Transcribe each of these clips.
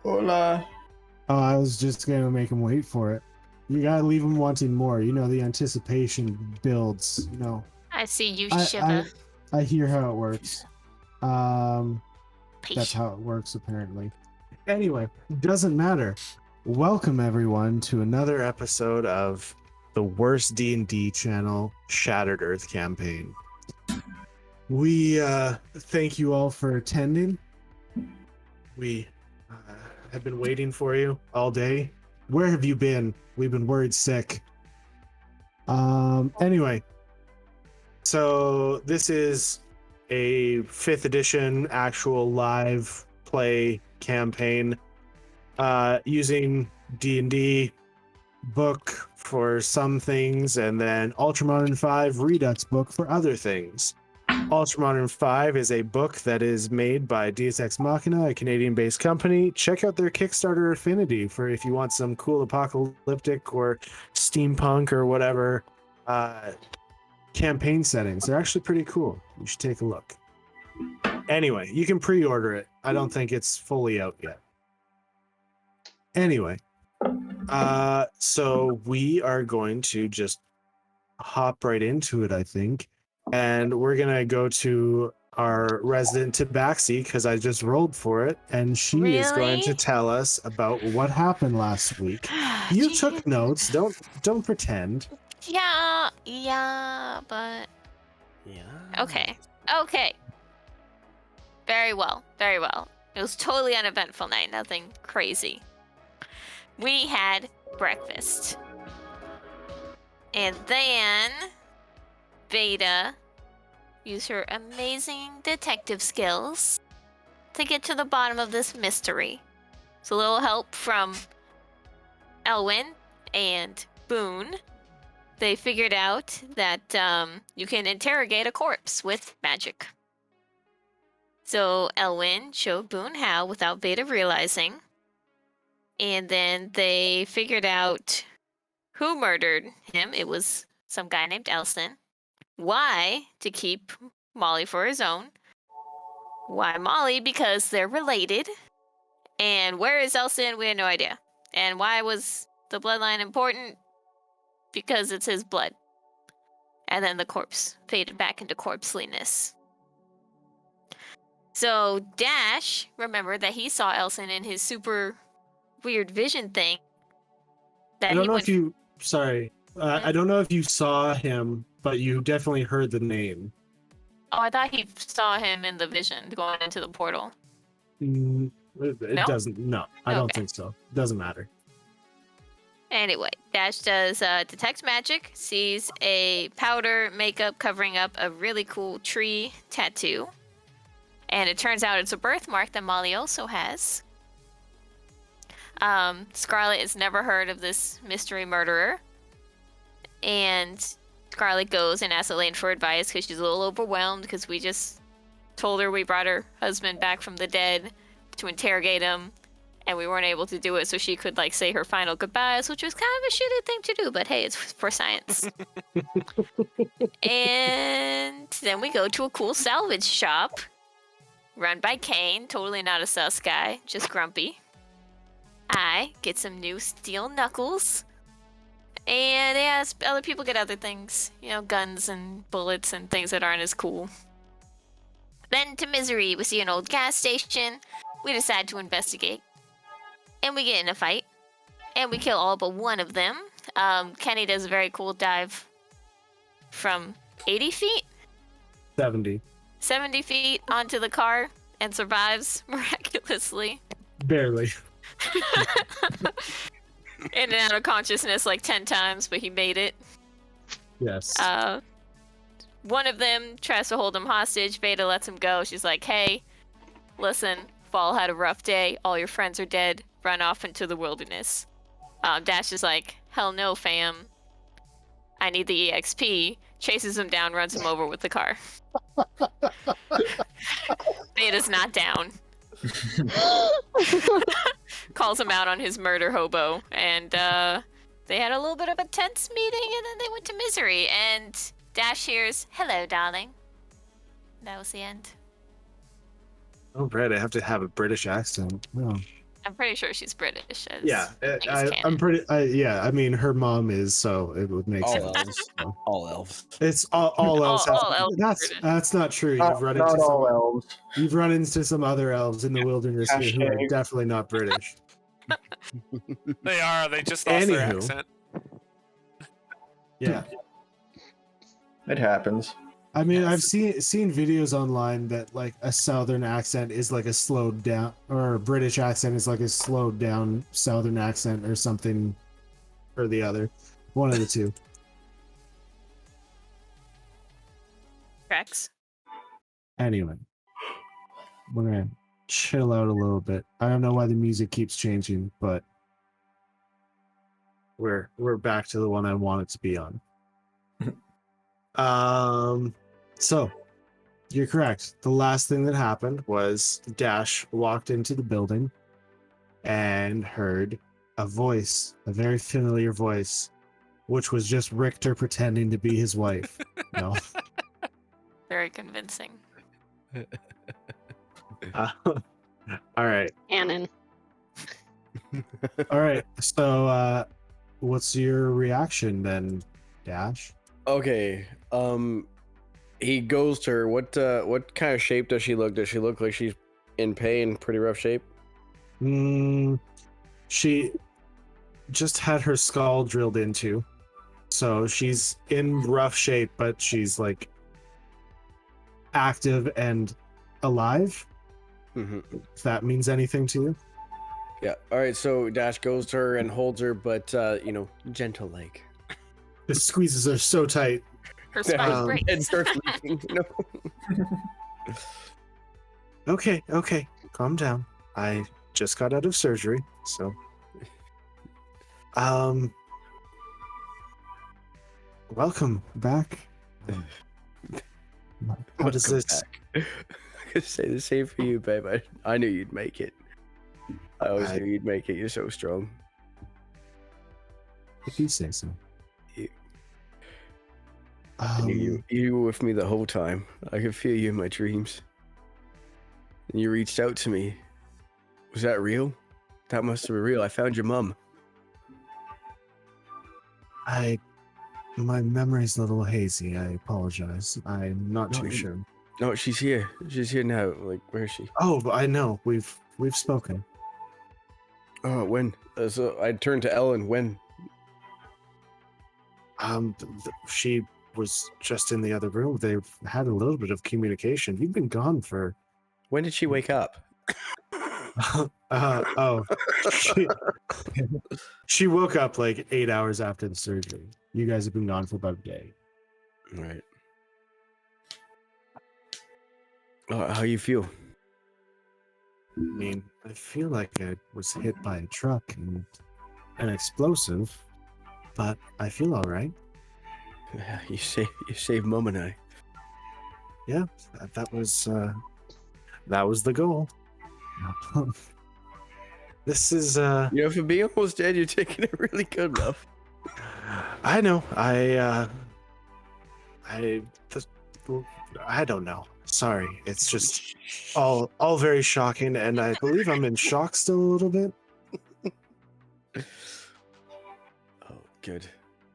Hola. Oh, I was just gonna make him wait for it. You gotta leave him wanting more. You know, the anticipation builds. You know, I see you I shiver. I hear how it works. That's Patient. how it works apparently. Anyway, doesn't matter. Welcome everyone to another episode of the worst D&D channel, Shattered Earth Campaign. We thank you all for attending. We have been waiting for you all day. Where have you been? We've been worried sick. Anyway, so this is a 5th edition actual live play campaign using D&D book for some things and then Ultramodern 5 Redux book for other things. Ultramodern 5 is a book that is made by Deus Ex Machina, a Canadian-based company. Check out their Kickstarter affinity for if you want some cool apocalyptic or steampunk or whatever campaign settings. They're actually pretty cool. You should take a look. Anyway, you can pre-order it. I don't think it's fully out yet. Anyway, so we are going to just hop right into it, I think. And we're going to go to our resident Tabaxi because I just rolled for it. And she is going to tell us about what happened last week. You took notes. Don't pretend. Yeah, but... Yeah. Okay. Very well. It was totally uneventful night, nothing crazy. We had breakfast. And then Veda used her amazing detective skills to get to the bottom of this mystery. It's a little help from Elwyn and Boon. They figured out that you can interrogate a corpse with magic. So Elwyn showed Boon how without Veda realizing. And then they figured out who murdered him. It was some guy named Elson. Why? To keep Molly for his own. Why Molly? Because they're related. And where is Elson? We had no idea. And why was the bloodline important? Because it's his blood. And then the corpse faded back into corpseliness. So Dash remembered that he saw Elson in his super weird vision thing. I don't know if you... Sorry. I don't know if you saw him, but you definitely heard the name. Oh, I thought he saw him in the vision going into the portal. It doesn't. No, I don't think so. It doesn't matter. Anyway, Dash does detect magic, sees a powder makeup covering up a really cool tree tattoo. And it turns out it's a birthmark that Molly also has. Scarlet has never heard of this mystery murderer. And Scarlet goes and asks Elaine for advice because she's a little overwhelmed because we just told her we brought her husband back from the dead to interrogate him. And we weren't able to do it so she could say her final goodbyes, which was kind of a shitty thing to do, but hey, it's for science. And then we go to a cool salvage shop run by Kane, totally not a sus guy, just grumpy. I get some new steel knuckles. And yeah, other people get other things, guns and bullets and things that aren't as cool. Then to Misery, we see an old gas station. We decide to investigate. And we get in a fight. And we kill all but one of them. Kenny does a very cool dive from 80 feet? 70. 70 feet onto the car and survives miraculously. Barely. In and out of consciousness 10 times, but he made it. Yes. One of them tries to hold him hostage. Veda lets him go. She's like, hey, listen, Fall had a rough day. All your friends are dead. Run off into the wilderness. Dash is like, hell no, fam. I need the EXP. Chases him down, runs him over with the car. Veda's not down. Calls him out on his murder hobo. And they had a little bit of a tense meeting, and then they went to Misery. And Dash hears, hello, darling. That was the end. Oh, right. I have to have a British accent. Oh. I'm pretty sure she's British. As Yeah, as canon. I'm pretty. Yeah, I mean, her mom is, so it would make sense. All elves. So. All elves. It's all elves. All elves are That's British. that's not true. Not, You've run not into all some. elves. You've run into some other elves in the wilderness here who are Hashtag. definitely not British. They are. They just lost their Anywho. accent. Yeah, It happens. I mean, Yes. I've seen videos online that like a southern accent is like a slowed down, or a British accent is like a slowed down southern accent, or something, or the other, one of the two. Rex. Anyway, we're gonna chill out a little bit. I don't know why the music keeps changing, but we're back to the one I want it to be on. So you're correct. The last thing that happened was Dash walked into the building and heard a voice, a very familiar voice, which was just Richter pretending to be his wife. No. Very convincing. All right. Canon. All right. So, what's your reaction then, Dash? Okay. He goes to her. What kind of shape does she look? Does she look like she's in pain, pretty rough shape? She just had her skull drilled into, so she's in rough shape, but she's like active and alive. Mm-hmm. If that means anything to you. Yeah. All right. So Dash goes to her and holds her, but gentle like. Just squeezes her so tight. Her spine Um, breaks. And starts leaking. No. Okay, calm down. I just got out of surgery, so welcome back. How does Welcome this back. I could say the same for you, babe. I knew you'd make it. I always I- knew you'd make it. You're so strong. if you say so? You- I knew you were with me the whole time. I could feel you in my dreams. And you reached out to me. Was that real? That must have been real. I found your mum. My memory's a little hazy. I apologize. I'm not No, too you- sure. No, she's here. She's here now. Like, where is she? Oh, but I know. We've spoken. Oh, when? So I turned to Ellen. When? She was just in the other room. They've had a little bit of communication. You've been gone for When did she wake up? she woke up like 8 hours after the surgery. You guys have been gone for about a day. All right. How you feel? I mean, I feel like I was hit by a truck and an explosive, but I feel all right. You saved Mum and I. Yeah, that was the goal. This is For being almost dead, you're taking it really good, love. I know. I don't know. Sorry. It's just all very shocking, and I believe I'm in shock still a little bit. Oh, good.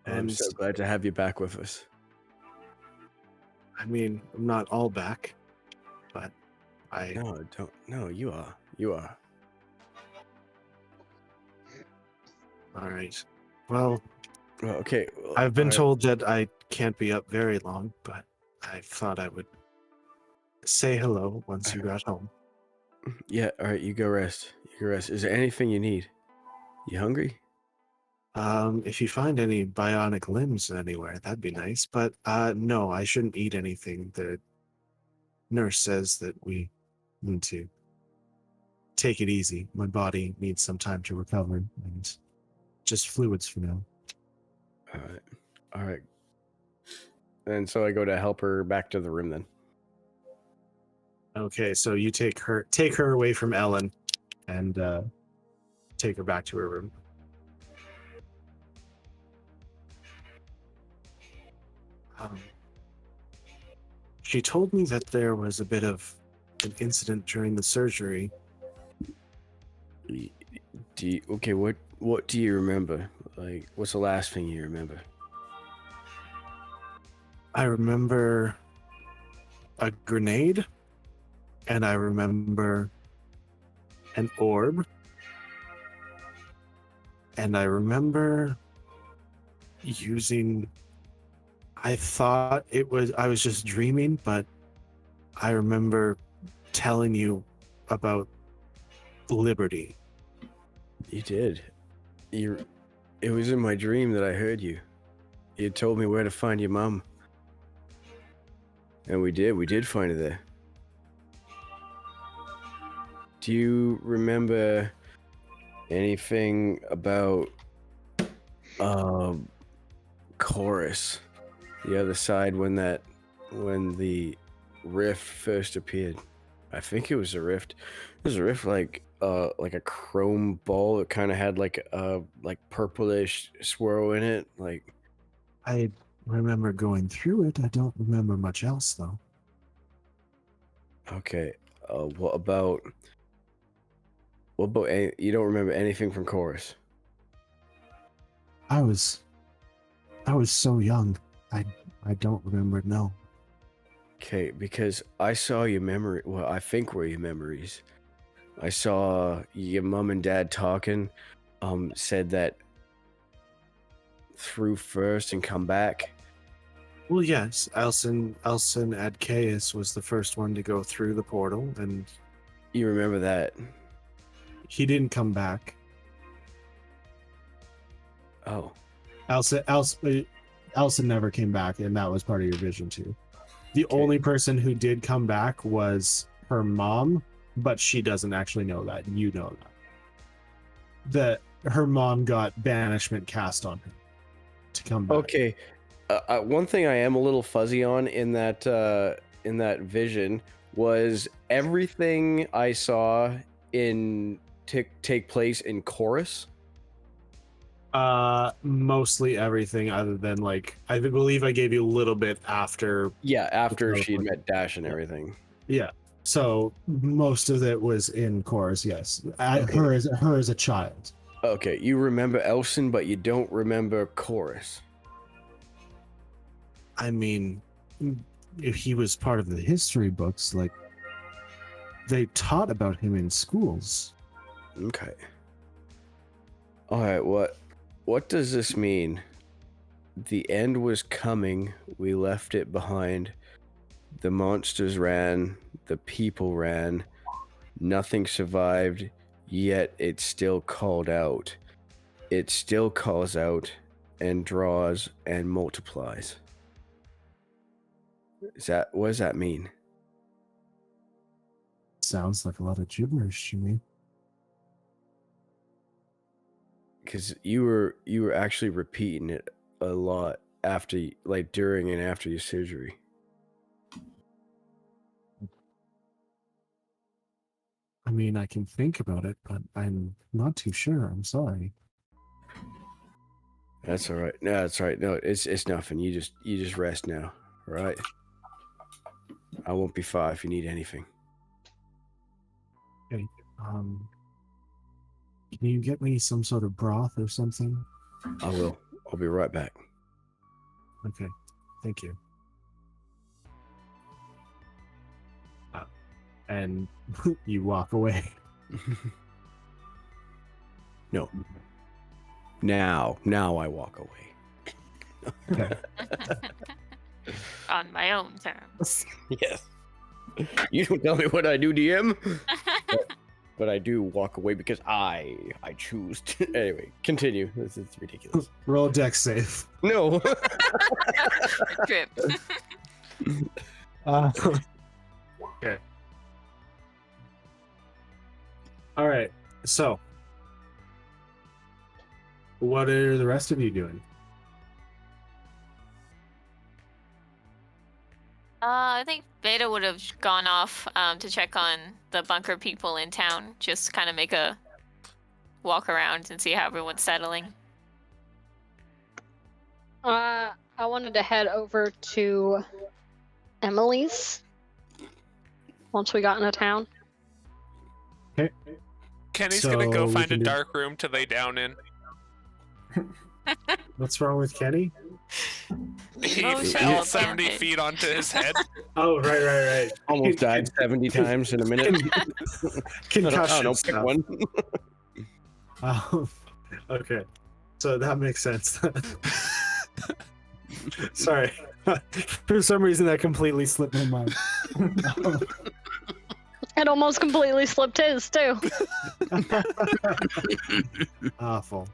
I'm And so glad to have you back with us. I mean, I'm not all back, but I No, don't. No, you are. You are. all right. Well, Well, okay. Well, I've been all right. told that I can't be up very long, but I thought I would say hello once you got home. Yeah. All right. You go rest. You go rest. Is there anything you need? You hungry? If you find any bionic limbs anywhere, that'd be nice. But no, I shouldn't eat anything. The nurse says that we need to take it easy. My body needs some time to recover, and just fluids for now. All right. All right. And so I go to help her back to the room then. Okay, so you take her away from Ellen, and take her back to her room. She told me that there was a bit of an incident during the surgery. Okay, what do you remember? Like, what's the last thing you remember? I remember a grenade, and I remember an orb, and I remember using. I thought I was just dreaming, but I remember telling you about liberty. You did. It was in my dream that I heard you. You told me where to find your mom. And we did find her there. Do you remember anything about Chorus? The other side when the rift first appeared. I think it was a rift. It was a rift like a chrome ball. It kind of had like a purplish swirl in it. Like, I remember going through it. I don't remember much else, though. okay. What about you don't remember anything from Chorus? I was so young. I don't remember it, no. Okay, because I saw your memory. Well, I think were your memories. I saw your mom and dad talking. Said that through first and come back. Well, yes, Elson Adcaeus was the first one to go through the portal, and You remember that? he didn't come back. Oh, Elson never came back, and that was part of your vision too. The Okay. only person who did come back was her mom, but she doesn't actually know that. You know that her mom got banishment cast on her to come back. okay. One thing I am a little fuzzy on in that vision was everything I saw take place in Chorus. Mostly everything other than like I believe I gave you a little bit after. Yeah, after Okay. she'd met Dash and everything. Yeah. So most of it was in chorus, yes. Okay. Her as a child. Okay, you remember Elson, but you don't remember Chorus. I mean, if he was part of the history books, like they taught about him in schools. Okay. All right, what does this mean? The end was coming. We left it behind. The monsters ran. The people ran. Nothing survived, yet it still called out. It still calls out and draws and multiplies. What does that mean? Sounds like a lot of gibberish to me. Because you were actually repeating it a lot after, like, during and after your surgery. I mean, I can think about it, but I'm not too sure. I'm sorry. That's all right. No, that's all right. No, it's nothing. You just rest now. All right. I won't be far if you need anything. Okay. Can you get me some sort of broth or something? I will. I'll be right back. Okay. Thank you. And you walk away. No. Now I walk away. Okay. On my own terms. Yes. You don't tell me what I do, DM. But I do walk away because I choose to. Anyway, continue. This is ridiculous. Roll deck save. No. Trip. Okay. All right. So, what are the rest of you doing? I think Beta would have gone off to check on the bunker people in town. Just kind of make a walk around and see how everyone's settling. I wanted to head over to Emily's once we got into town. Okay. Kenny's gonna go So we find a can do- dark room to lay down in. What's wrong with Kenny? He Motion fell of 70 damage. feet onto his head. Oh, right. Almost died 70 times in a minute. Concussion. I don't know, pick stuff. one. Okay, so that makes sense. Sorry, for some reason that completely slipped my mind. It almost completely slipped his too. Awful.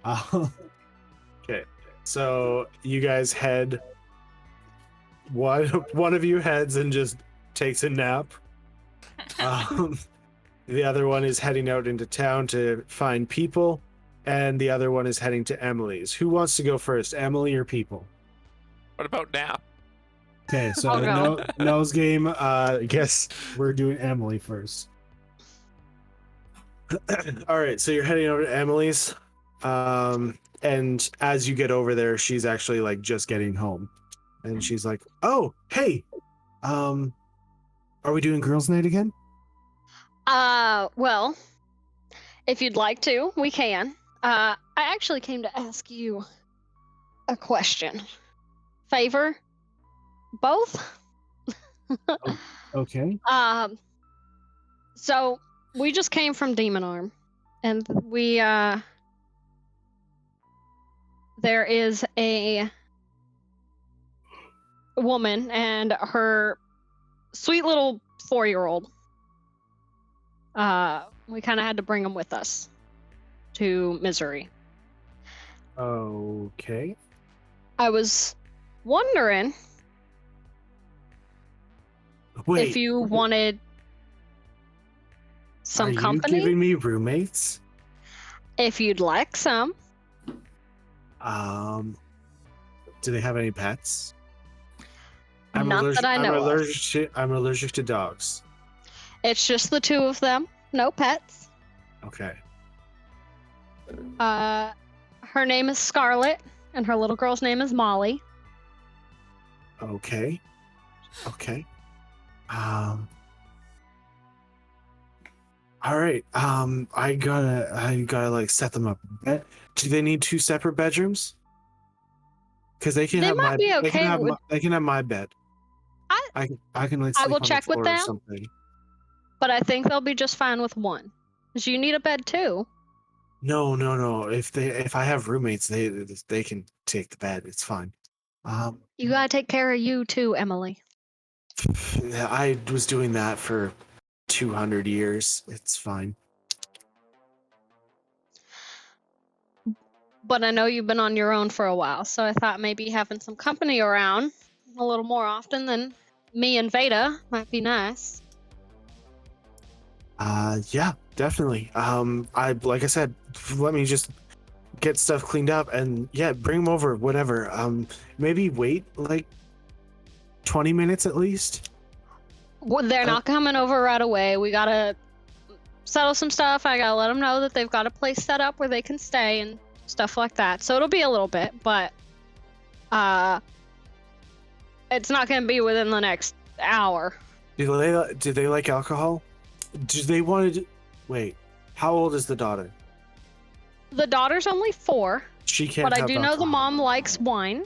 Okay, so you guys head. One of you heads and just takes a nap. The other one is heading out into town to find people, and the other one is heading to Emily's. Who wants to go first, Emily or people? What about nap? Okay, so I'll go. nose game. I guess we're doing Emily first. All right, so you're heading over to Emily's, and as you get over there, she's actually like just getting home, and she's like, "Oh, hey, are we doing girls' night again?" Well, if you'd like to, we can. I actually came to ask you a question. Favor? Both? Okay. So we just came from Demon Arm, and we, there is a woman and her sweet little 4-year-old. We kind of had to bring them with us to Misery. Okay. I was wondering Wait, if you wanted some are company. you giving me roommates? If you'd like some. Do they have any pets? Not that I know of. I'm allergic to dogs. It's just the two of them. No pets. Okay. Her name is Scarlet, and her little girl's name is Molly. Okay. All right. I gotta like set them up. Do they need 2 separate bedrooms? Because they can They have might my. be They can okay have. with- They can have my bed. I can like. I Sleep will on the check with floor or them. something. But I think they'll be just fine with one. 'Cause you need a bed too. No. If I have roommates, they can take the bed. It's fine. You gotta take care of you too, Emily. I was doing that for 200 years. It's fine. But I know you've been on your own for a while, so I thought maybe having some company around a little more often than me and Veda might be nice. Yeah, definitely. Like I said, let me just get stuff cleaned up and yeah, bring them over, whatever. Maybe wait like 20 minutes at least. Well, they're not coming over right away. We gotta settle some stuff. I gotta let them know that they've got a place set up where they can stay and stuff like that. So it'll be a little bit, but it's not gonna be within the next hour. Do they like alcohol? Do they want to? Wait, how old is the daughter? The daughter's only 4, She can't. but I have do know the alcohol. mom likes wine.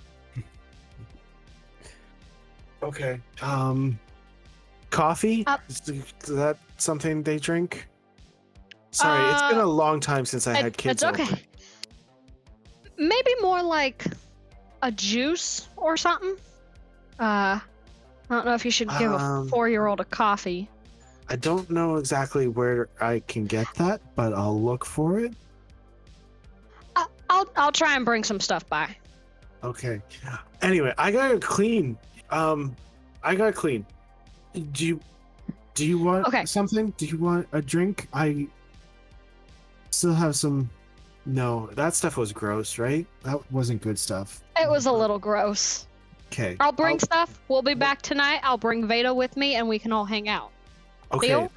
Okay. Coffee? Is that something they drink? Sorry, it's been a long time since I had kids. It's okay. over. Maybe more like a juice or something. I don't know if you should give a 4-year-old a coffee. I don't know exactly where I can get that, but I'll look for it. I'll try and bring some stuff by. Okay. Anyway, I gotta clean. Do you want something? Do you want a drink? I still have some. No, that stuff was gross, right? That wasn't good stuff. It was a little gross. Okay. I'll bring stuff. We'll be back tonight. I'll bring Veda with me, and we can all hang out. Okay, Deal?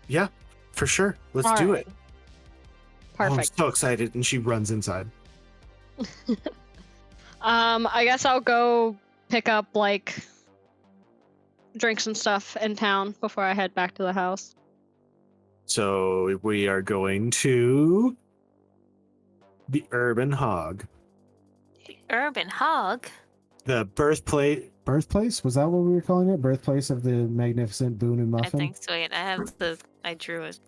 yeah, for sure. Let's All do right. it. Perfect. Oh, I'm so excited, and she runs inside. I guess I'll go pick up drinks and stuff in town before I head back to the house. So we are going to the Urban Hog. The Urban Hog. The birthplace? Was that what we were calling it? Birthplace of the magnificent Boon and Muffin? I think so. Wait, I drew it.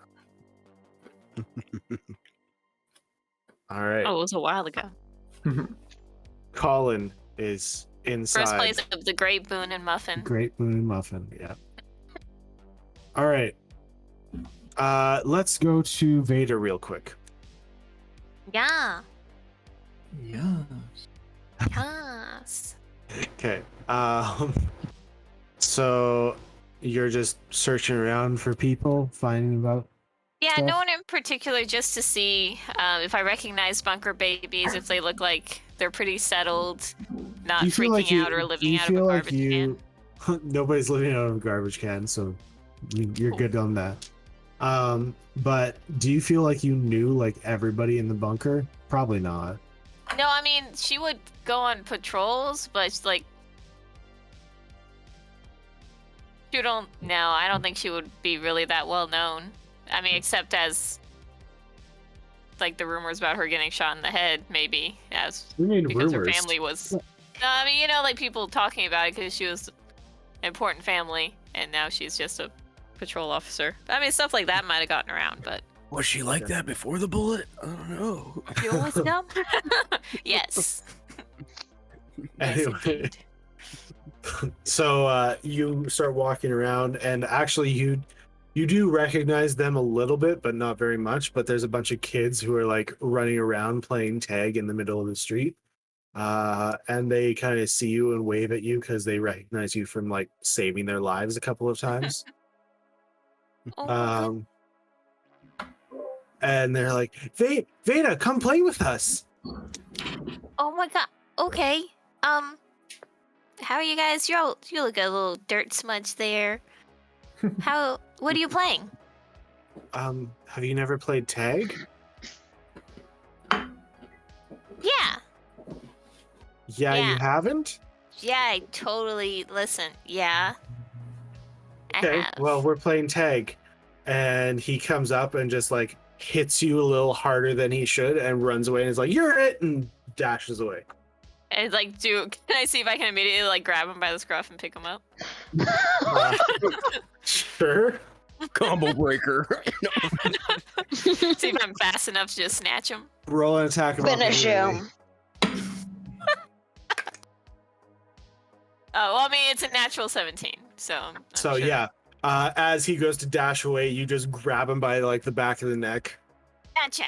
All right. Oh, it was a while ago. Collin is inside. First place of the Great Boon and Muffin. Great Boon and Muffin, yeah. All right. Let's go to Vader real quick. Yeah. Yeah. Yes. Okay. So you're just searching around for people, finding about. Yeah, Stuff? no one in particular, just to see if I recognize bunker babies, if they look like they're pretty settled, not Do you feel freaking like you- out or do living you out of a feel like garbage you- can. Nobody's living out of a garbage can, so you're Cool. good on that. But do you feel like you knew like everybody in the bunker? Probably not. No, I mean, she would go on patrols, but it's like... I don't think she would be really that well known. I mean, except as... like the rumors about her getting shot in the head, maybe. We need Because her rumors. family was... No, I mean, like people talking about it because she was an important family, and now she's just a patrol officer. I mean, stuff like that might have gotten around, but... Was she like that before the bullet? I don't know. You always know? Yes. Yes, Anyway. indeed. So you start walking around, and actually you do recognize them a little bit, but not very much. But there's a bunch of kids who are like running around playing tag in the middle of the street, and they kind of see you and wave at you because they recognize you from like saving their lives a couple of times. Oh, And they're like, Veda, come play with us. oh my god. Okay. How are you guys? You look a little dirt smudge there. What are you playing? Have you never played tag? Yeah. Yeah, Yeah. you haven't? Yeah, I totally listen. Yeah. I Okay, have. well, we're playing tag. And he comes up and just like hits you a little harder than he should and runs away and is like, "You're it!" and dashes away. And like, can I see if I can immediately like grab him by the scruff and pick him up? Sure. Combo breaker. See if I'm fast enough to just snatch him. Roll an attack. of Finish opportunity. him. Oh, well, I mean, it's a natural 17, so. I'm So sure. yeah, as he goes to dash away, you just grab him by like the back of the neck. Gotcha.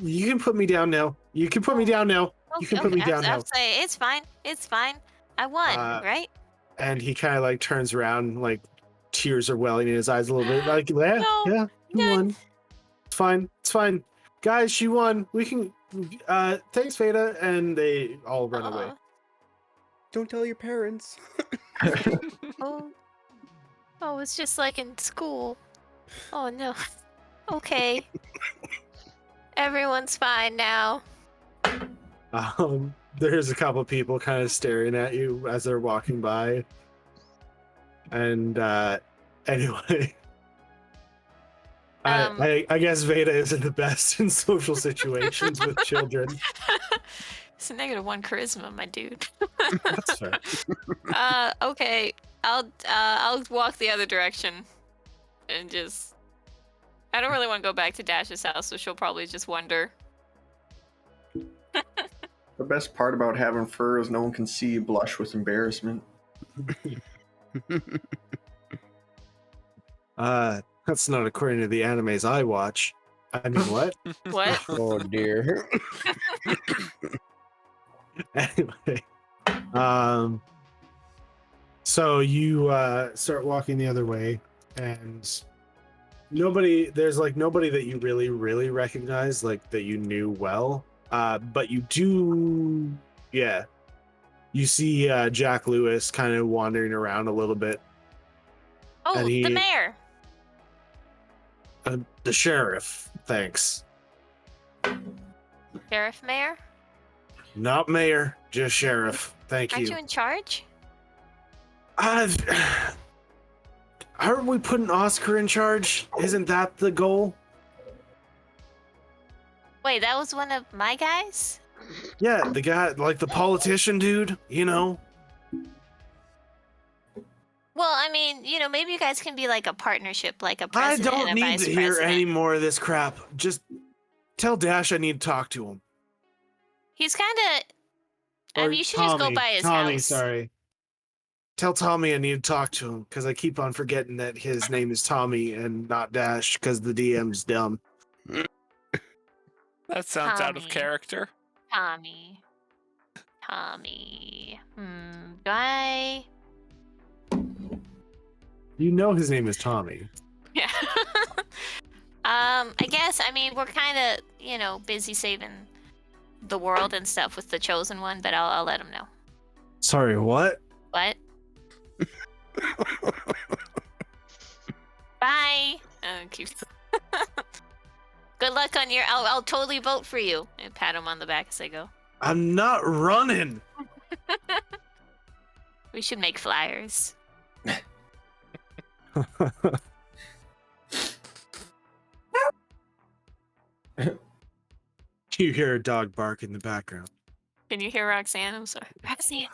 You can put me down now. You can put me down now. You can put me down now. I'll say it's fine. It's fine. I won, right? And he kind of like turns around, like tears are welling in his eyes a little bit. Like, yeah, No, yeah, you no. won. It's fine. It's fine. Guys, she won. We can. Thanks, Veda. And they all run away. Aw. Don't tell your parents. Oh. Oh, it's just like in school. Oh no. Okay. Everyone's fine now. There's a couple people kind of staring at you as they're walking by. And anyway, I guess Veda isn't the best in social situations with children. It's a -1 charisma, my dude. That's fair. Okay. I'll walk the other direction and just. I don't really want to go back to Dash's house, so she'll probably just wonder. The best part about having fur is no one can see you blush with embarrassment. That's not according to the animes I watch. I mean, what? What? Oh dear. Anyway, so you start walking the other way, and there's like nobody that you really recognize, like that you knew well, but you do, yeah, you see Jack Lewis kind of wandering around a little bit. Oh, And the mayor. The sheriff, thanks. Sheriff Mayor? Not mayor, just sheriff. Thank Aren't you. you in charge? Aren't we putting Oscar in charge? Isn't that the goal? Wait, that was one of my guys? Yeah, the guy, like the politician dude, you know? Well, I mean, maybe you guys can be like a partnership, like a I president don't and a need vice to hear president. any more of this crap. Just tell Dash I need to talk to him. He's kind of. I Or mean, you should just go by his Tommy, house. sorry. Tell Tommy I need to talk to him because I keep on forgetting that his name is Tommy and not Dash because the DM's dumb. That sounds out of Tommy. character. Tommy. Do I? You know his name is Tommy. Yeah. I guess. I mean, we're kind of, busy saving the world and stuff with the chosen one, but I'll let him know. Sorry, what? What? Bye. Oh, cute. Good luck on your. I'll totally vote for you. And pat him on the back as I go. I'm not running. We should make flyers. You hear a dog bark in the background. Can you hear Roxanne? I'm sorry. Roxanne.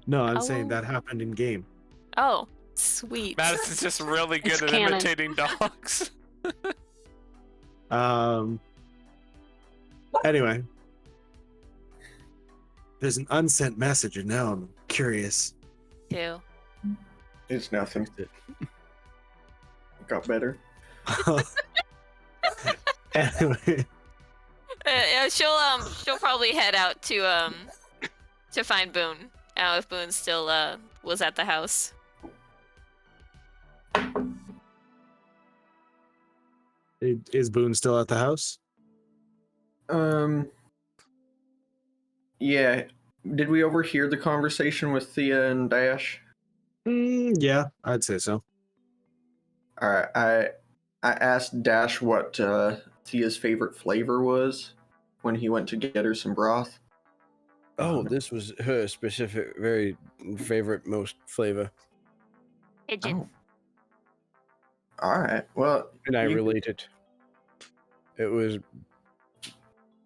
No, I'm saying Oh. that happened in game. Oh, sweet. Madison's just really good It's at canon. imitating dogs. Anyway. There's an unsent message and now I'm curious. Too. It's nothing. It got better. Anyway. Yeah, she'll probably head out to find Boon. If Boon still was at the house. Is Boon still at the house? Yeah. Did we overhear the conversation with Thea and Dash? Yeah, I'd say so. All right. I asked Dash what Thea's favorite flavor was when he went to get her some broth. Oh, this was her specific, very favorite, most flavor. Pigeon. Oh. All right. Well, And I you- relate it. It was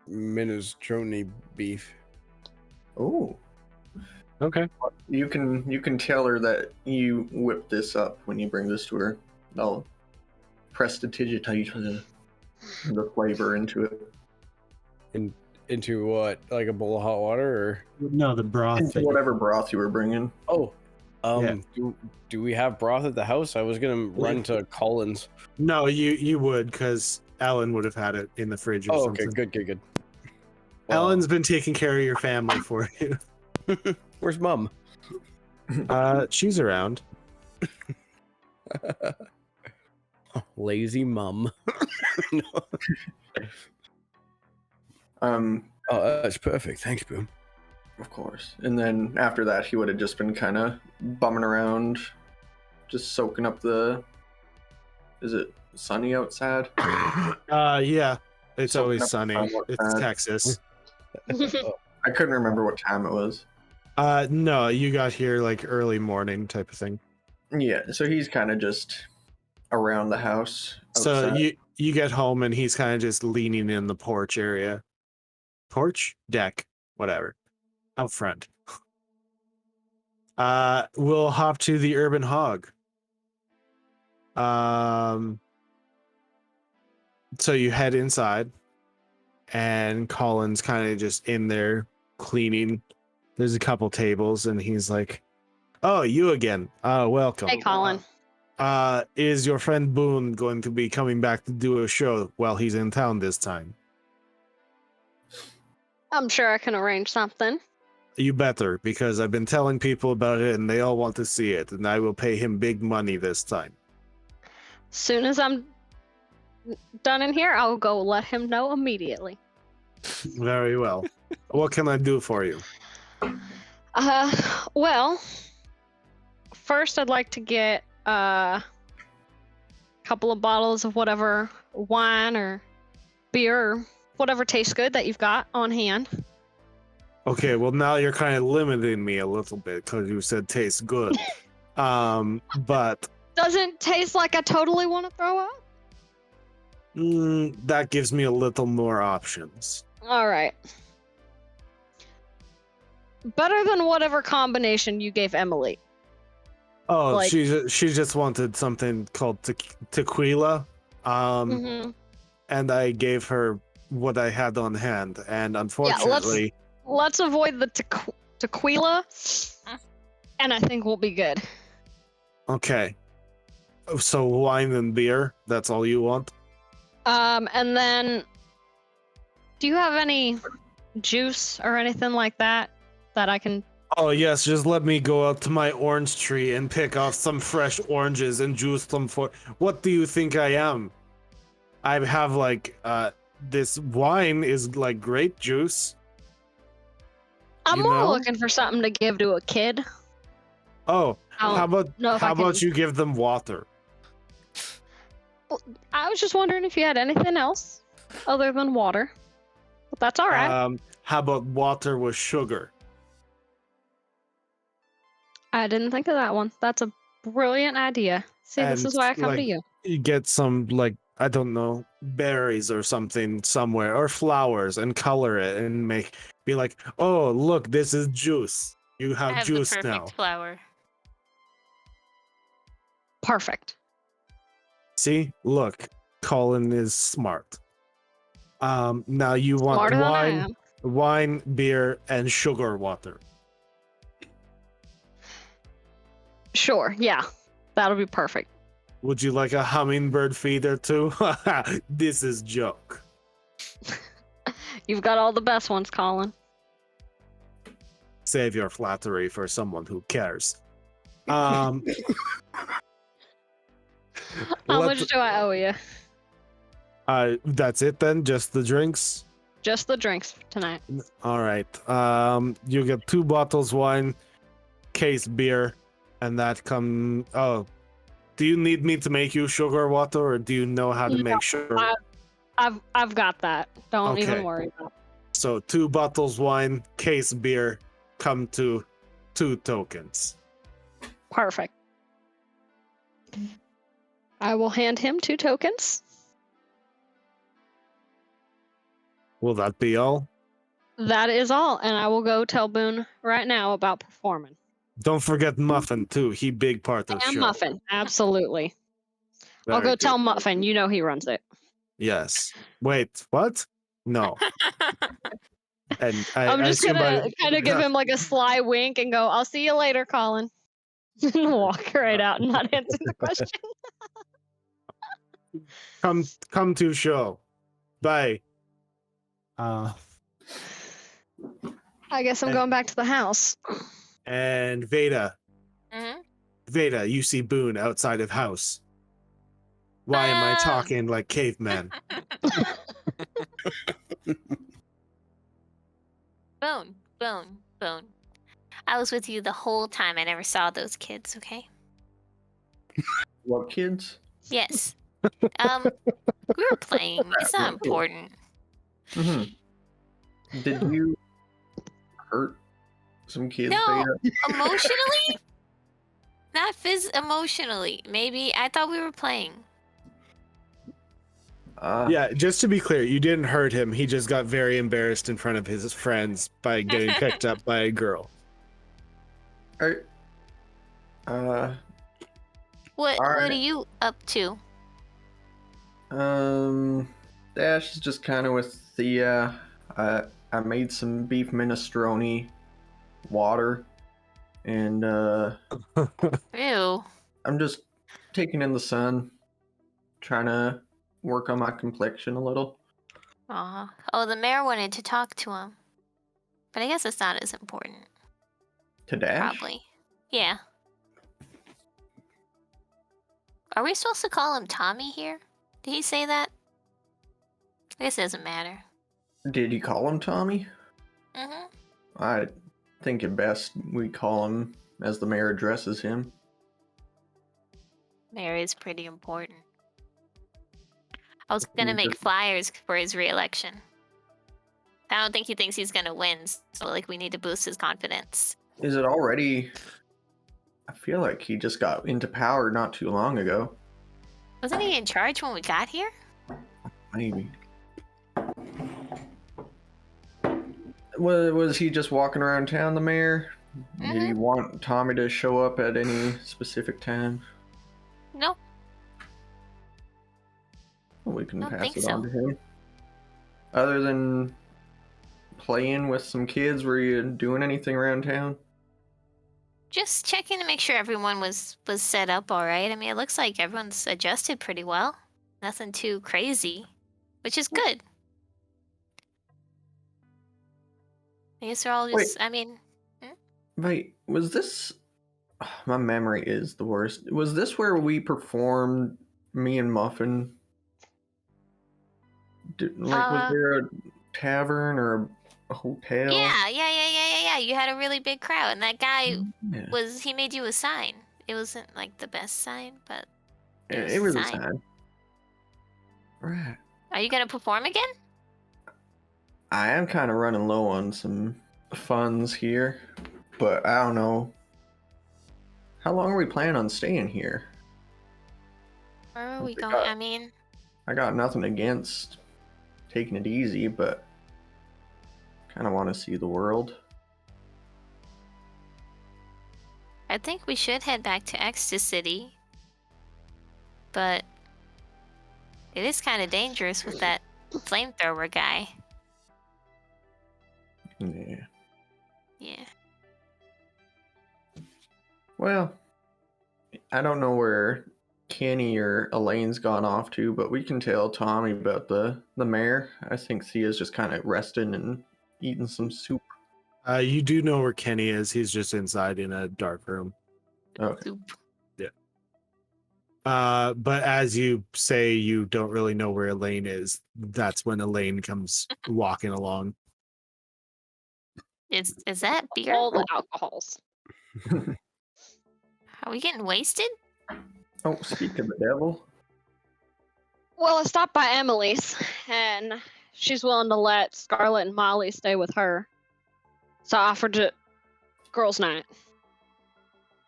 minestrone beef. Oh, Okay. you can tell her that you whip this up when you bring this to her. I'll prestidigitate the flavor into it. Into what? Like a bowl of hot water, No, the broth. Into whatever broth you were bringing. or Yeah. do we have broth at the house? I was gonna run to Collin's. No, you would because Ellen would have had it in the fridge or Oh, okay, something. good. Well, Ellen's been taking care of your family for you. where's Mum? She's around. Lazy Mum. Oh, Oh, that's perfect. Thanks, Boon. of course. And then after that, he would have just been kind of bumming around, just soaking up the. Is it sunny outside? Yeah. It's So always enough sunny. time, what It's time? Texas. I couldn't remember what time it was. No, you got here like early morning type of thing. Yeah, so he's kind of just around the house. So outside. you get home and he's kind of just leaning in the porch area. Porch? Deck. Whatever. Out front. We'll hop to the urban hog. So you head inside and Colin's kind of just in there cleaning. There's a couple tables and he's like, "Oh, you again. Welcome. Hey, Collin. Is your friend Boon going to be coming back to do a show while he's in town this time?" I'm sure I can arrange something. You better, because I've been telling people about it and they all want to see it, and I will pay him big money this time. Soon as I'm done in here, I'll go let him know immediately. Very well. What can I do for you? Well, first I'd like to get a couple of bottles of whatever wine or beer or whatever tastes good that you've got on hand. Okay, well now you're kind of limiting me a little bit because you said tastes good. But Doesn't taste like I totally want to throw up. that gives me a little more options. All right. Better than whatever combination you gave Emily. Oh, Like- she just wanted something called tequila. Mhm. And I gave her what I had on hand, and unfortunately, Let's avoid the tequila, and I think we'll be good. okay. So wine and beer, that's all you want? And then, do you have any juice or anything like that I can? Oh yes, just let me go out to my orange tree and pick off some fresh oranges and juice them for. What do you think I am? I have like this wine is like grape juice. I'm You more know? looking for something to give to a kid. Oh, I how don't know if I how about can- you give them water? I was just wondering if you had anything else other than water. But that's all right. How about water with sugar? I didn't think of that one. That's a brilliant idea. See, this And, is why I come to like, you. You get some like I don't know berries or something somewhere or flowers and color it and be like, oh look, this is juice. You I have have juice the perfect now. flower. Perfect. See, look, Collin is smart. Now you want Smarter than I am. wine, beer, and sugar water. Sure, yeah. That'll be perfect. Would you like a hummingbird feeder too? This is joke. You've got all the best ones, Collin. Save your flattery for someone who cares. How let- much do I owe you? That's it then. Just the drinks. Just the drinks tonight. All right. You get 2 bottles wine, case beer, and that come. Oh, do you need me to make you sugar water, or do you know how to No, make sugar? I've got that. Don't even Okay. worry about it. So 2 bottles wine, case beer, come to 2 tokens. Perfect. I will hand him 2 tokens. Will that be all? That is all, and I will go tell Boon right now about performing. Don't forget Muffin too. He big part of And show. Muffin, absolutely. I'll Very go good. tell Muffin. You know he runs it. Yes. Wait. What? No. And I'm just assume gonna kind of give him like a sly wink and go, "I'll see you later, Collin." And walk right out and not answer the question. come to show. Bye. I guess I'm And- going back to the house. And Veda. Mhm. Veda, you see Boon outside of house. Why am I talking like caveman? Boon, Boon, Boon. I was with you the whole time. I never saw those kids, okay? What kids? Yes. We were playing. It's not important. Mm-hmm. Did you hurt some kids? No. Veda? Emotionally? Not emotionally. Maybe. I thought we were playing. Yeah, just to be clear, you didn't hurt him. He just got very embarrassed in front of his friends by getting picked up by a girl. What Alright. are you up to? Dash is just kind of with the I made some beef minestrone water, and Ew. I'm just taking in the sun, trying to work on my complexion a little. Aw. Oh, the mayor wanted to talk to him. But I guess it's not as important. To Dash? Probably. Yeah. Are we supposed to call him Tommy here? Did he say that? I guess it doesn't matter. Did you call him Tommy? Mm-hmm. I think it best we call him as the mayor addresses him. Mayor is pretty important. I was gonna make Just- flyers for his re-election. I don't think he thinks he's gonna win, so like we need to boost his confidence. Is it already I feel like he just got into power not too long ago. Wasn't he in charge when we got here? Maybe. Was he just walking around town, the mayor? Did he want Tommy to show up at any specific time? No. Well, we can Don't pass think it so. on to him. Other than playing with some kids, were you doing anything around town? Just checking to make sure everyone was set up all right. I mean, it looks like everyone's adjusted pretty well. Nothing too crazy, which is good. I guess they're all just. Wait. I mean, Wait, was this? My memory is the worst. Was this where we performed me and Muffin? Was there a tavern or a hotel? yeah. You had a really big crowd, and that guy Yeah. he made you a sign. It wasn't like the best sign, but It was a sign. sign. Right. Are you gonna perform again? I am kind of running low on some funds here, but I don't know. How long are we planning on staying here? Where are we think going? I- I mean, I got nothing against taking it easy, but kind of want to see the world. I think we should head back to Ecstasy, but it is kind of dangerous with that flamethrower guy. Yeah. Yeah. Well, I don't know where Kenny or Elaine's gone off to, but we can tell Tommy about the mayor. I think Thea's just kind of resting and eating some soup. You do know where Kenny is. He's just inside in a dark room. Okay. Soup. But as you say, you don't really know where Elaine is. That's when Elaine comes walking along. Is that beer? All the alcohols. Are we getting wasted? Oh, speak of the devil. Well, I stopped by Emily's, and she's willing to let Scarlett and Molly stay with her. So I offered to girls' night.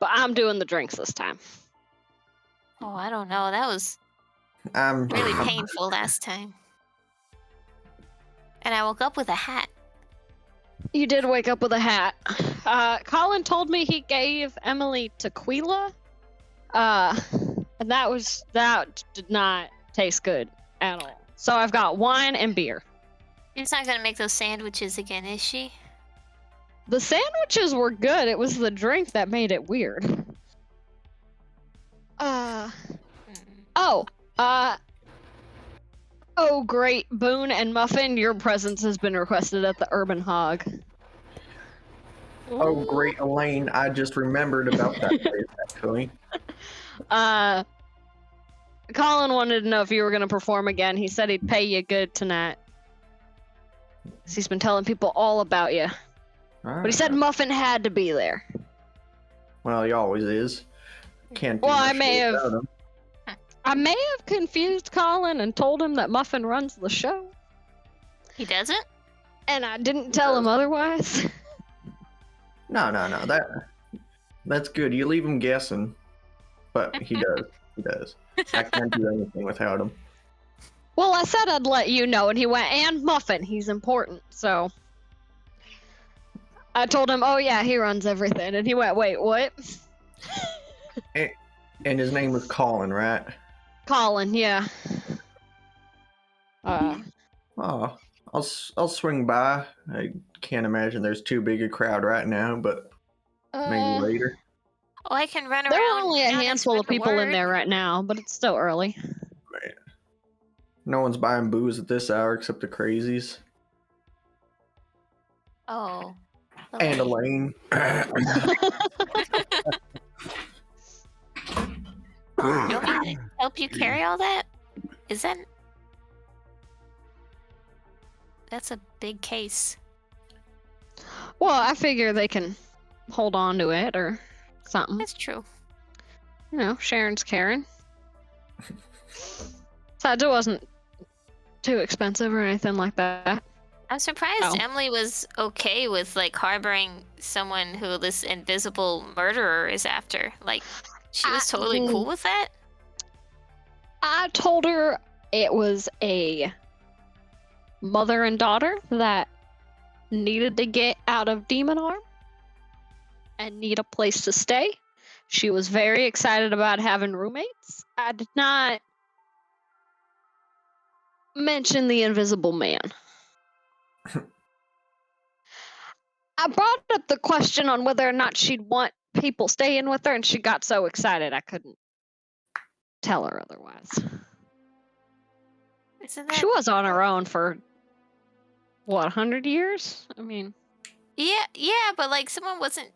But I'm doing the drinks this time. Oh, I don't know. That was I'm really painful last time. And I woke up with a hat. You did wake up with a hat. Collin told me he gave Emily tequila. And that did not taste good at all. So I've got wine and beer. She's not gonna make those sandwiches again, is she? The sandwiches were good. It was the drink that made it weird. Oh, great, Boon and Muffin, your presence has been requested at the Urban Hog. Oh, great, Elaine. I just remembered about that place, actually. Collin wanted to know if you were going to perform again. He said he'd pay you good tonight. He's been telling people all about you. But he said Muffin had to be there. Well, he always is. Can't do Well, much I may have- without him. I may have confused Collin and told him that Muffin runs the show. He doesn't? And I didn't tell him otherwise. No. That's good. You leave him guessing. But he does. He does. I can't do anything without him. Well, I said I'd let you know, and he went, and Muffin, he's important, so. I told him, oh yeah, he runs everything, and he went, wait, what? And his name was Collin, right? Collin, yeah. Oh, I'll swing by. I can't imagine there's too big a crowd right now, but maybe later. Oh, I can run around. There are only a down and handful spread of the people in word. there right now, but it's still early. Man. No one's buying booze at this hour except the crazies. Oh. And Elaine. Elaine. You want me to help you carry all that? Is that... That's a big case. Well, I figure they can hold on to it or something. That's true. You know, Sharon's Karen. Besides, it wasn't too expensive or anything like that. I'm surprised Oh. Emily was okay with like harboring someone who this invisible murderer is after. Like, she was totally cool with that. I told her it was a mother and daughter that needed to get out of Demon Arm and need a place to stay. She was very excited about having roommates. I did not mention the invisible man. I brought up the question on whether or not she'd want people staying with her, and she got so excited I couldn't tell her otherwise. Isn't that? She was on her own for, what, 100 years? I mean... Yeah, but like someone wasn't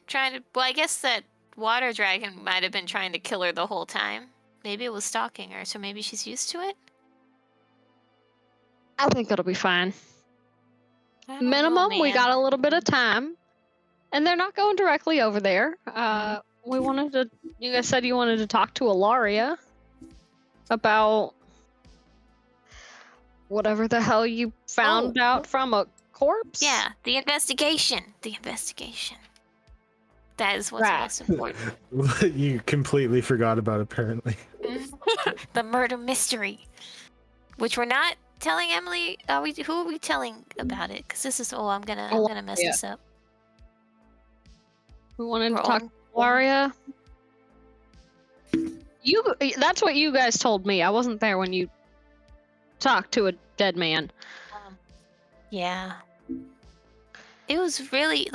trying to. Well, I guess that water dragon might have been trying to kill her the whole time. Maybe it was stalking her, so maybe she's used to it. I think it'll be fine. I don't know, Minimum, we man. got a little bit of time, and they're not going directly over there. We wanted to. You guys said you wanted to talk to Ilaria about whatever the hell you found out from a corpse. Yeah, the investigation. The investigation. That is what's Right. most important. You completely forgot about, apparently. The murder mystery, which we're not telling Emily. Who are we telling about it? Because this is. I'm gonna mess this up. We wanted We're to talk on- to Ilaria. That's what you guys told me. I wasn't there when you talked to a dead man. Yeah. It was really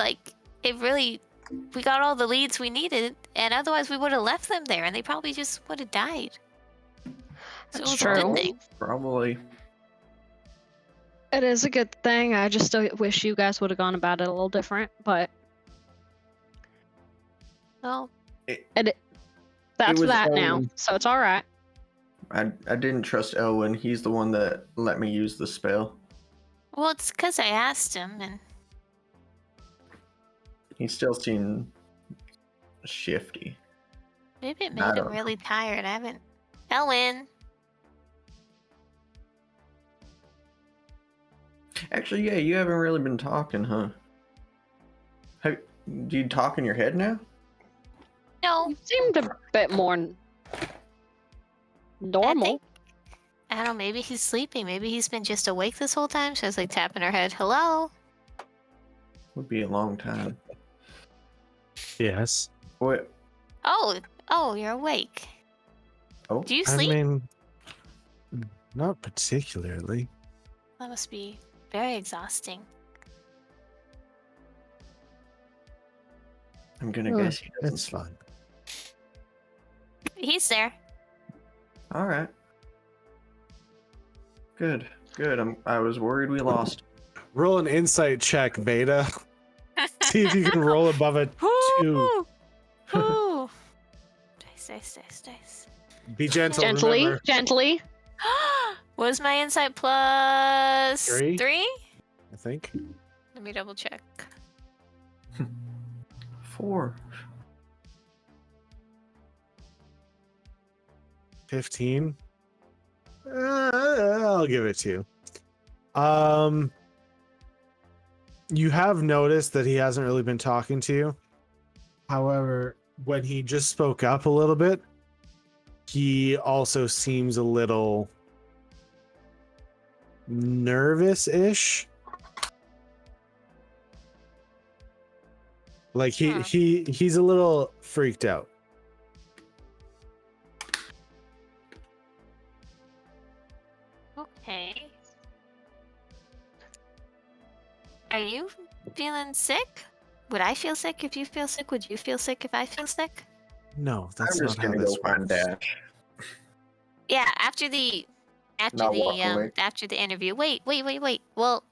we got all the leads we needed, and otherwise we would have left them there, and they probably just would have died. So That's it was true. a good thing. Probably. It is a good thing. I just wish you guys would have gone about it a little different, but Well, that's was that now, Owen. so it's all right. I didn't trust Owen. He's the one that let me use the spell. it's because I asked him, and He still seemed shifty. maybe it I made him don't know. really tired. I haven't. Ellen. Actually, yeah, you haven't really been talking, huh? Do you talk in your head now? No. You seemed a bit more normal. I don't know. Maybe he's sleeping. Maybe he's been just awake this whole time. So I was like tapping her head. Hello. Would be a long time. Yes. What? Oh, you're awake. Oh, Do you I sleep? mean, not particularly. That must be very exhausting. I'm gonna guess he doesn't. It's fine. He's there. All right. Good. I was worried we lost. Roll an insight check, Beta. See if you can roll above a 2. Ooh. Dice. Be gentle. Gently, remember. gently. What is my insight plus 3? 3? I think. Let me double check. 4. 15. I'll give it to you. You have noticed that he hasn't really been talking to you. However, when he just spoke up a little bit, he also seems a little nervous-ish. Like he's a little freaked out. Okay. Are you feeling sick? Would I feel sick if you feel sick? Would you feel sick if I feel sick? No, that's I'm not just how gonna this go find works. Dash. Yeah, after the Not walk away. after the interview. Wait. Well,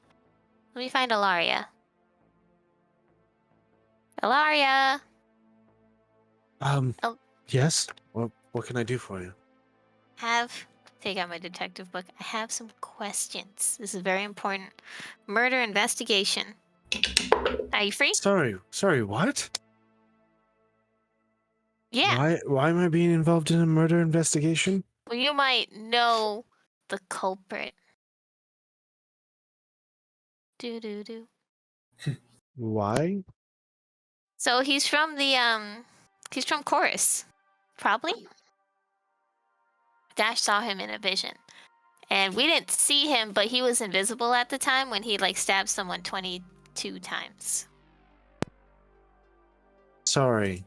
let me find Ilaria. Ilaria. Oh. Yes. What can I do for you? Take out my detective book. I have some questions. This is very important. Murder investigation. Are you free? Sorry, what? Yeah. Why am I being involved in a murder investigation? Well, you might know the culprit. do do do. Why? So he's from he's from Chorus, probably. Dash saw him in a vision, and we didn't see him, but he was invisible at the time when he like stabbed someone 22 times. Sorry.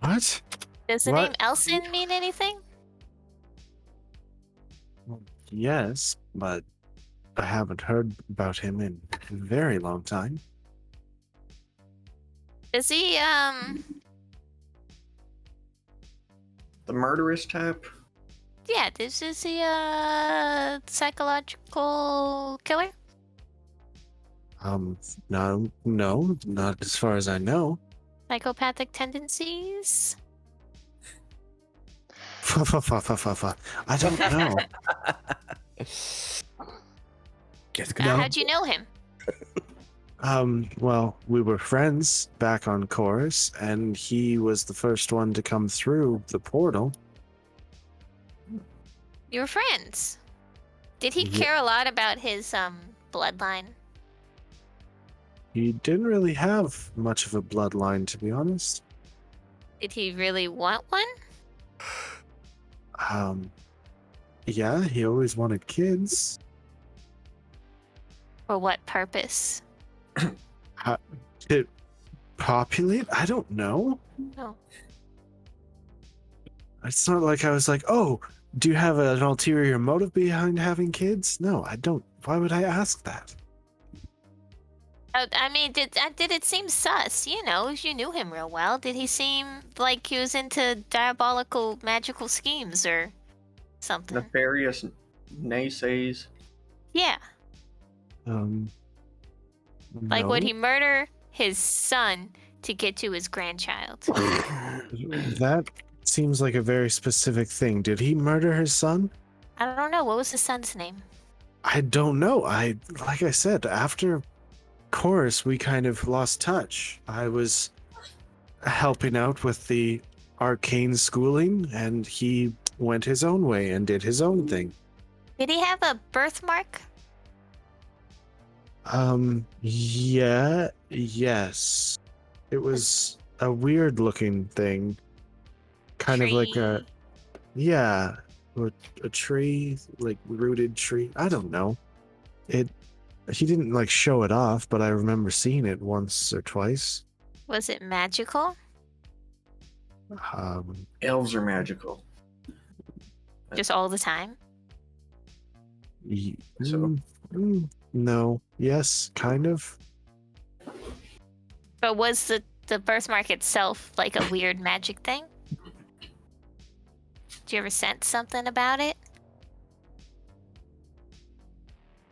What? Does the What? name Elson mean anything? Well, yes, but I haven't heard about him in a very long time. Is he The murderous type? yeah, is he a psychological killer? No, not as far as I know. Psychopathic tendencies? I don't know. Guess No. How'd you know him? Well, we were friends back on Chorus, and he was the first one to come through the portal. You were friends. Did he Yeah. care a lot about his bloodline? He didn't really have much of a bloodline, to be honest. Did he really want one? Yeah, he always wanted kids. For what purpose? To populate? I don't know. No. It's not like I was like, oh, do you have an ulterior motive behind having kids? No, I don't. Why would I ask that? I mean, did it seem sus? You know, you knew him real well. Did he seem like he was into diabolical magical schemes or something? Nefarious naysays. Yeah. Like, would No. he murder his son to get to his grandchild? That seems like a very specific thing. Did he murder his son? I don't know. What was his son's name? I don't know. Like I said, after Chorus, we kind of lost touch. I was helping out with the arcane schooling, and he went his own way and did his own thing. Did he have a birthmark? Yeah, yes. It was a weird looking thing. Kind of like a, Tree? yeah, a tree, like rooted tree. I don't know. He didn't like show it off, but I remember seeing it once or twice. Was it magical? Elves are magical. Just all the time? y- So- no, yes, kind of. But was the birthmark itself like a weird magic thing? Did you ever sense something about it?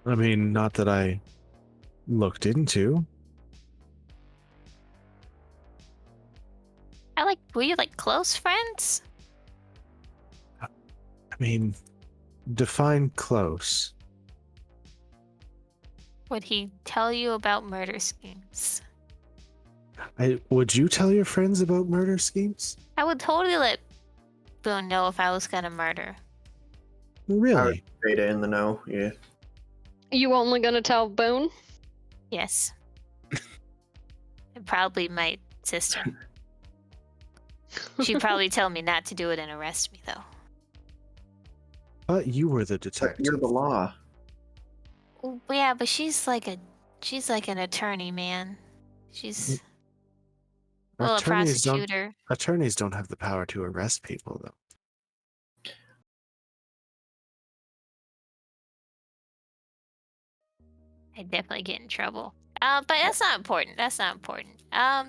I mean, not that I looked into. Were you like close friends? I mean, define close. Would he tell you about murder schemes? Would you tell your friends about murder schemes? I would totally let Boon know if I was gonna murder. Really? Data in the know, yeah. You only gonna tell Boon? Yes. And probably my sister. She'd probably tell me not to do it and arrest me, though. But you were the But detective. you're the law. Well, yeah, but she's like an attorney, man. She's well, a prosecutor. Attorneys don't have the power to arrest people, though. I'd definitely get in trouble. But that's not important. That's not important.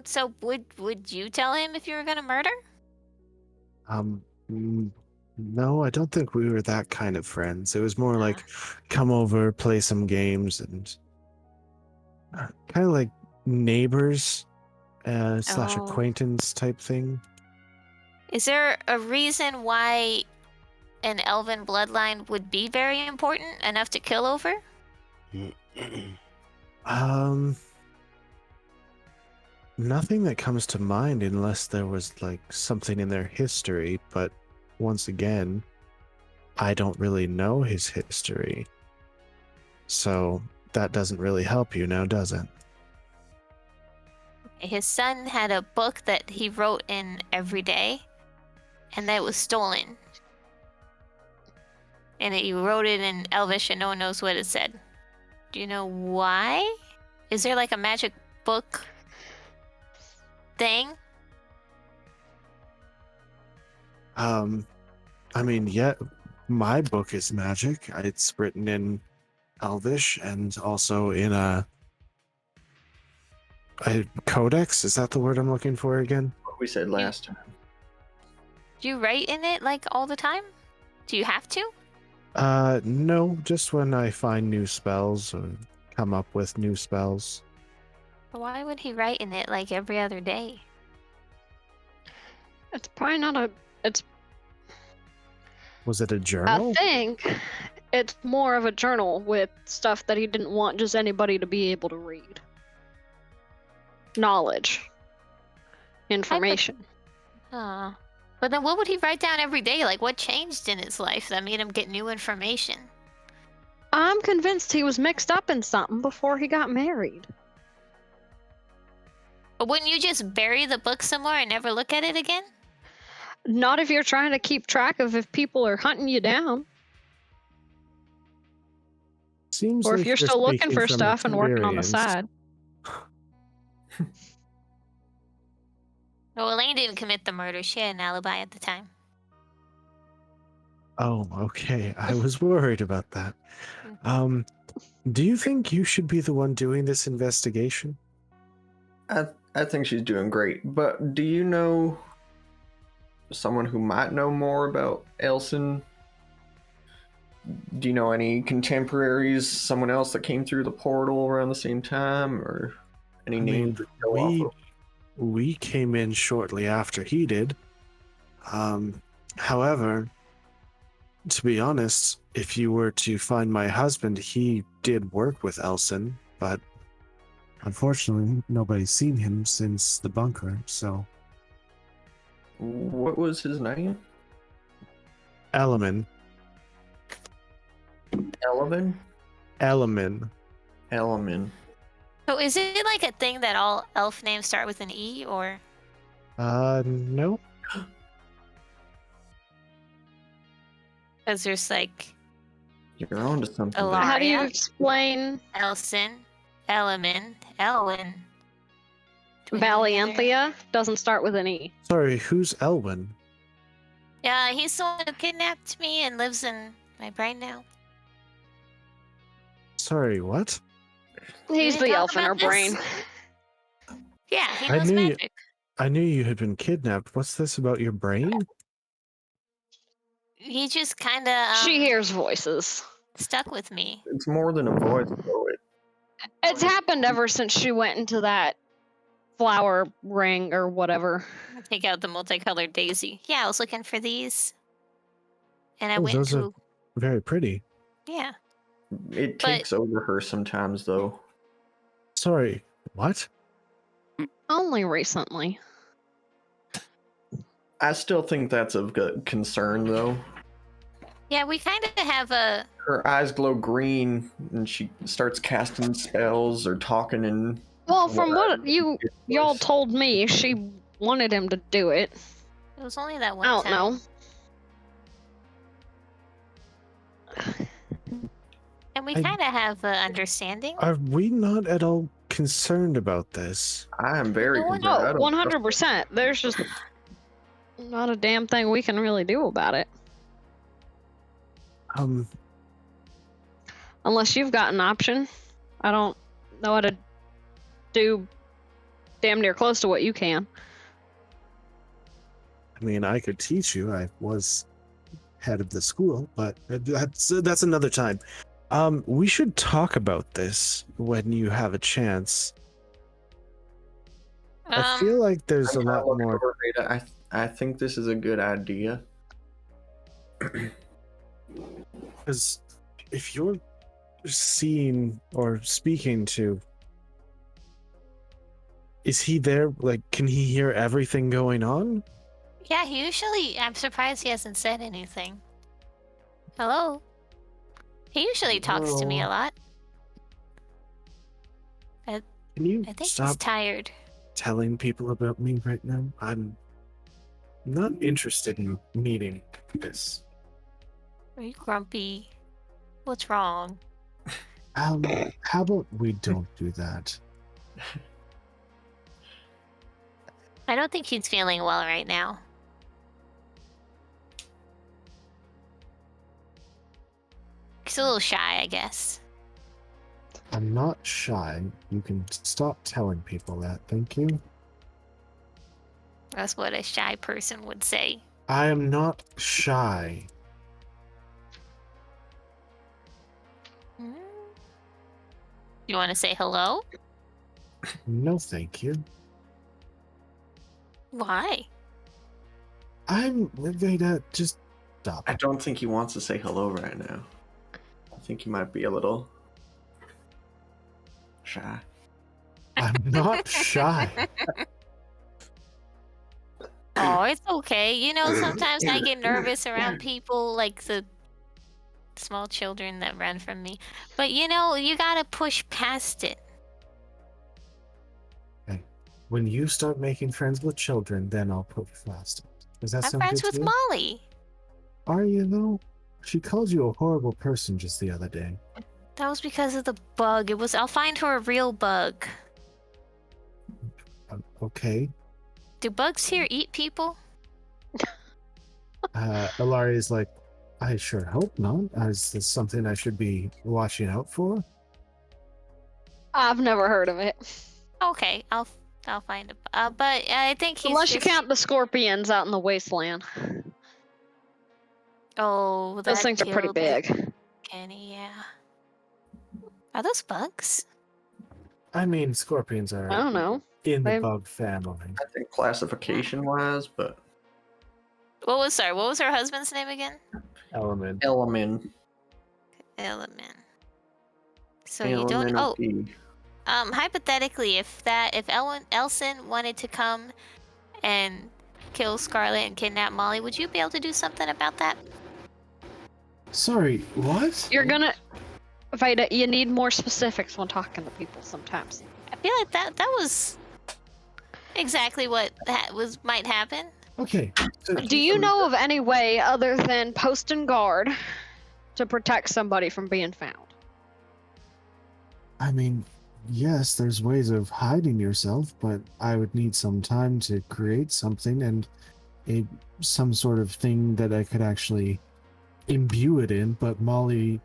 So would you tell him if you were gonna murder? No, I don't think we were that kind of friends. It was more like come over, play some games, and kind of like neighbors slash Oh. acquaintance type thing. Is there a reason why an elven bloodline would be very important enough to kill over? Nothing that comes to mind unless there was like something in their history, but once again, I don't really know his history. So that doesn't really help you now, does it? His son had a book that he wrote in every day, and that was stolen. And he wrote it in Elvish, and no one knows what it said. Do you know why? Is there like a magic book thing? I mean, yeah, my book is magic. It's written in Elvish and also in a codex. Is that the word I'm looking for again? What we said last time. Do you write in it like all the time? Do you have to? No, just when I find new spells or come up with new spells. Why would he write in it like every other day? It's probably not a. It's. Was it a journal? I think it's more of a journal with stuff that he didn't want just anybody to be able to read. Knowledge. Information. But then what would he write down every day? Like, what changed in his life that made him get new information? I'm convinced he was mixed up in something before he got married. But wouldn't you just bury the book somewhere and never look at it again? Not if you're trying to keep track of if people are hunting you down. Seems Or like if you're still looking speaking for from stuff and working on the experience. side. No, Elaine didn't commit the murder. She had an alibi at the time. Oh, okay. I was worried about that. Do you think you should be the one doing this investigation? I think she's doing great. But do you know someone who might know more about Elson? Do you know any contemporaries, someone else that came through the portal around the same time, or any I mean, names to go off of? we came in shortly after he did. However, to be honest, if you were to find my husband, he did work with Elson, but unfortunately, nobody's seen him since the bunker, so... What was his name? Elemen. Eleven? Elemen. Elemen. So is it like a thing that all elf names start with an E, or? No. Because there's like You're on to something. there. Alarm. How do you Aria? explain Elson, Elemen, Elwyn. Do we know any other- Valianthia? Doesn't start with an E. Sorry, who's Elwyn? Yeah, he's the one who kidnapped me and lives in my brain now. Sorry, what? He's didn't the talk elf in her about brain. this? Yeah, he I knows knew you- magic. I knew you had been kidnapped. What's this about your brain? He just kind of She hears voices. stuck with me. It's more than a voice, though. It's happened ever since she went into that flower ring or whatever. Take out the multicolored daisy. Yeah, I was looking for these, and I Oh, went those to are very pretty. yeah. It But- takes over her sometimes, though. Sorry, what? Only recently. I still think that's of good concern, though. Yeah, we kind of have a Her eyes glow green, and she starts casting spells or talking in. Well, from what Whatever. y'all told me, she wanted him to do it. It was only that one I don't time. know. And we I- kind of have an understanding. Are we not at all concerned about this? I am very No, concerned. I No, don't 100%. There's just not a damn thing we can really do about it. Unless you've got an option. I don't know how to do damn near close to what you can. I mean, I could teach you. I was head of the school, but that's another time. We should talk about this when you have a chance. I feel like there's a I'm lot looking more. over Rita. I think this is a good idea. Because if you're seeing or speaking to, is he there? Like, can he hear everything going on? Yeah, he usually. I'm surprised he hasn't said anything. Hello. He usually talks to me a Hello. lot. Can you I think he's stop tired. telling people about me right now? I'm not interested in meeting this. Are you grumpy? What's wrong? How about we don't do that? I don't think he's feeling well right now. He's a little shy, I guess. I'm not shy. You can stop telling people that, thank you. That's what a shy person would say. I am not shy. Hmm? You want to say hello? No, thank you. Why? I'm Veda. Just stop. I don't think he wants to say hello right now. I think he might be a little shy. I'm not shy. Oh, it's okay. You know, sometimes I get nervous around people like the small children that run from me. But you know, you gotta push past it. When you start making friends with children, then I'll put fast. Does that I'm sound friends good to with you? Molly. Are you though? She called you a horrible person just the other day. That was because of the bug. I'll find her a real bug. Okay. Do bugs here eat people? Ilari's like, I sure hope not. Is this something I should be watching out for? I've never heard of it. Okay, I'll find a but I think he's Unless you just... count the scorpions out in the wasteland. Oh, Those that things are pretty killed big. Kenny, yeah. Are those bugs? I mean, scorpions I are don't know. in the They- bug family. I think classification wise, but What was her husband's name again? Element. element. Element. So you don't... Oh, hypothetically, if Elson wanted to come and kill Scarlet and kidnap Molly, would you be able to do something about that? Sorry, what? You're gonna... Veda, you need more specifics when talking to people sometimes. I feel like that was exactly what might happen. Okay. So Do you know of any way other than posting guard to protect somebody from being found? I mean, yes, there's ways of hiding yourself, but I would need some time to create something and some sort of thing that I could actually imbue it in. But Molly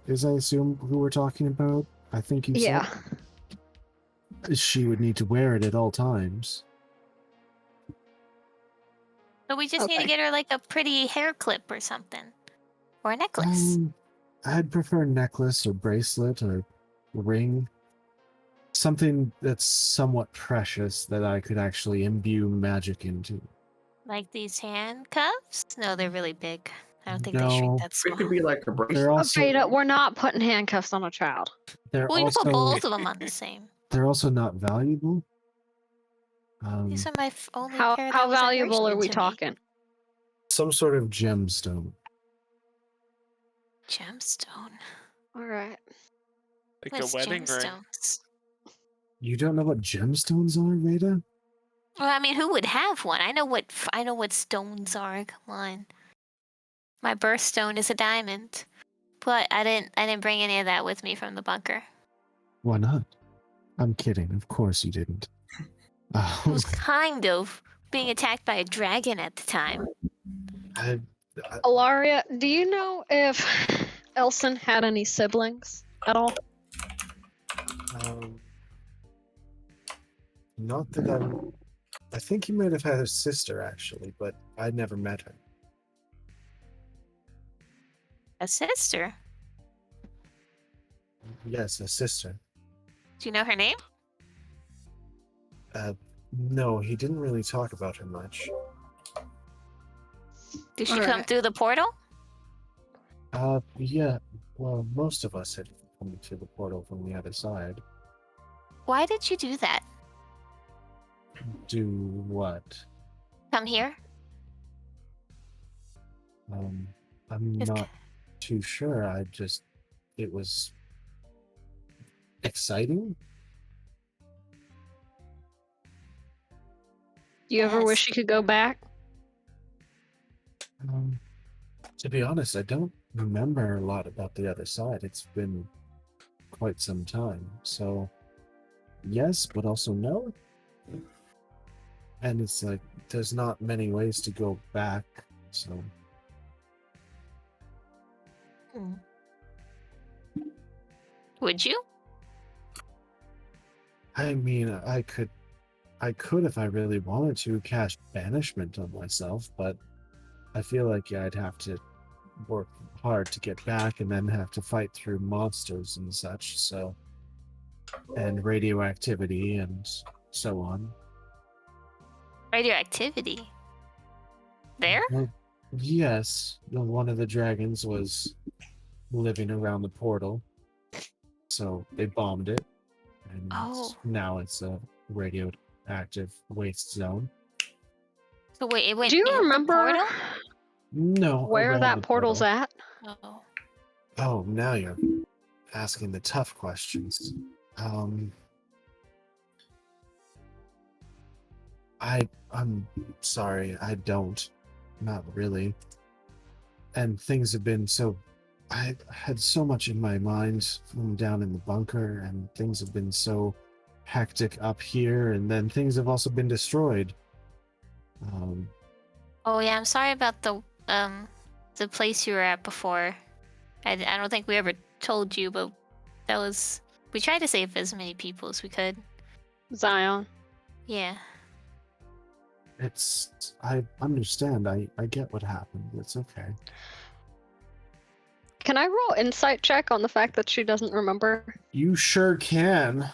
is, I assume, who we're talking about? I think you Yeah. said she would need to wear it at all times. So we just need to Okay. get her like a pretty hair clip or something, or a necklace. I'd prefer necklace or bracelet or ring. Something that's somewhat precious that I could actually imbue magic into. Like these handcuffs? No, they're really big. I don't think they No. shrink that It small. could be like a bracelet. They're also Veda, we're not putting handcuffs on a child. they're Well, you can put also both of them on the same. they're also not valuable. These are my only How pair that how was valuable are we to me. talking? Some sort of gemstone. Gemstone. All right. Like What's a wedding ring. gemstones? You don't know what gemstones are, Veda? Well, I mean, who would have one? I know what stones are. Come on. My birthstone is a diamond, but I didn't bring any of that with me from the bunker. Why not? I'm kidding. Of course you didn't. I was kind of being attacked by a dragon at the time. Alaria, do you know if Elson had any siblings at all? Not that I think he might have had a sister actually, but I never met her. A sister? Yes, a sister. Do you know her name? No, he didn't really talk about her much. Did she All come right. through the portal? Yeah. Well, most of us had come to the portal from the other side. Why did you do that? Do what? Come here? I'm It's not too sure. It was exciting. Do you ever Yes. wish you could go back? To be honest, I don't remember a lot about the other side. It's been quite some time. So, yes, but also no. And it's like, there's not many ways to go back. So, Would you? I mean, I could if I really wanted to cast banishment on myself, but I feel like I'd have to work hard to get back and then have to fight through monsters and such, so and radioactivity and so on. Radioactivity. There? Well, yes, one of the dragons was living around the portal, so they bombed it, and Oh. now it's a radioactive waste zone. So wait, it went Do you in the remember portal? No, where around that the portal's portal. at? Oh. Oh, now you're asking the tough questions. I'm sorry, I don't. Not really. And things have been so... I had so much in my mind from down in the bunker, and things have been so hectic up here, and then things have also been destroyed. Oh yeah, I'm sorry about the place you were at before. I don't think we ever told you, but that was... We tried to save as many people as we could. Zion. Yeah. I understand. I get what happened. It's okay. Can I roll insight check on the fact that she doesn't remember? You sure can.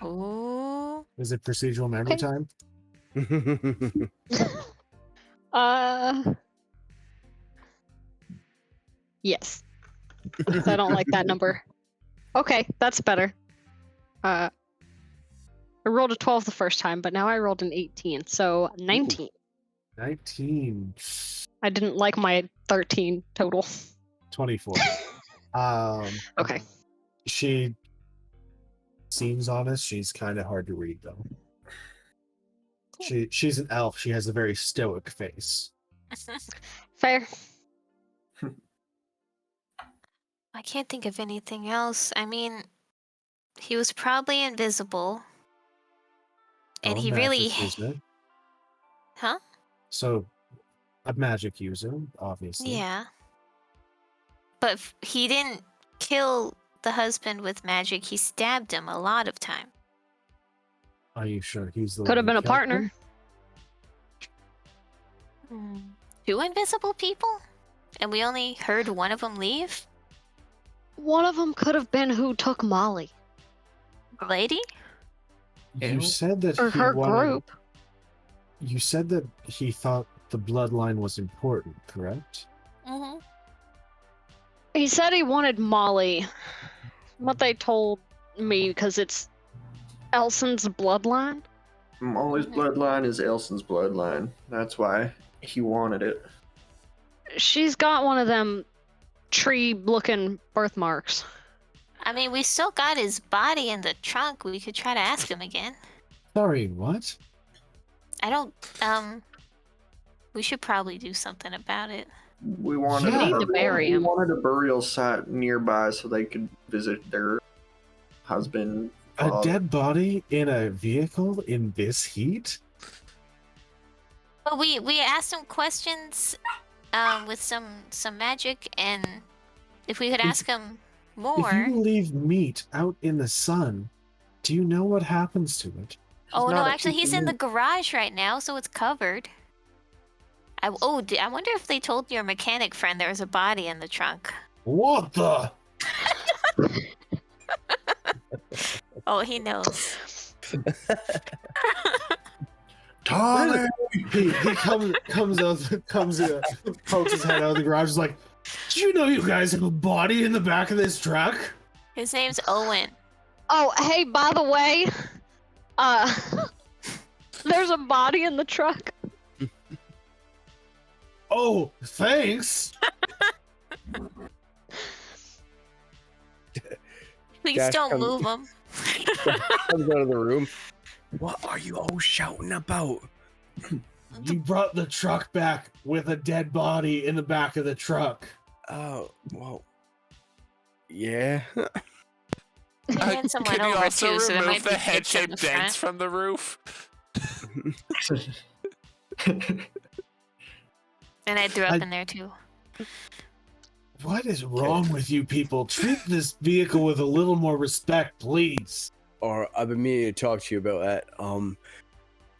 Ooh. Is it procedural memory Okay. time? Yes. I don't like that number. Okay, that's better. I rolled a 12 the first time, but now I rolled an 18, so 19. 19. I didn't like my 13 total. 24. Okay. She seems honest. She's kind of hard to read, though. She's an elf. She has a very stoic face. Fair. I can't think of anything else. I mean, he was probably invisible. And Oh, he magic really... user. Huh? So, a magic user, obviously. Yeah. But he didn't kill the husband with magic. He stabbed him a lot of time. Are you sure he's the Could have one been who a killed partner. him? Two invisible people? And we only heard one of them leave? One of them could have been who took Molly. The lady? You said that Or he her wanted... group. You said that he thought the bloodline was important, correct? Mm-hmm. He said he wanted Molly. What they told me, because it's Elson's bloodline. Molly's bloodline is Elson's bloodline. That's why he wanted it. She's got one of them tree-looking birthmarks. I mean, we still got his body in the trunk. We could try to ask him again. Sorry, what? I don't, we should probably do something about it. We wanted, Yeah. We need to bury him. We wanted a burial site nearby so they could visit their husband. A father. dead body in a vehicle in this heat? But we asked him questions, with some magic, and if we could ask him more. If you leave meat out in the sun, do you know what happens to it? Oh no, not a actually, piece he's of in the meat. garage right now, so it's covered. I wonder if they told your mechanic friend there was a body in the trunk. What the? Oh, he knows. Tommy! He comes out, pokes his head out of the garage, is like, "Do you know you guys have a body in the back of this truck?" His name's Owen. Oh, hey, by the way, there's a body in the truck. Oh, thanks. Please Dash don't comes- move him. Comes out of the room. What are you all shouting about? You brought the truck back with a dead body in the back of the truck. Oh, well. Yeah. We had someone Can you over also too, so there remove might the be kids in head-shaped the dents front. from the roof? And I threw up I- in there too. What is wrong with you people? Treat this vehicle with a little more respect, please. Or I've been meaning to talk to you about that.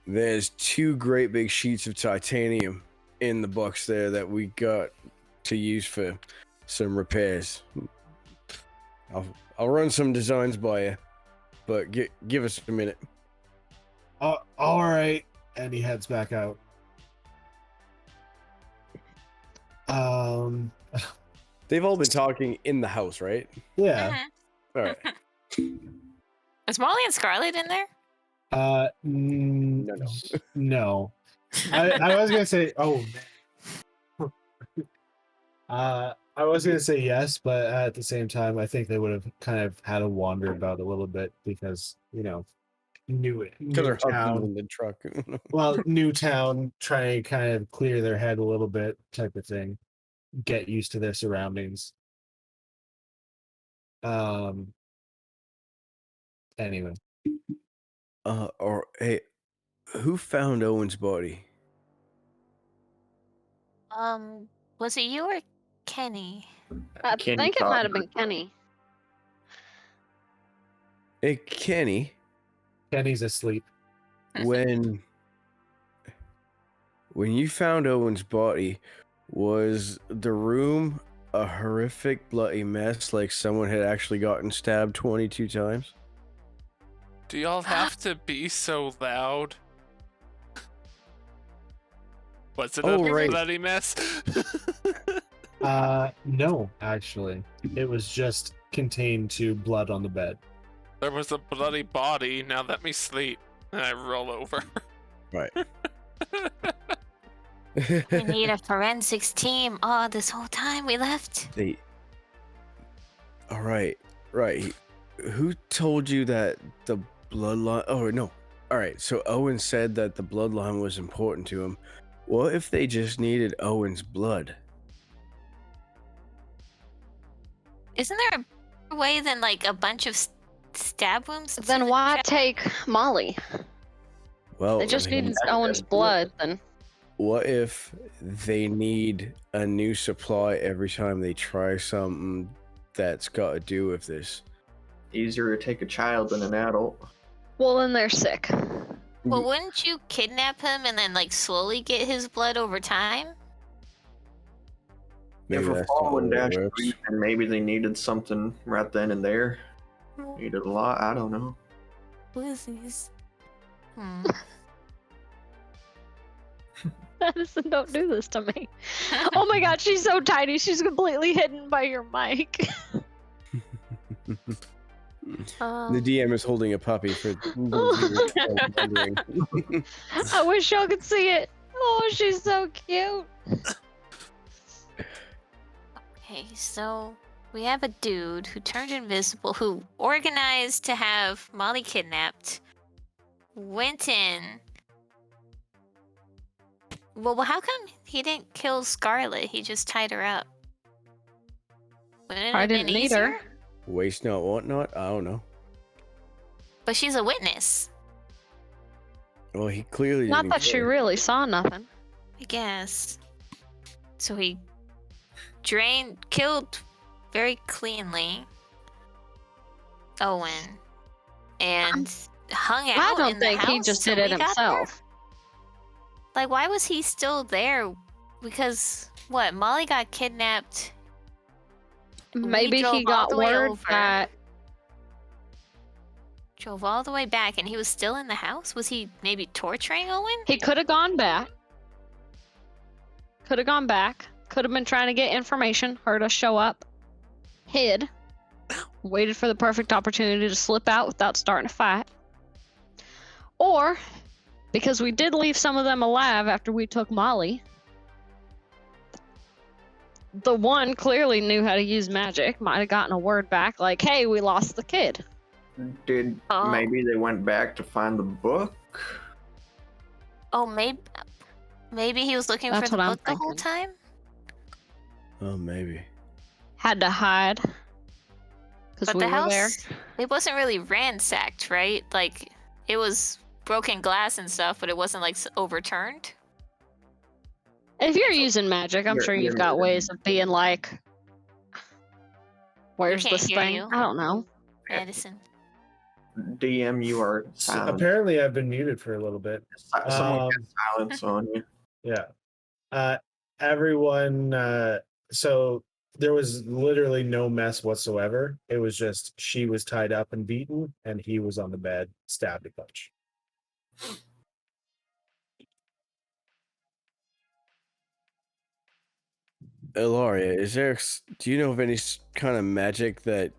There's 2 great big sheets of titanium in the box there that we got to use for some repairs. I'll run some designs by you, but give us a minute. All right. And he heads back out. They've all been talking in the house, right? Yeah. Mhm. All right. Is Molly and Scarlet in there? No. No. I was gonna say, oh. I was gonna say yes, but at the same time, I think they would have kind of had to wander about a little bit because new Because they're husbands town. in the truck. Well, new town, try and kind of clear their head a little bit, type of thing. Get used to their surroundings. Anyway, Or hey, who found Owen's body? Was it you or Kenny? I Kenny think it thought- might have been Kenny. Hey, Kenny. Kenny's asleep. When you found Owen's body, was the room a horrific bloody mess, like someone had actually gotten stabbed 22 times? Do y'all have to be so loud? Was it Oh, a right. bloody mess? No, actually, it was just contained to blood on the bed. There was a bloody body. Now let me sleep. And I roll over. Right. We need a forensics team. Oh, this whole time we left. All right. Who told you that the bloodline? Oh no. All right. So Owen said that the bloodline was important to him. What if they just needed Owen's blood? Isn't there a way than like a bunch of stab wounds? to Then the why chest? take Molly? Well, They just I mean, needed Owen's blood. Then what if they need a new supply every time they try something that's got to do with this? Easier to take a child than an adult. well, then they're sick. Well, wouldn't you kidnap him and then like slowly get his blood over time? Maybe if we're that's not following the way it Dash works. Creek, and maybe they needed something right then and there. Needed a lot. I don't know. Pussies. Hmm. Madison, don't do this to me. Oh my god, she's so tiny. She's completely hidden by your mic. The DM is holding a puppy for those who are wondering. I wish y'all could see it. Oh, she's so cute. Okay, so we have a dude who turned invisible, who organized to have Molly kidnapped, went in. Well, how come he didn't kill Scarlet? He just tied her up. Wouldn't it I have been didn't need her. easier? Waste not, want not? I don't know. But she's a witness, Well, he clearly Not didn't that she kill her. really saw nothing. I guess. So he killed very cleanly Owen, and hung out. I don't in the think he house just till did it we got there. himself. Like, why was he still there? Because what? Molly got kidnapped. Maybe drove he all got the way word over. that Drove all the way back, and he was still in the house. Was he maybe torturing Owen? he could have gone back. Could have gone back. Could have been trying to get information. Heard us show up. Hid. Waited for the perfect opportunity to slip out without starting a fight. Or, because we did leave some of them alive after we took Molly, the one clearly knew how to use magic. Might have gotten a word back like, "Hey, we lost the kid." Did Oh. maybe they went back to find the book? Oh, maybe he was looking That's for the what I'm book the whole thinking. time. Oh, maybe. Had to hide because But we the were there. house, it wasn't really ransacked, right? Like, it was broken glass and stuff, but it wasn't like overturned. If you're using magic, I'm sure you've got ways of being like, "Where's can't this hear thing?" you. I don't know. Edison. DM, you are silent. Apparently, I've been muted for a little bit. Someone cast silence on you. Yeah. Everyone. So there was literally no mess whatsoever. It was just she was tied up and beaten, and he was on the bed, stabbed a bunch. Ilaria, do you know of any kind of magic that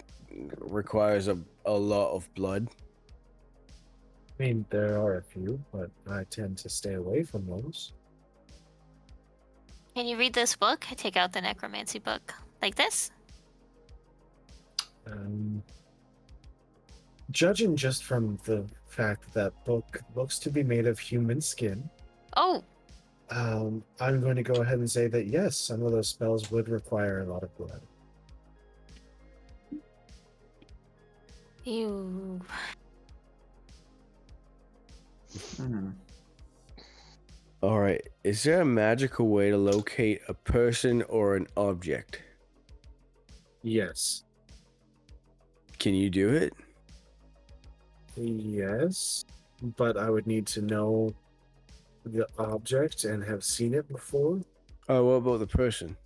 requires a lot of blood? I mean, there are a few, but I tend to stay away from those. Can you read this book? I take out the necromancy book. Like this? Judging just from the fact that book looks to be made of human skin, Oh, I'm going to go ahead and say that yes, some of those spells would require a lot of blood. ew. All right. Is there a magical way to locate a person or an object? Yes. Can you do it? Yes, but I would need to know the object and have seen it before. Oh, what about the person?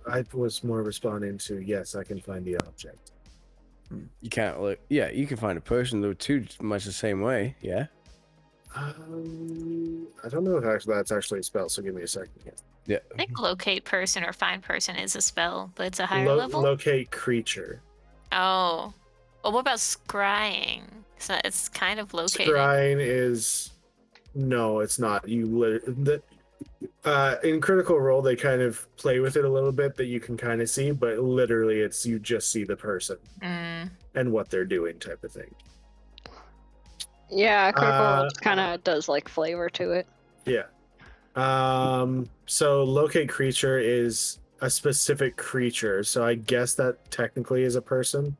I was more responding to yes, I can find the object. You can't look. Yeah, you can find a person though too, much the same way. Yeah. I don't know if that's actually a spell, so give me a second here. Yeah. I think locate person or find person is a spell, but it's a higher level. Locate creature. Oh. Well, what about scrying? So it's kind of locating. Scrying is no, it's not. In Critical Role, they kind of play with it a little bit that you can kind of see, but literally, it's you just see the person and what they're doing, type of thing. Yeah, Critical Role kind of does like flavor to it. Yeah. So locate creature is a specific creature, so I guess that technically is a person.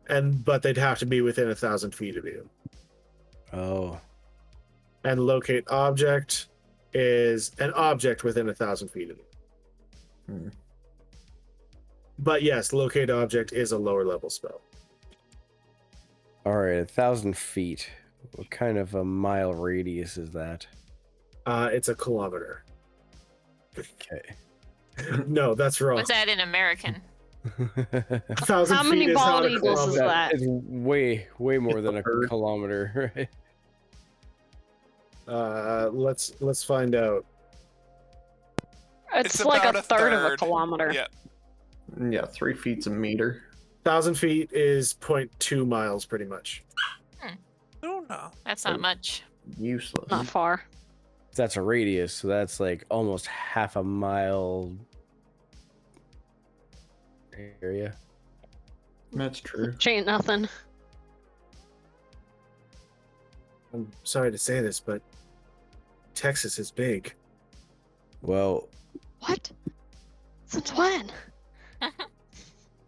But they'd have to be within 1,000 feet of you. Oh. And locate object is an object within 1,000 feet of you. But yes, locate object is a lower level spell. All right, 1,000 feet. What kind of a mile radius is that? It's a kilometer. Okay. No, that's wrong. What's that in American? 1,000 How feet many is bald not a eagles is kilometer. that? It's way more than a kilometer, right? Let's find out. It's like about a third of a kilometer. Yeah. Yeah, 3 feet's a meter. 1,000 feet is 0.2 miles, pretty much. Oh no. That's not much. Useless. Not far. That's a radius, so that's like almost half a mile area. That's true. Which ain't nothing. I'm sorry to say this, but Texas is big. Well, What? Since when?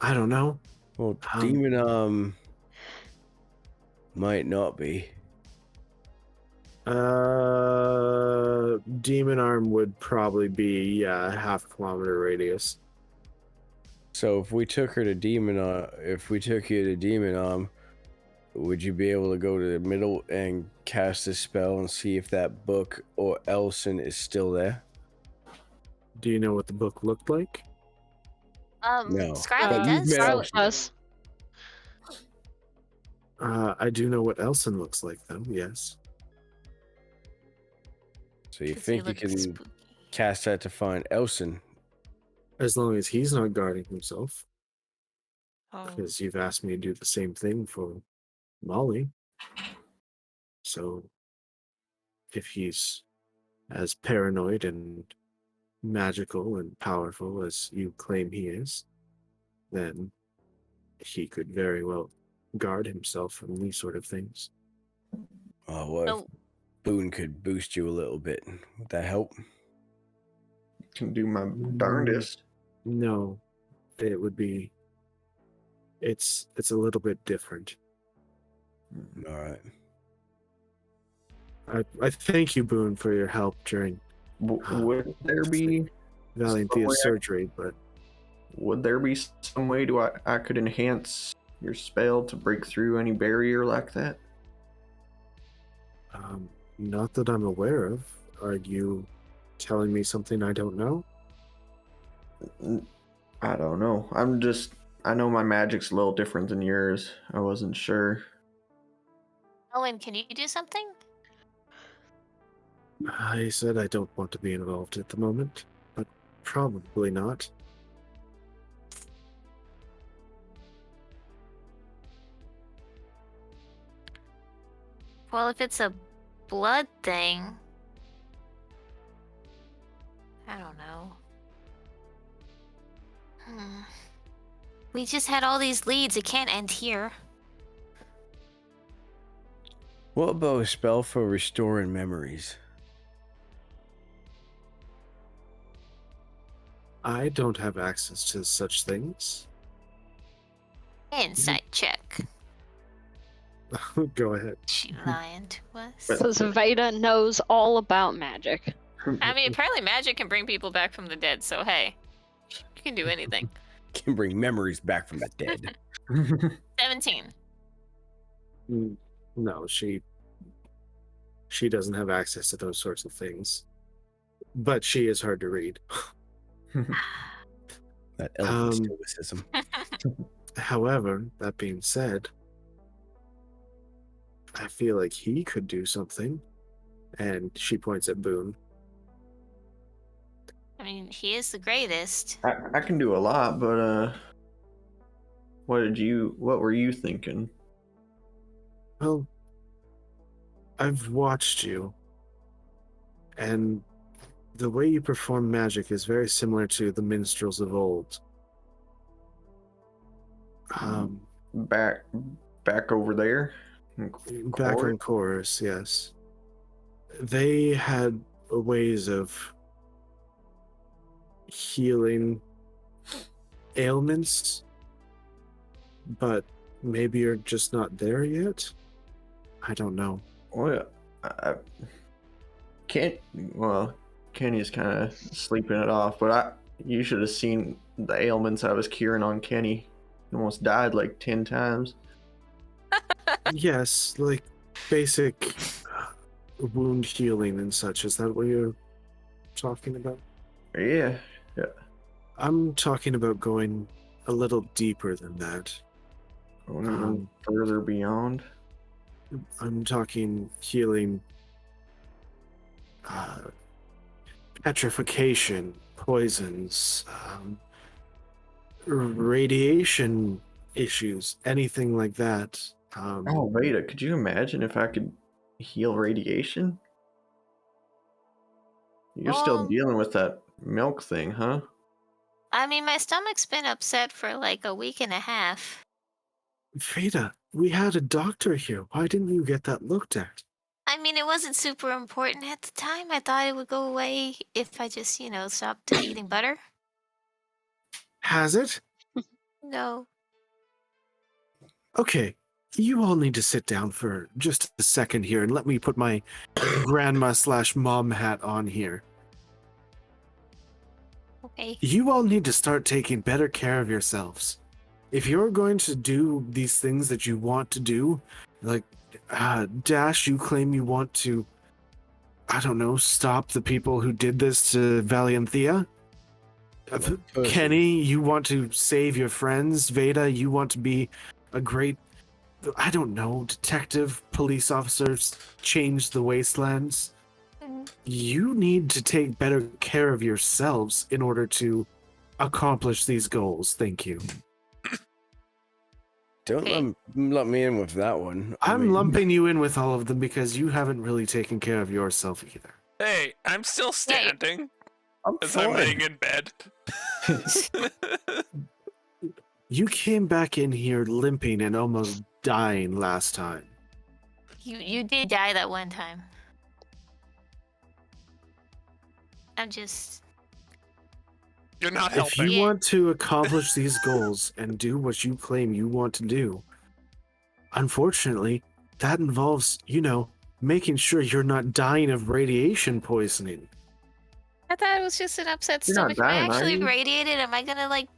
I don't know. well, demon might not be. Demon arm would probably be half a kilometer radius. So if we took her to if we took you to demon arm, would you be able to go to the middle and cast a spell and see if that book or Elson is still there? Do you know what the book looked like? No. Scarlet But you've does. met Scarlet Elson. does. I do know what Elson looks like, though. Yes. So you Does he think you look can spooky? cast that to find Elson? As long as he's not guarding himself, Oh. because you've asked me to do the same thing for Molly. So if he's as paranoid and magical and powerful as you claim he is, then he could very well guard himself from these sort of things. Oh, what if So, Boon could boost you a little bit? Would that help? Can do my darndest. No, it would be. It's a little bit different. All right. I thank you, Boon, for your help during Would there be Valiant some way Thea's surgery, but would there be some way I could enhance your spell to break through any barrier like that? not that I'm aware of. Are you telling me something I don't know? I don't know. I know my magic's a little different than yours. I wasn't sure. Collin, can you do something? I said I don't want to be involved at the moment, but probably not. Well, if it's a blood thing, I don't know. We just had all these leads. It can't end here. What about a spell for restoring memories? I don't have access to such things. Insight check. Go ahead. She lying to us. Because Veda knows all about magic. I mean, apparently magic can bring people back from the dead, so hey, you can do anything. Can bring memories back from the dead. 17. No, she doesn't have access to those sorts of things. But she is hard to read. That elfin stoicism. However, that being said, I feel like he could do something. And she points at Boon. I mean, he is the greatest. I can do a lot, but what were you thinking? Well, I've watched you, and the way you perform magic is very similar to the minstrels of old. Back over there? Back on chorus, yes. They had ways of healing ailments, but maybe you're just not there yet? I don't know. Well, I can't. Well, Kenny's kind of sleeping it off, but you should have seen the ailments I was curing on Kenny. He almost died like 10 times. Yes, like basic wound healing and such. Is that what you're talking about? Yeah. I'm talking about going a little deeper than that. Going further beyond. I'm talking healing petrification, poisons, radiation issues, anything like that. Oh, Veda, could you imagine if I could heal radiation? You're still dealing with that milk thing, huh? I mean, my stomach's been upset for like a week and a half. Veda, we had a doctor here. Why didn't you get that looked at? I mean, it wasn't super important at the time. I thought it would go away if I just, stopped eating butter. Has it? No. Okay, you all need to sit down for just a second here and let me put my grandma/mom hat on here. Okay. You all need to start taking better care of yourselves. If you're going to do these things that you want to do, like Dash, you claim you want to, I don't know, stop the people who did this to Valianthea. Kenny, you want to save your friends. Veda, you want to be a great, I don't know, detective, police officer, change the wastelands. You need to take better care of yourselves in order to accomplish these goals. Thank you. Don't Okay. lump me in with that one. I I'm mean, lumping you in with all of them because you haven't really taken care of yourself either. Hey, I'm still Yeah, you- standing I'm as I'm fine. laying in bed. You came back in here limping and almost dying last time. You did die that one time. I'm just. You're not If helping. you Yeah. want to accomplish these goals and do what you claim you want to do, unfortunately, that involves, making sure you're not dying of radiation poisoning. I thought it was just an upset You're not stomach. Am I dying, are actually you? radiated? Am I gonna like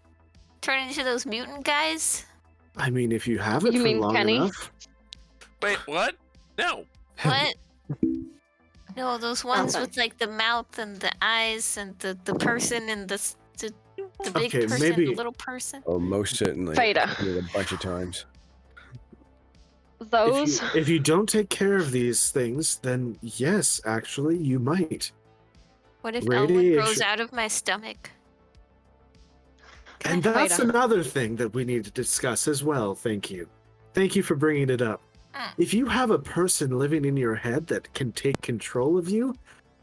turn into those mutant guys? I mean, if you have it You for mean long Kenny? enough. Wait, what? No. What? No, those ones Nothing. with like the mouth and the eyes and the person and the big Okay, person, maybe- the little person. Oh, most certainly. Veda. I've done it a bunch of times. Those. If you don't take care of these things, then yes, actually, you might. What if Elwood grows Radiation. out of my stomach? And Veda. that's another thing that we need to discuss as well. Thank you. Thank you for bringing it up. If you have a person living in your head that can take control of you,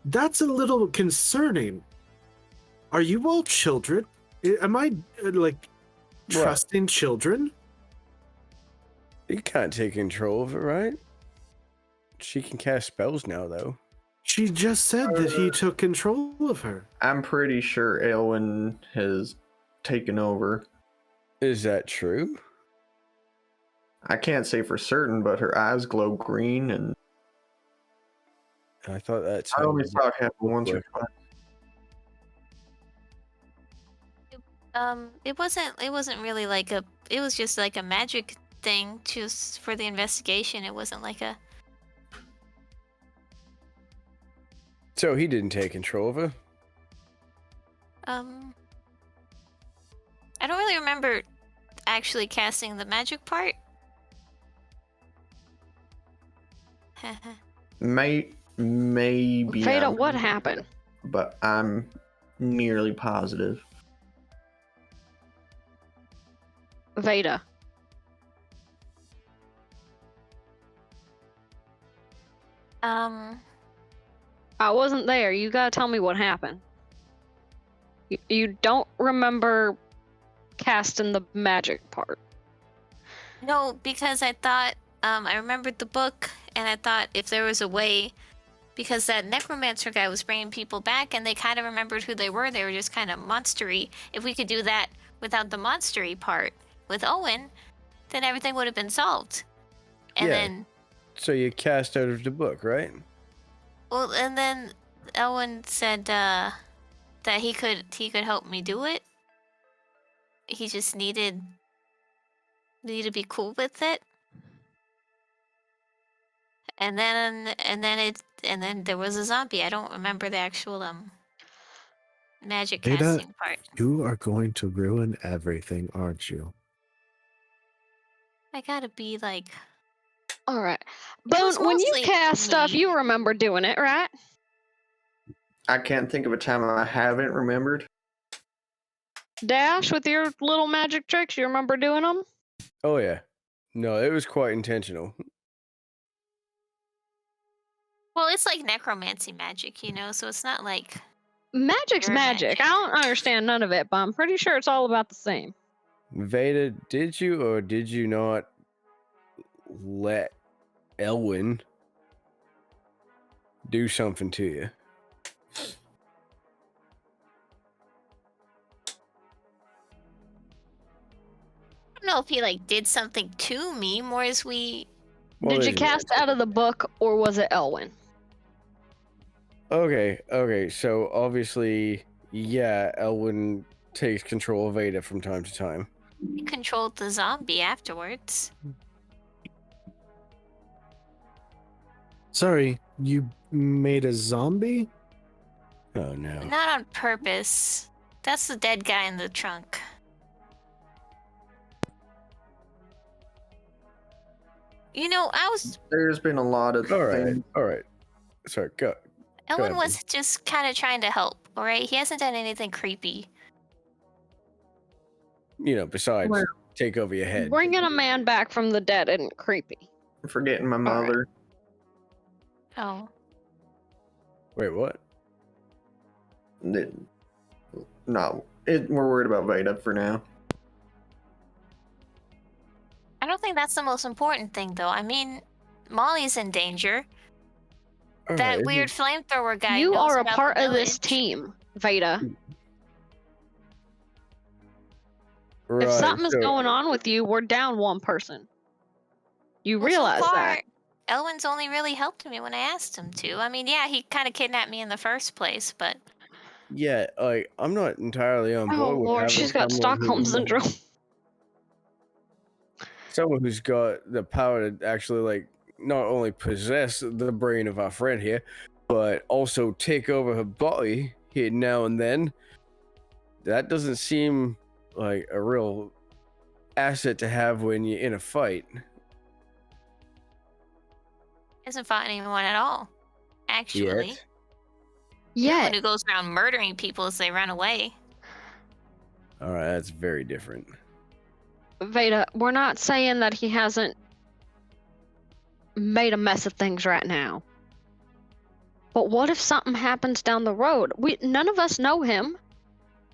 that's a little concerning. Are you all children? Am I trusting children? You can't take control of it, right? She can cast spells now, though. She just said that he took control of her. I'm pretty sure Aelwyn has taken over. Is that true? I can't say for certain, but her eyes glow green, and I thought that's I how only it saw it happen once or worked. twice. It wasn't really like a. It was just like a magic thing, just for the investigation. It wasn't like a. So he didn't take control of her? I don't really remember actually casting the magic part. Maybe, Veda, I'm- what happened? but I'm nearly positive. Veda. I wasn't there. You gotta tell me what happened. You don't remember casting the magic part. No, because I thought I remembered the book, and I thought if there was a way, because that necromancer guy was bringing people back, and they kind of remembered who they were just kind of monstery. If we could do that without the monstery part with Owen, then everything would have been solved. And Yeah. then, So you cast out of the book, right? well, and then Owen said that he could help me do it. He just needed me to be cool with it. And then there was a zombie. I don't remember the actual magic Ada, casting part. You are going to ruin everything, aren't you? I gotta be like, All right. was Boone, when you mostly cast stuff, me. you remember doing it, right? I can't think of a time I haven't remembered. Dash, with your little magic tricks, you remember doing them? Oh, yeah. No, it was quite intentional. well, it's like necromancy magic, so it's not like Magic's Pure magic. magic. I don't understand none of it, but I'm pretty sure it's all about the same. Veda, did you or did you not let Elwyn do something to you? I don't know if he like did something to me, more as we. Well, Did you there's an cast answer. out of the book, or was it Elwyn? Okay, so obviously, yeah, Elwyn takes control of Veda from time to time. He controlled the zombie afterwards. Sorry, you made a zombie? Oh, no. Not on purpose. That's the dead guy in the trunk. I was. There's been a lot of things. All right. Sorry, go. Ellen ahead, was just kind of trying to help, alright? He hasn't done anything creepy. Besides Well- take over your head. Bringing a man back from the dead isn't creepy. I'm forgetting my right. mother. Oh. Wait, what? No, we're worried about Veda for now. I don't think that's the most important thing, though. I mean, Molly's in danger. All That right, weird flamethrower guy You knows are a about part the of this village. team, Veda. right, If something is so- going on with you, we're down one person. You Well, realize so far, that. Elwin's only really helped me when I asked him to. I mean, yeah, he kind of kidnapped me in the first place, but Yeah, like I'm not entirely on Oh board with Lord, having she's got someone Stockholm syndrome. someone who's got the power to actually like not only possess the brain of our friend here, but also take over her body here now and then. That doesn't seem like a real asset to have when you're in a fight. hasn't fought anyone at all. Actually, Yet. the Yeah, one who goes around murdering people as they run away. All right, that's very different. Veda, we're not saying that he hasn't made a mess of things right now. But what if something happens down the road? None of us know him.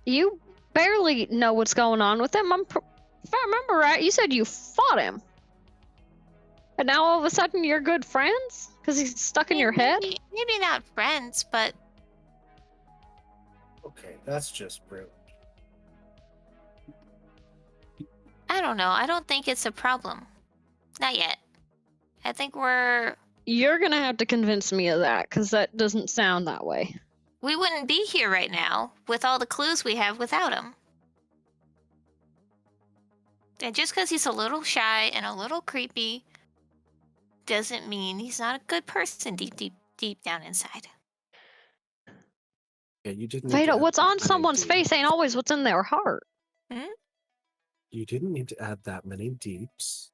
You barely know what's going on with him. If I remember right, you said you fought him. And now all of a sudden you're good friends? Because he's stuck in your head? Maybe not friends, but Okay, that's just rude. I don't know. I don't think it's a problem. Not yet. I think we're... You're gonna have to convince me of that, because that doesn't sound that way. We wouldn't be here right now with all the clues we have without him. And just because he's a little shy and a little creepy doesn't mean he's not a good person deep down inside. Yeah, you didn't. need Veda, to add what's that on many someone's deeps. face ain't always what's in their heart. You didn't need to add that many deeps.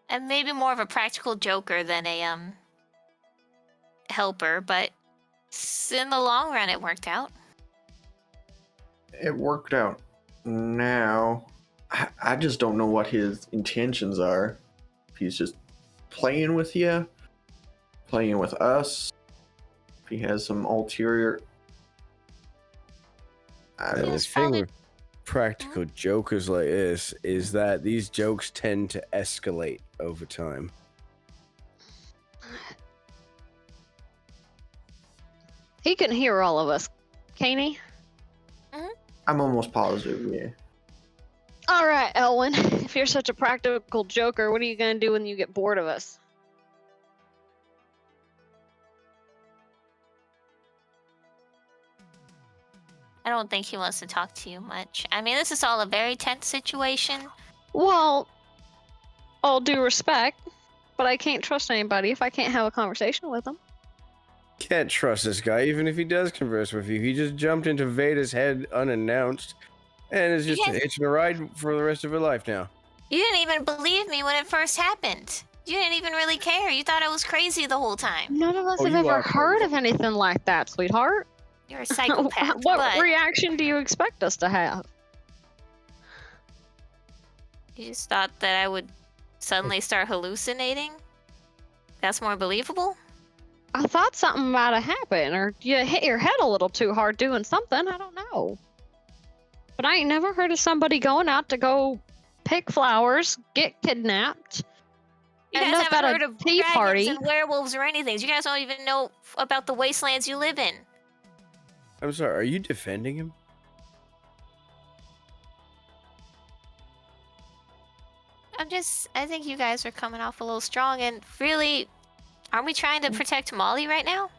And maybe more of a practical joker than a helper, but in the long run it worked out. It worked out. Now, I just don't know what his intentions are. If he's just playing with you, playing with us, if he has some ulterior. I And don't the He's thing probably- with practical jokers like this is that these jokes tend to escalate over time. He can hear all of us, can't he? I'm almost positive, yeah. All right, Elwin. If you're such a practical joker, what are you gonna do when you get bored of us? I don't think he wants to talk to you much. I mean, this is all a very tense situation. Well, all due respect, but I can't trust anybody if I can't have a conversation with them. Can't trust this guy, even if he does converse with you. He just jumped into Veda's head unannounced and is just Yes. hitching a ride for the rest of her life now. You didn't even believe me when it first happened. You didn't even really care. You thought I was crazy the whole time. None of us Oh, have you ever are heard crazy. of anything like that, sweetheart. You're a psychopath. What but reaction do you expect us to have? you just thought that I would suddenly start hallucinating? That's more believable? I thought something might have happened, or you hit your head a little too hard doing something. I don't know. But I ain't never heard of somebody going out to go pick flowers, get kidnapped, You end guys up haven't at heard a of tea dragons party. and werewolves or anything. You guys don't even know about the wastelands you live in. I'm sorry, are you defending him? I think you guys are coming off a little strong, and really, aren't we trying to protect Molly right now?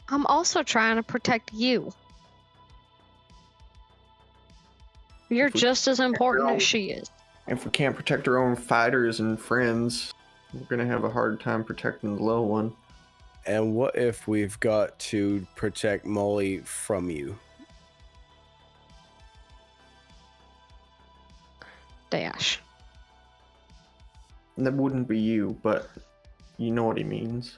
I'm also trying to protect you. You're If we just as important all- as she is. If we can't protect our own fighters and friends, we're gonna have a hard time protecting the little one. And what if we've got to protect Molly from you? Dash. And that wouldn't be you, but you know what he means.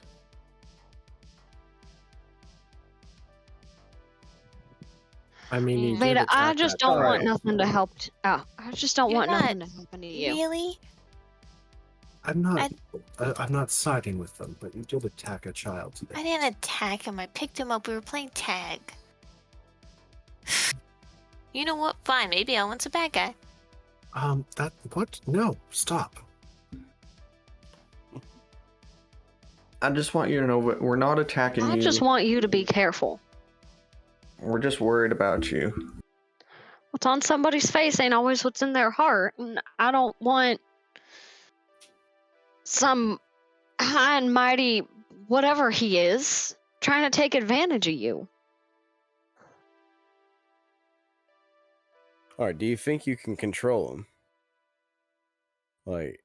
I mean, he did Veda, I attack just that don't want child. nothing to help. I just don't You're want not- nothing to happen to you. Really? I'm not. I'm not siding with them, but you did attack a child today. I didn't attack him. I picked him up. We were playing tag. You know what? Fine. Maybe Owen's a bad guy. That what? No, stop. I just want you to know we're not attacking I you. just want you to be careful. We're just worried about you. What's on somebody's face ain't always what's in their heart, and I don't want some high and mighty whatever he is trying to take advantage of you. All right, do you think you can control him? Like,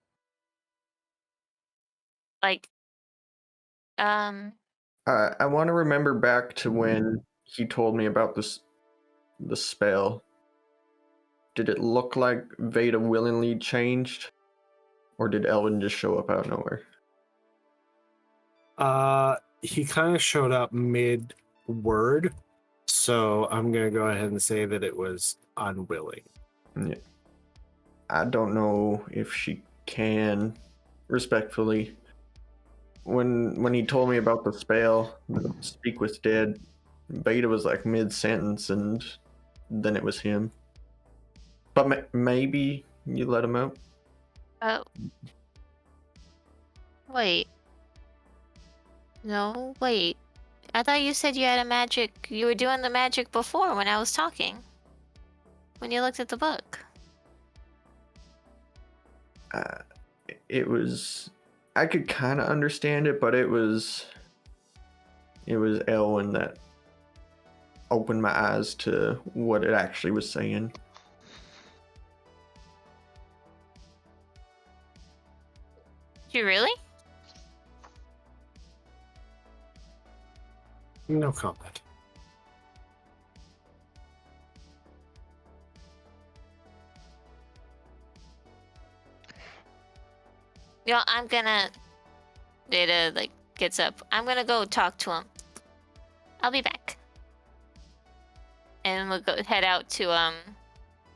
I want to remember back to when he told me about the spell. Did it look like Veda willingly changed? Or did Elvin just show up out of nowhere? He kind of showed up mid-word, so I'm gonna go ahead and say that it was unwilling. Yeah. I don't know if she can, respectfully. When he told me about the spell, Speak with Dead, Veda was like mid-sentence, and then it was him. But maybe you let him out? Oh. Wait. No, wait. I thought you said you had a magic. You were doing the magic before when I was talking. When you looked at the book. It was... I could kind of understand it, but it was Elwin that opened my eyes to what it actually was saying. You really? No comment. Yo, I'm gonna... Data, gets up. I'm gonna go talk to him. I'll be back. And we'll go head out to,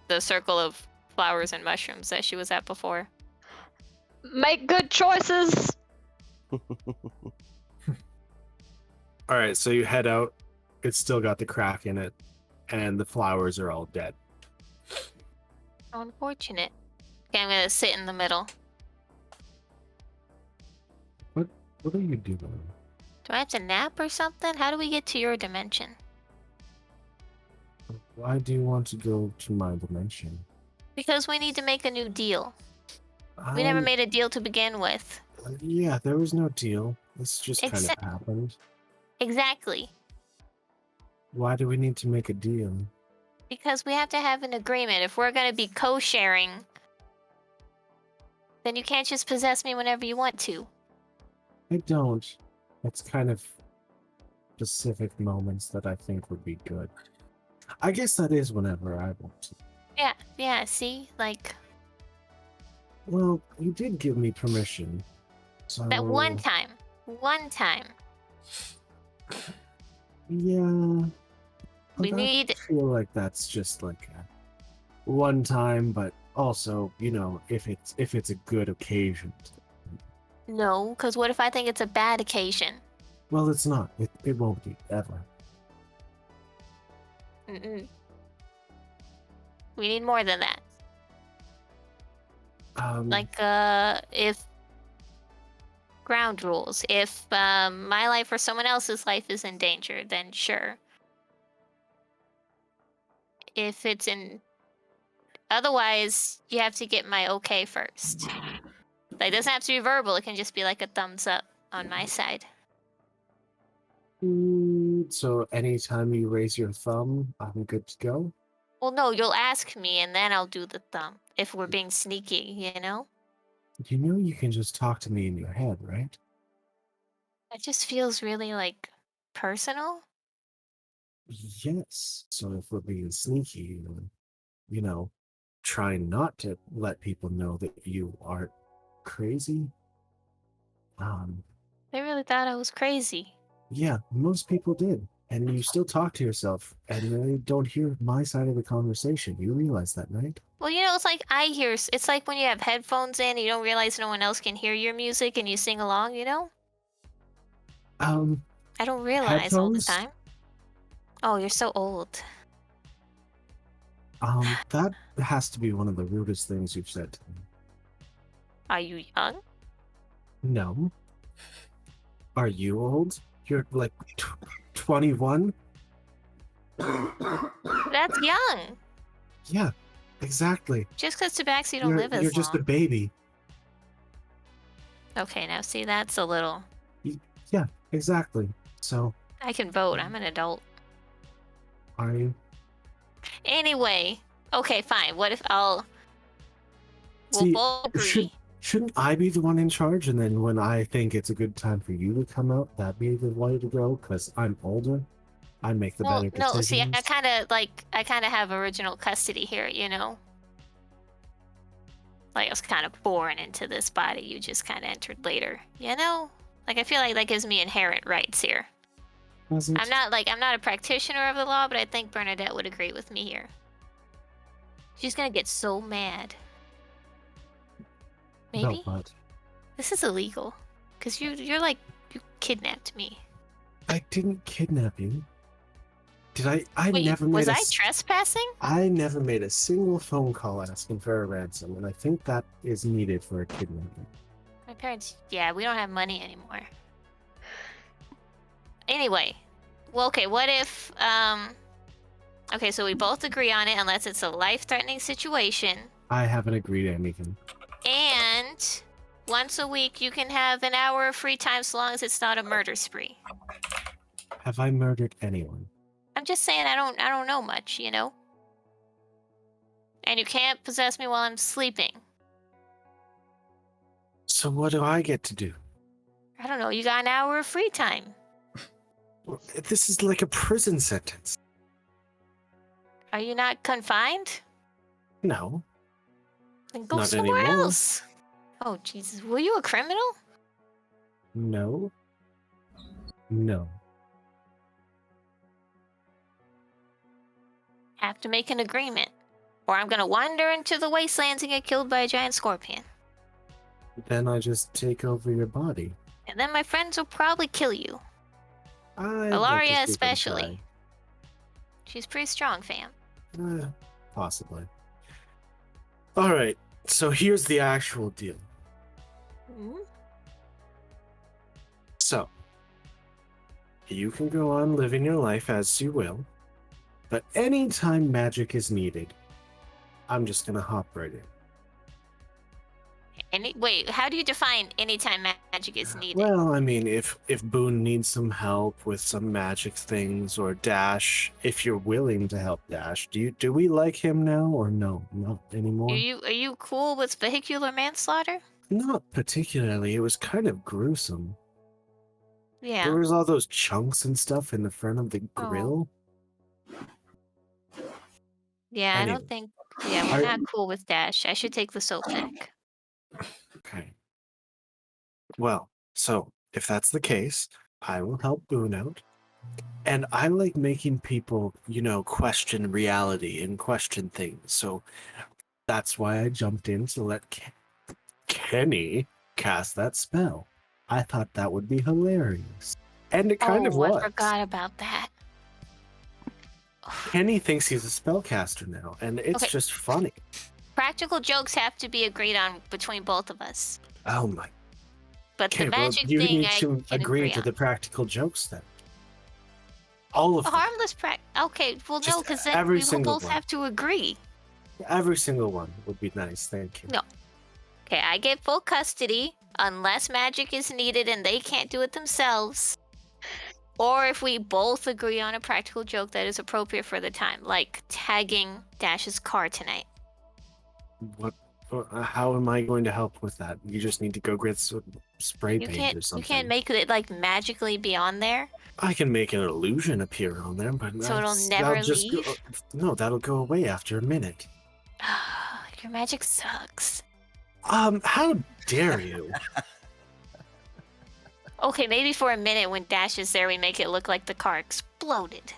the circle of flowers and mushrooms that she was at before. Make good choices. All right, so you head out. It's still got the crack in it, and the flowers are all dead. How unfortunate. Okay, I'm gonna sit in the middle. What are you doing? Do I have to nap or something? How do we get to your dimension? Why do you want to go to my dimension? Because we need to make a new deal. We never Um, made a deal to begin with. Yeah, there was no deal. This just kind of Except- happened. Exactly. Why do we need to make a deal? Because we have to have an agreement. If we're gonna be co-sharing, then you can't just possess me whenever you want to. I don't. It's kind of specific moments that I think would be good. I guess that is whenever I want to. Yeah, see? Well, you did give me permission. So That one time. One time. Yeah. We I need... feel like that's just like a one time, but also, if it's a good occasion. No, because what if I think it's a bad occasion? Well, it's not. It won't be ever. Mm-mm. We need more than that. If ground rules. If my life or someone else's life is in danger, then sure. If it's in... Otherwise, you have to get my okay first. It doesn't have to be verbal. It can just be like a thumbs up on my side. So anytime you raise your thumb, I'm good to go? Well, no, you'll ask me and then I'll do the thumb. If we're being sneaky, you know? You know you can just talk to me in your head, right? It just feels really, personal. Yes. So if we're being sneaky, trying not to let people know that you aren't crazy. They really thought I was crazy. Yeah, most people did. and you still talk to yourself, and you don't hear my side of the conversation. You realize that, right? Well, it's like it's like when you have headphones in and you don't realize no one else can hear your music and you sing along. I don't realize all the Headphones? time. Oh, you're so old. That has to be one of the rudest things you've said to me. Are you young? No. Are you old? You're like 21? That's young. Yeah, exactly. Just because Tabaxi don't live as You're just a long. baby. Okay, now see, that's a little... Yeah, exactly. So, I can vote. I'm an adult. are you? Anyway, okay, fine. What if we'll See, both agree. Shouldn't I be the one in charge? And then when I think it's a good time for you to come out, that be the way to go? Because I'm older. I make the better decisions. No, see, I kind of have original custody here, Like I was kind of born into this body. You just kind of entered later, Like I feel like that gives me inherent rights here. Doesn't- I'm not a practitioner of the law, but I think Bernadette would agree with me here. She's gonna get so mad. Maybe? No, but This is illegal. Cause you're like, you kidnapped me. I didn't kidnap you. Did I? I Wait, never made was a I trespassing? I never made a single phone call asking for a ransom, and I think that is needed for a kidnapping. My parents, yeah, we don't have money anymore. Anyway, well, okay, what if, okay, so we both agree on it unless it's a life-threatening situation. I haven't agreed to anything. And once a week you can have an hour of free time so long as it's not a murder spree. Have I murdered anyone? I'm just saying I don't know much, And you can't possess me while I'm sleeping. So what do I get to do? I don't know, you got an hour of free time. Well, this is like a prison sentence. Are you not confined? No. Then go Not somewhere anymore. else. Oh, Jesus. Were you a criminal? No. No. Have to make an agreement. Or I'm gonna wander into the wastelands and get killed by a giant scorpion. Then I just take over your body. And then my friends will probably kill you. I'd Ilaria like to see them especially. She's pretty strong, fam. try. Possibly. Alright, so here's the actual deal. Mhm. So, you can go on living your life as you will, but anytime magic is needed, I'm just gonna hop right in. Wait, how do you define anytime magic is needed? Well, I mean, if Boon needs some help with some magic things, or Dash, if you're willing to help Dash, do we like him now or no? Not anymore. Are you cool with vehicular manslaughter? Not particularly. It was kind of gruesome. Yeah. There was all those chunks and stuff in the front of the Oh. grill. Yeah, I Anyway. don't think. Yeah, we're not cool with Dash. I should take the soap back. Okay. Well, so if that's the case, I will help Boon out. And I like making people, question reality and question things. So that's why I jumped in to let Kenny cast that spell. I thought that would be hilarious. And it kind of was. I forgot about that. Kenny thinks he's a spellcaster now, and it's Okay. just funny. Practical jokes have to be agreed on between both of us. Oh my. But Okay, the well, magic you thing, need I to can agree to on. the practical jokes then. All of A them. harmless Okay, well, no, Just because then every we will single both one. have to agree. Every single one would be nice, thank you. No. Okay, I get full custody unless magic is needed and they can't do it themselves. Or if we both agree on a practical joke that is appropriate for the time, like tagging Dash's car tonight. What? How am I going to help with that? You just need to go get some spray You paint or something. you can't make it like magically be on there. I can make an illusion appear on there, but So it'll that'll never just go- leave? no, that'll go away after a minute. Your magic sucks. How dare you? Okay, maybe for a minute when Dash is there, we make it look like the car exploded.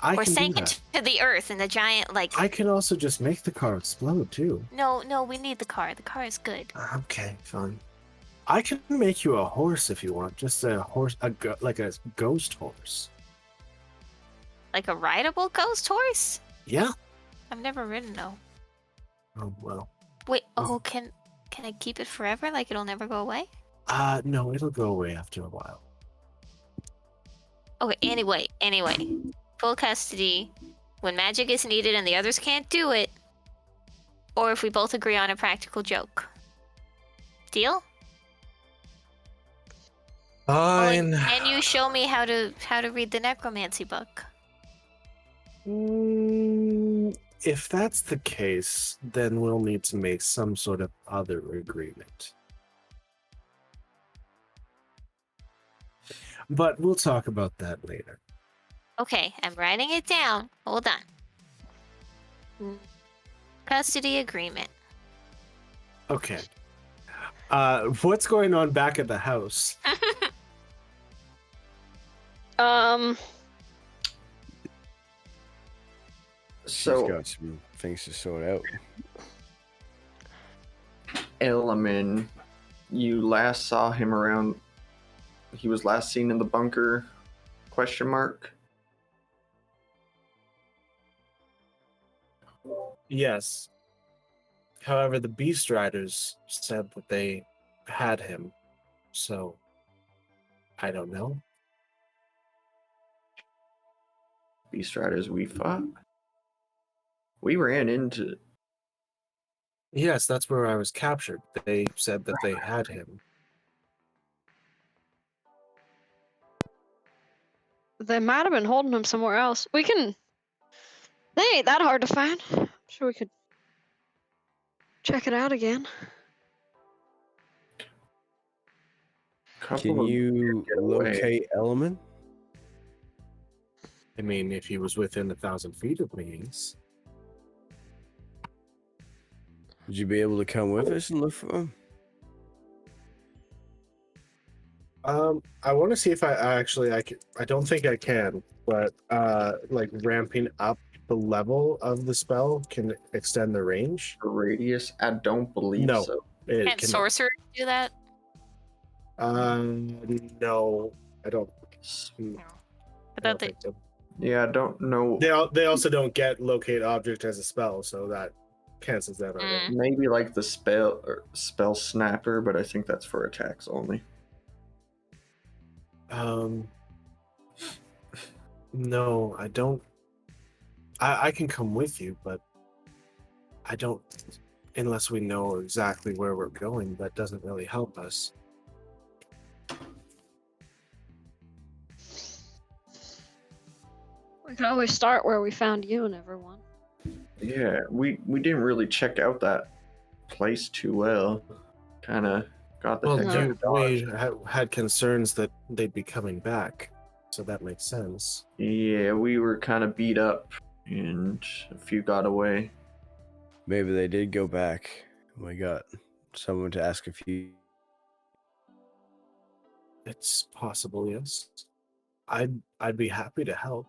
I Or can do sank that. into the earth and the giant, like... I can also just make the car explode too. No, we need the car. The car is good. Okay, fine. I can make you a horse if you want. Just a horse, like a ghost horse. Like a rideable ghost horse? Yeah. I've never ridden, though. Oh well. Wait, oh, can I keep it forever? Like it'll never go away? No, it'll go away after a while. Okay, anyway. Full custody when magic is needed and the others can't do it. Or if we both agree on a practical joke. Deal? Fine. Can you show me how to read the necromancy book? If that's the case, then we'll need to make some sort of other agreement. But we'll talk about that later. Okay, I'm writing it down. Hold on. Custody agreement. Okay. What's going on back at the house? She's So got some things to sort out. Element, you last saw him around. He was last seen in the bunker? Question mark. Yes. However, the Beast Riders said that they had him, so I don't know. Beast Riders we fought. We ran into. Yes, that's where I was captured. They said that they had him. They might have been holding him somewhere else. We can. They ain't that hard to find. I'm sure we could check it out again. Couple Can of you get away. locate Element? I mean, if he was within 1,000 feet of me, yes. Would you be able to come with us and look for him? I want to see if I can. I don't think I can, but like ramping up the level of the spell can extend the range. The radius? I don't believe No. so. It Can't cannot. sorcerer do that? No, I don't. I thought they... think so. Yeah, I don't know. They also don't get locate object as a spell, so that cancels that out. Mm. Maybe like the spell snapper, but I think that's for attacks only. No, I don't. I can come with you, but I don't. Unless we know exactly where we're going, that doesn't really help us. We can always start where we found you and everyone. Yeah, we didn't really check out that place too well. Kind of got the Well, heck No. out of Dodge. we had concerns that they'd be coming back, so that makes sense. Yeah, we were kind of beat up, and a few got away. Maybe they did go back. We got someone to ask a few. It's possible, yes. I'd be happy to help.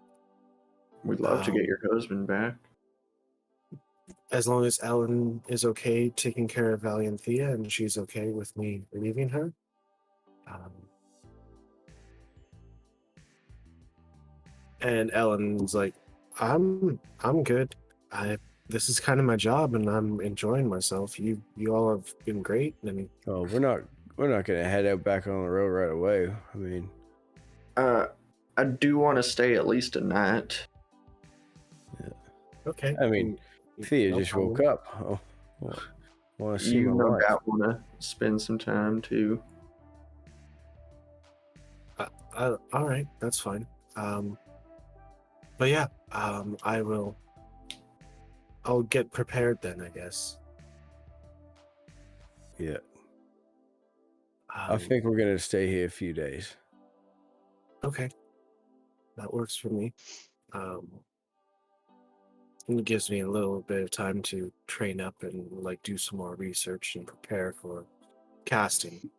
We'd love to get your husband back. As long as Ellen is okay taking care of Valiant Thea and she's okay with me leaving her. And Ellen's like, I'm good. This is kind of my job and I'm enjoying myself. You all have been great, and Oh, we're not gonna head out back on the road right away. I mean, I do want to stay at least a night. okay. I mean, Thea No just problem. woke up. Oh, want to see You my no wife. doubt want to spend some time too. All right, that's fine. But yeah, I'll get prepared then, I guess. Yeah, I think we're gonna stay here a few days. Okay, that works for me. It gives me a little bit of time to train up and like do some more research and prepare for casting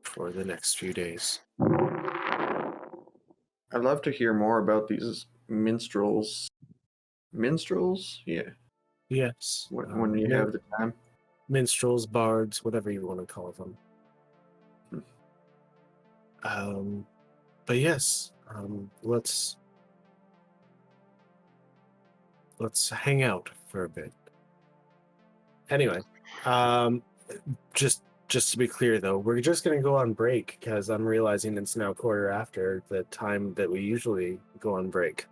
for the next few days. I'd love to hear more about these minstrels. Minstrels? Yeah. Yes. When you have the time. Minstrels, bards, whatever you want to call them. But yes, let's hang out for a bit. Anyway, just to be clear though, we're just gonna go on break because I'm realizing it's now quarter after the time that we usually go on break.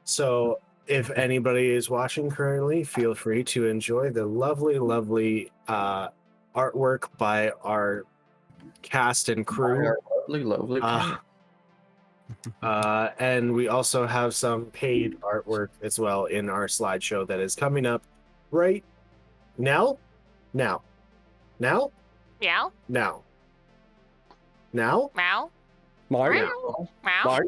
So if anybody is watching currently, feel free to enjoy the lovely artwork by our cast and crew. Lovely. And we also have some paid artwork as well in our slideshow that is coming up right now. Meow. Now. Meow. Now. Mark? Meow. Mark?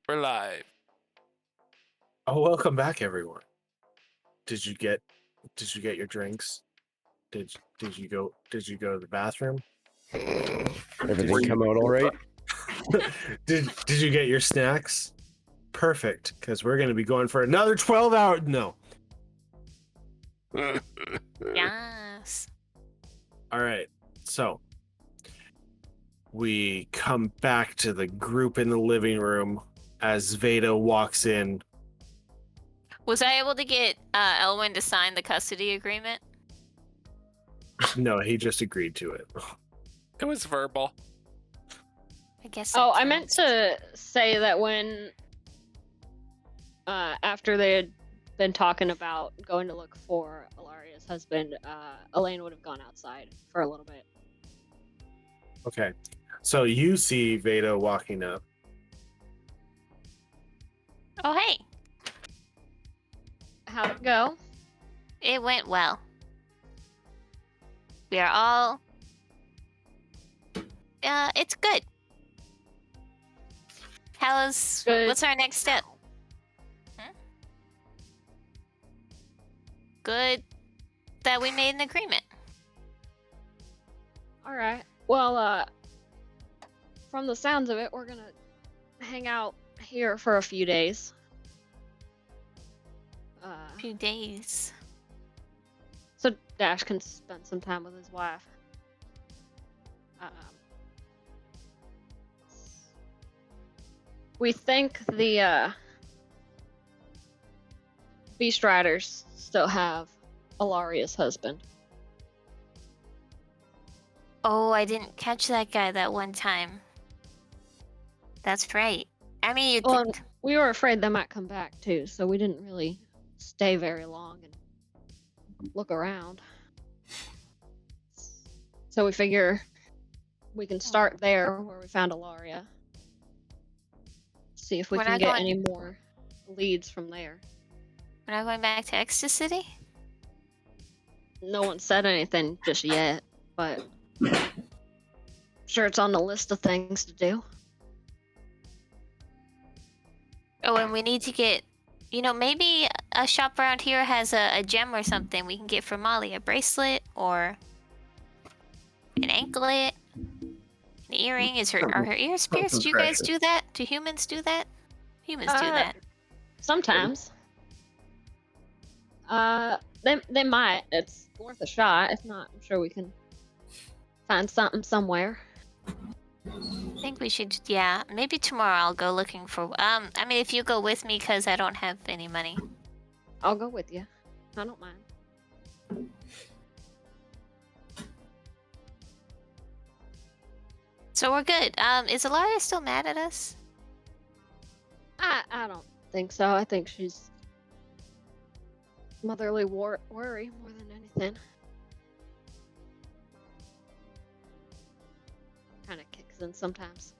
We're live. Oh, welcome back, everyone. Did you get your drinks? Did you go to the bathroom? Everything come out all right? Did you get your snacks? Perfect, because we're gonna be going for another 12 hours. No. Yes. All right. So we come back to the group in the living room as Veda walks in. Was I able to get Elwyn to sign the custody agreement? No, he just agreed to it. It was verbal. I guess. Oh, that I meant counts. to say that when after they had been talking about going to look for Alaria's husband, Elaine would have gone outside for a little bit. Okay. So you see Veda walking up. Oh, hey. How'd it go? It went well. We are all. It's good. Good. What's our next step? Good that we made an agreement. All right. Well, from the sounds of it, we're gonna hang out here for a few days. A few days. So Dash can spend some time with his wife. We think the Beast Riders still have Alaria's husband. Oh, I didn't catch that guy that one time. That's right. I mean, you Well, think. we were afraid they might come back too, so we didn't really stay very long and look around. So we figure we can start there where we found Alaria. See if we We're can not get going- any more leads from there. We're not going back to Ecstasy? No one said anything just yet, but sure it's on the list of things to do. Oh, and we need to get. Maybe a shop around here has a gem or something we can get for Molly. A bracelet or an anklet. An earring. Are her ears pierced? Something Do you guys precious. do that? Do humans do that? Humans do Uh, that. Sometimes. They might. It's worth a shot. If not, I'm sure we can find something somewhere. I think we should. Yeah, maybe tomorrow I'll go looking for. I mean, if you go with me, cause I don't have any money. I'll go with you. I don't mind. So we're good. Is Alaria still mad at us? I don't think so. I think she's motherly worry more than anything. Kind of kicks in sometimes.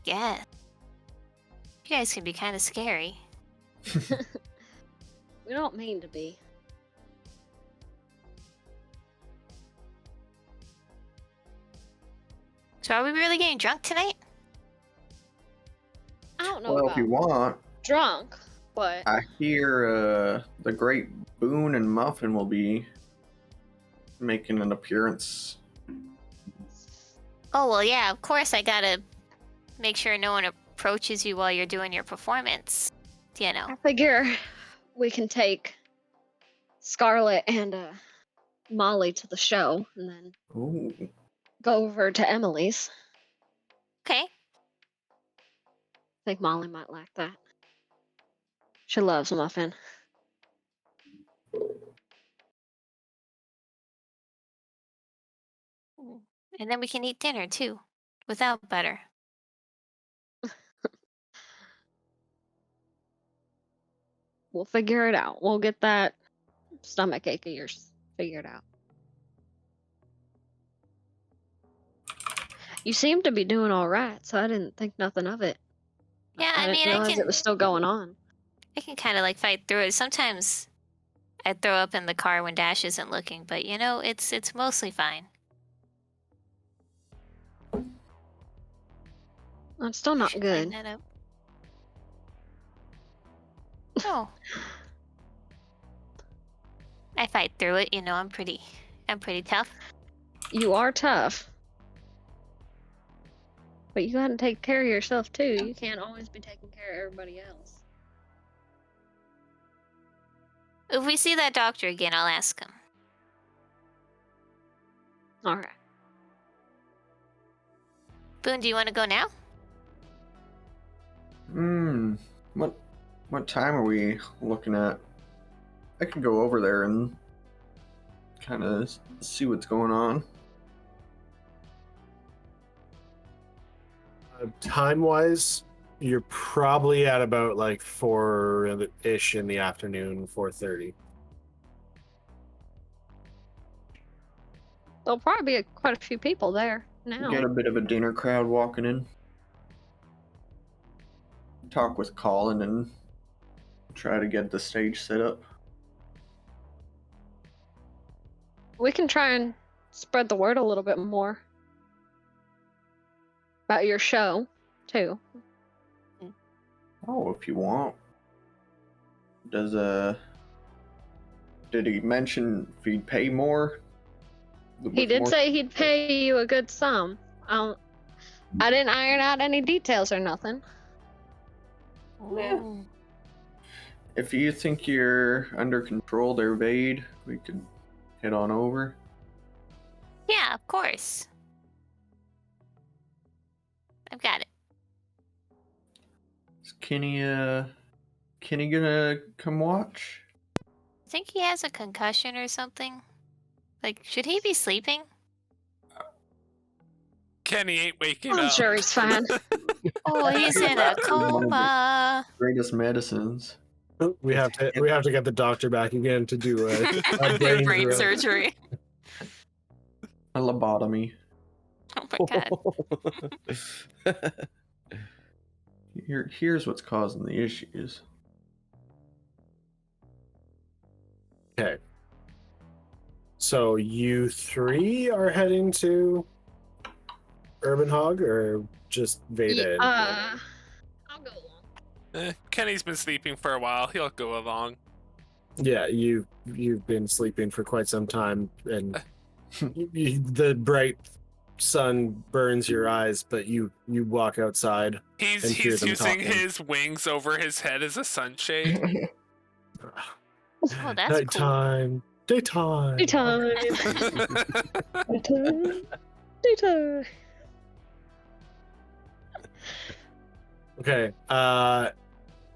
Yeah. You guys can be kind of scary. We don't mean to be. So are we really getting drunk tonight? I don't know Well, about if you want, drunk, but I hear the great Boon and Muffin will be making an appearance. Oh well, yeah. Of course, I gotta make sure no one approaches you while you're doing your performance. You know. I figure we can take Scarlet and Molly to the show and then Ooh. go over to Emily's. Okay. I think Molly might like that. She loves Muffin. And then we can eat dinner too, without butter. We'll figure it out. We'll get that stomach ache of yours figured out. You seem to be doing all right, so I didn't think nothing of it. Yeah, I I didn't mean, I realize can. it was still going on. I can kind of like fight through it. Sometimes I throw up in the car when Dash isn't looking, but it's mostly fine. It's still I not should good. clean that up. Oh. I fight through it, you know, I'm pretty tough. You are tough. But you gotta take care of yourself too. You can't always be taking care of everybody else. If we see that doctor again, I'll ask him. Alright. Boon, do you want to go now? What time are we looking at? I could go over there and kind of see what's going on. Time-wise, you're probably at about like 4-ish in the afternoon, 4:30. There'll probably be quite a few people there now. Get a bit of a dinner crowd walking in. Talk with Collin and try to get the stage set up. We can try and spread the word a little bit more about your show, too. Oh, if you want. Did he mention if he'd pay more? He With did more- say he'd pay you a good sum. I didn't iron out any details or nothing. Yeah. If you think you're under control there, Vade, we could head on over. Yeah, of course. I've got it. Is Kenny gonna come watch? I think he has a concussion or something. Like, should he be sleeping? Kenny ain't waking I'm up. sure he's fine. Oh, he's in a coma. Greatest medicines. We have to get the doctor back again to do a Brain drill. surgery. A lobotomy. Oh my god. Here's what's causing the issues. Okay. So you three are heading to Urban Hog, or just Veda? I'll go along. Kenny's been sleeping for a while. He'll go along. Yeah, you've been sleeping for quite some time, and the bright sun burns your eyes, but you walk outside. He's And hear them using talking. his wings over his head as a sunshade. Oh, that's cool. Nighttime, daytime. Daytime. Daytime. Daytime. Okay.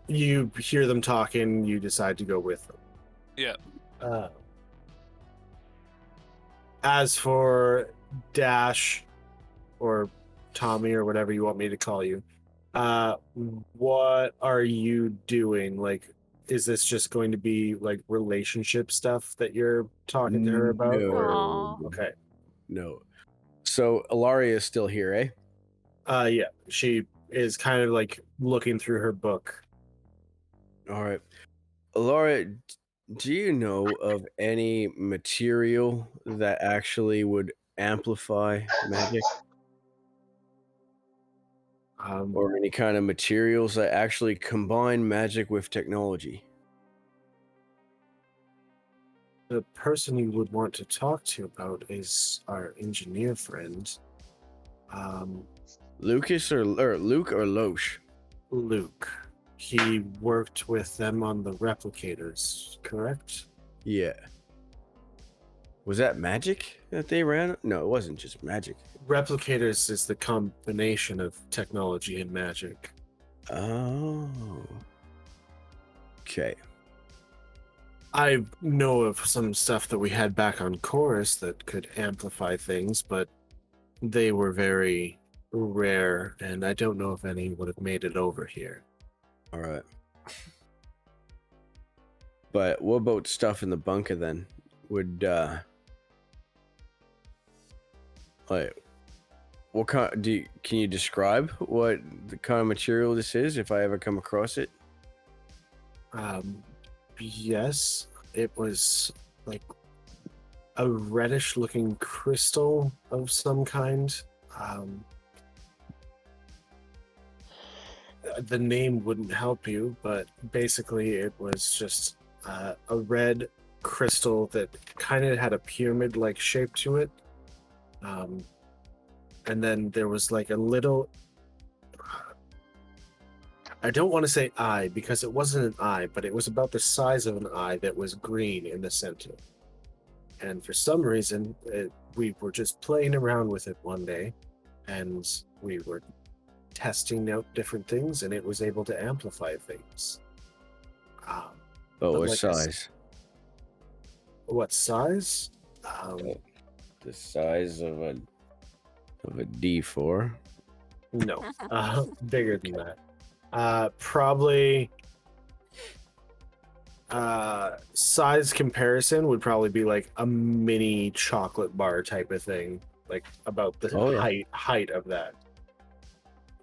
You hear them talking. You decide to go with them. Yeah. As for Dash, or Tommy, or whatever you want me to call you, what are you doing? Like, is this just going to be like relationship stuff that you're talking to her about? Aw. Okay. No. So Ilaria is still here, eh? Yeah, she is kind of like looking through her book. All right. Ilaria, do you know of any material that actually would amplify magic? Or any kind of materials that actually combine magic with technology? The person you would want to talk to about is our engineer friend, Lucas or Luke or Loesch? Luke. He worked with them on the replicators, correct? Yeah. Was that magic that they ran? No, it wasn't just magic. Replicators is the combination of technology and magic. Oh. Okay. I know of some stuff that we had back on Chorus that could amplify things, but they were very rare, and I don't know if any would have made it over here. All right. But what about stuff in the bunker then? Would like what kind can you describe what the kind of material this is if I ever come across it? Yes, it was like a reddish looking crystal of some kind. the name wouldn't help you, but basically it was just a red crystal that kind of had a pyramid-like shape to it. And then there was like a little, I don't want to say eye because it wasn't an eye, but it was about the size of an eye that was green in the center. And for some reason, we were just playing around with it one day, and we were testing out different things, and it was able to amplify things. But But what like I s- size? What size? The size of a D4. No, bigger than that. Probably. Size comparison would probably be like a mini chocolate bar type of thing, like about the Oh, yeah. height of that,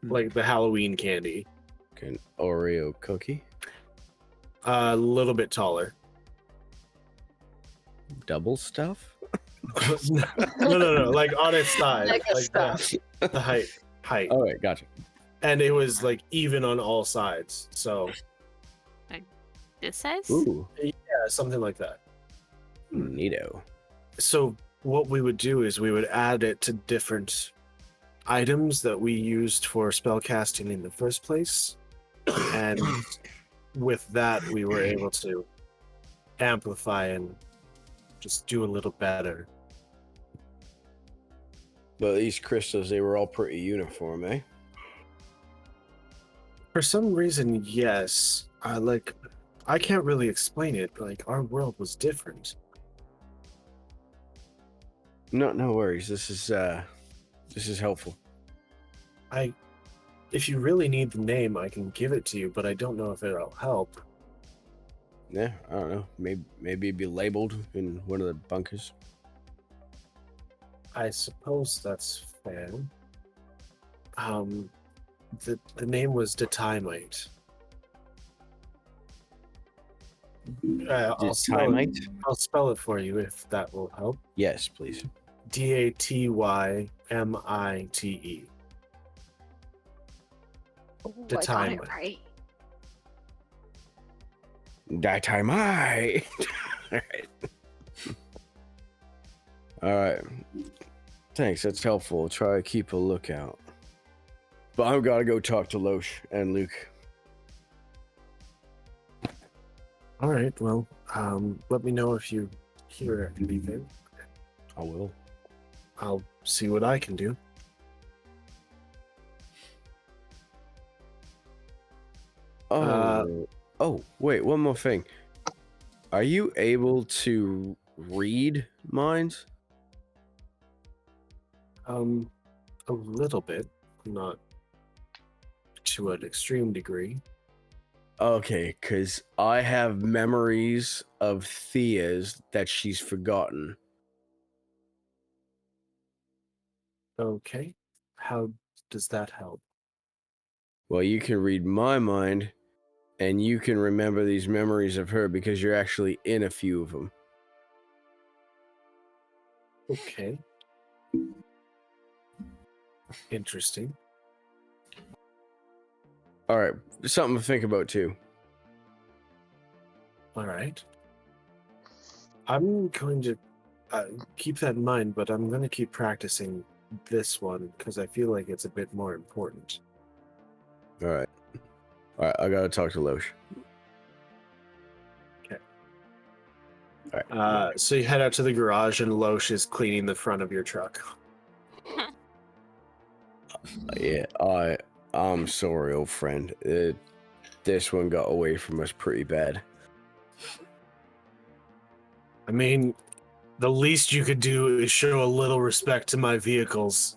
like the Halloween candy. An Oreo cookie. A little bit taller. Double stuff. No, like on its side, Mega like stuff. the height, All right, gotcha. and it was like even on all sides. So This size? Ooh, yeah, something like that. neato. So what we would do is we would add it to different items that we used for spellcasting in the first place, and with that we were able to amplify and just do a little better. But these crystals, they were all pretty uniform, eh? For some reason, yes. I can't really explain it. Like our world was different. No worries. This is helpful. If you really need the name, I can give it to you, but I don't know if it'll help. Yeah, I don't know. Maybe it'd be labeled in one of the bunkers. I suppose that's fair. The name was Detimite. Detimite? I'll spell it for you if that will help. Yes, please. Datymite. Ooh, The I got time. it right. Detimite. All right. All right. Thanks. That's helpful. I'll try to keep a lookout. But I've got to go talk to Loesch and Luke. All right. Well, let me know if you hear anything. I will. I'll see what I can do. Oh, wait, one more thing. Are you able to read minds? A little bit, not to an extreme degree. Okay, because I have memories of Thea's that she's forgotten. Okay. How does that help? Well, you can read my mind, and you can remember these memories of her because you're actually in a few of them. Okay. Interesting. All right, something to think about too. All right. I'm going to keep that in mind, but I'm going to keep practicing this one because I feel like it's a bit more important. All right, I gotta talk to Loesch. Okay. All right. So you head out to the garage, and Loesch is cleaning the front of your truck. Yeah, I'm sorry, old friend. This one got away from us pretty bad. I mean, the least you could do is show a little respect to my vehicles.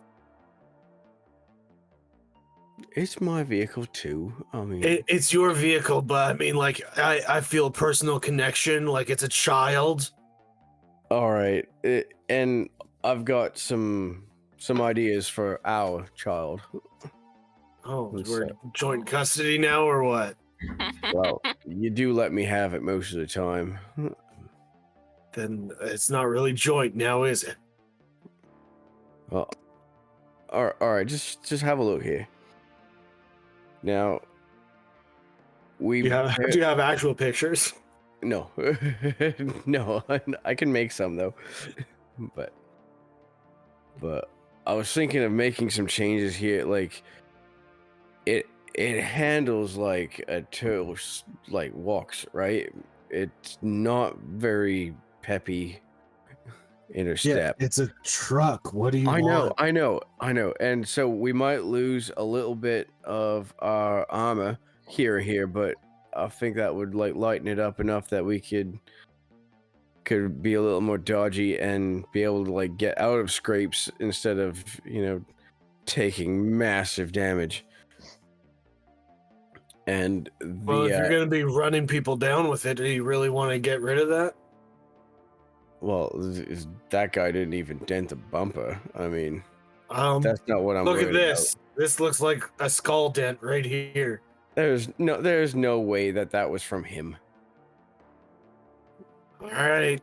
It's my vehicle too. I mean, It's your vehicle, but I mean, like, I feel a personal connection, like it's a child. all right, and I've got some ideas for our child. Oh, What's we're that? joint custody now, or what? Well, you do let me have it most of the time. Then it's not really joint now, is it? Well, all right, just have a look here. Now, we Do you have actual pictures? no, no. I can make some though, but I was thinking of making some changes here. Like it handles like a turtle like walks, right? It's not very peppy in her step. it's a truck. What do you I want? know. And so we might lose a little bit of our armor here, but I think that would like lighten it up enough that we could be a little more dodgy and be able to like get out of scrapes instead of, taking massive damage. And Well, if you're gonna be running people down with it, do you really want to get rid of that? that guy didn't even dent the bumper. I mean, that's not what I'm Look at worried this. This looks like a skull dent right here. about. There's no way that was from him. All right.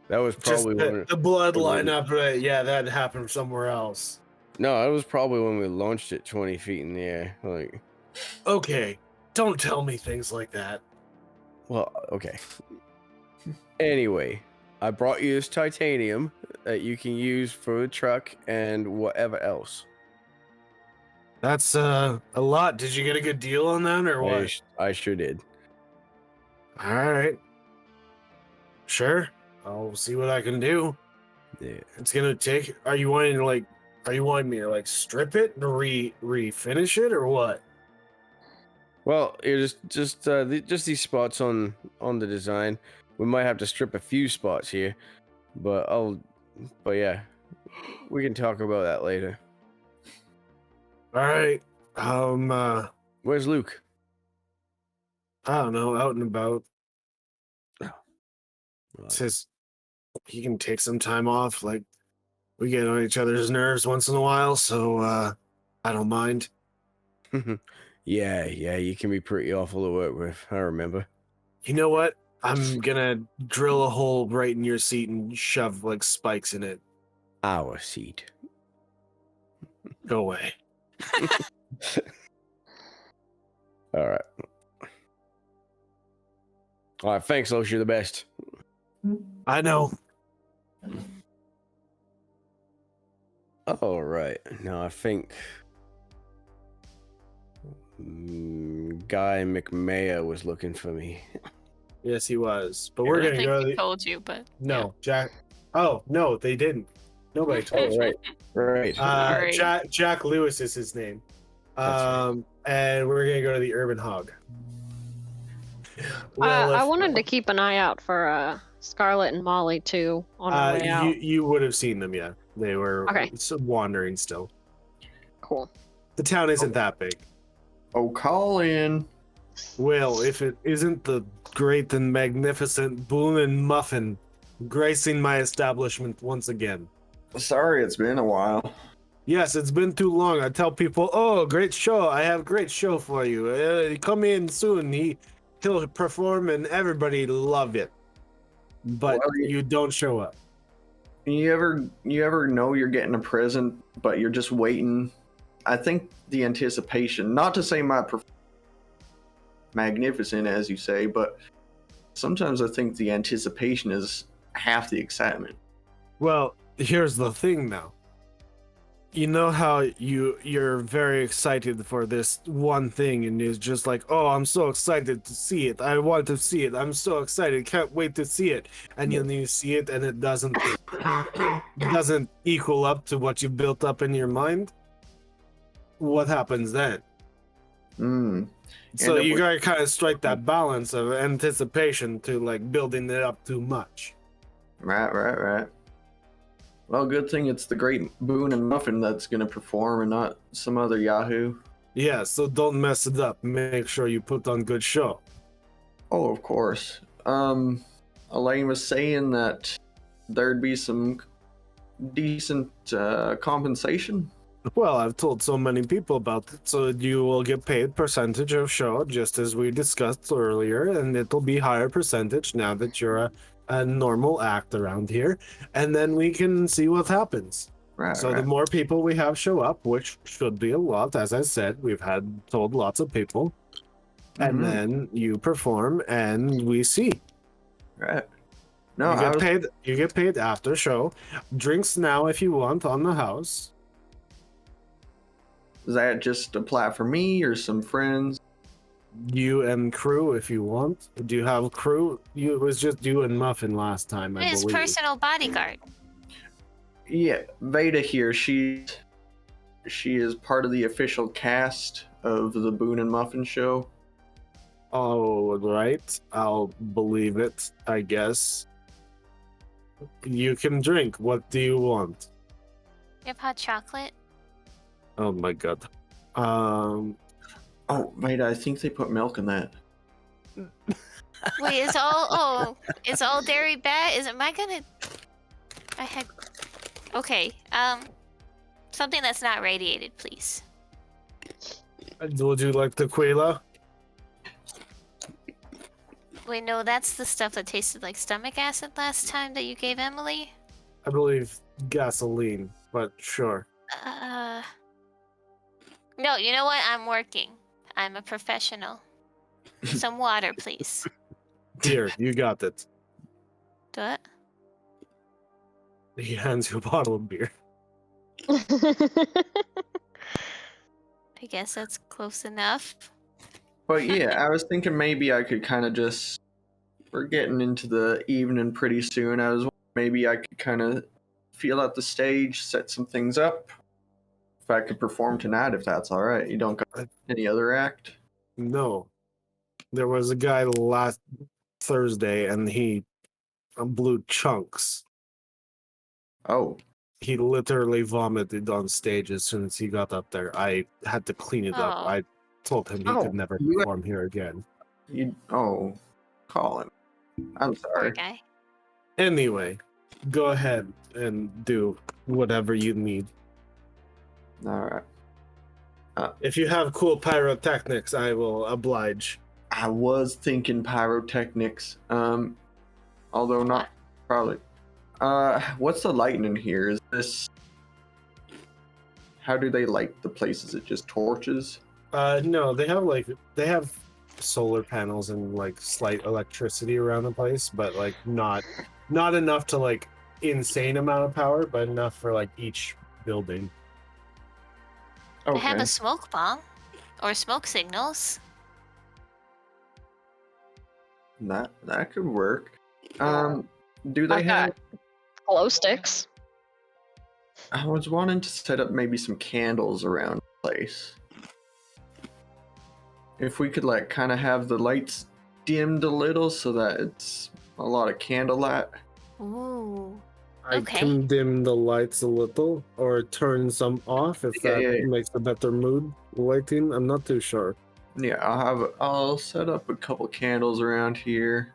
That was Just probably the blood line up, right? Yeah, that happened somewhere else. No, it was probably when we launched it 20 feet in the air. Like, Okay, don't tell me things like that. well, okay. Anyway, I brought you this titanium that you can use for the truck and whatever else. That's a lot. Did you get a good deal on that or what? I sure did. All right. Sure. I'll see what I can do. Yeah. It's gonna take. Are you wanting me to like strip it and refinish it or what? Well, it just these spots on the design. We might have to strip a few spots here, but yeah, we can talk about that later. All right. Where's Luke? I don't know, out and about. Well, Says he can take some time off. Like we get on each other's nerves once in a while, so I don't mind. yeah, you can be pretty awful to work with. I remember. You know what? I'm gonna drill a hole right in your seat and shove like spikes in it. Our seat. Go away. All right. All right. Thanks, Los. You're the best. I know. All right. Now I think Guy McMahon was looking for me. Yes, he was. But I we're don't gonna think go. we told you, but No, Jack. Oh no, they didn't. Nobody told us. Right. Sorry. Jack Lewis is his name. That's And we're gonna go to the Urban Hog. I wanted to keep an eye out for Scarlet and Molly too on our way out. You would have seen them, yeah. They were Okay. wandering still. Cool. The town isn't that big. Oh, Collin. Well, if it isn't the great and magnificent Boon and Muffin gracing my establishment once again. Sorry, it's been a while. Yes, it's been too long. I tell people, "Oh, great show! I have a great show for you. Come in soon. He'll perform, and everybody love it." But Well, you don't show up. You ever know you're getting a present, but you're just waiting? I think the anticipation, not to say magnificent as you say, but sometimes I think the anticipation is half the excitement. Well, here's the thing now. You know how you're very excited for this one thing and it's just like, "Oh, I'm so excited to see it. I want to see it. I'm so excited. Can't wait to see it." And then you see it and it doesn't equal up to what you built up in your mind. What happens then? So you gotta kind of strike that balance of anticipation to like building it up too much. Right. Well, good thing it's the great Boon and Muffin that's going to perform and not some other Yahoo. Yeah, so don't mess it up. Make sure you put on good show. Oh, of course. Elaine was saying that there'd be some decent compensation. Well, I've told so many people about it, so you will get paid percentage of show, just as we discussed earlier, and it'll be higher percentage now that you're a normal act around here, and then we can see what happens. Right. So the more people we have show up, which should be a lot, as I said, we've told lots of people, and Mhm. then you perform, and we see. Right. No, you I get was, paid. You get paid after show. Drinks now if you want on the house. does that just apply for me or some friends? You and crew if you want. Do you have crew? It was just you and Muffin last time, I His believe. personal bodyguard. Yeah, Veda here. She is part of the official cast of the Boon and Muffin show. All right, I'll believe it. I guess. You can drink. What do you want? You have hot chocolate? Oh my god. Oh, Veda, I think they put milk in that. Wait, is all dairy bad? Am I gonna? I had. Okay. Something that's not radiated, please. Would you like tequila? Wait, no, that's the stuff that tasted like stomach acid last time that you gave Emily. I believe gasoline, but sure. No, you know what? I'm working. I'm a professional. Some water, please. Here, you got it. Do it. He hands you a bottle of beer. I guess that's close enough. But yeah, I was thinking maybe I could kind of just. We're getting into the evening pretty soon. I was maybe I could kind of feel out the stage, set some things up. If I could perform tonight, if that's all right. You don't got any other act? No. There was a guy last Thursday and he blew chunks. Oh, He literally vomited on stage as soon as he got up there. I had to clean it up. Oh. I told him he Oh, could never you- perform here again. Collin. I'm Poor sorry. guy. Anyway, go ahead and do whatever you need. All right. If you have cool pyrotechnics, I will oblige. I was thinking pyrotechnics. Although not probably. What's the lighting in here? Is this? How do they light the place? Is it just torches? No, they have solar panels and like slight electricity around the place, but like not enough to like insane amount of power, but enough for like each building. I have Okay. a smoke bomb. Or smoke signals. That could work. Do they I have? got glow sticks. I was wanting to set up maybe some candles around the place. If we could like kind of have the lights dimmed a little so that it's a lot of candlelight. Ooh. I Okay. can dim the lights a little or turn some off if that Yeah. makes a better mood lighting. I'm not too sure. Yeah, I'll set up a couple candles around here.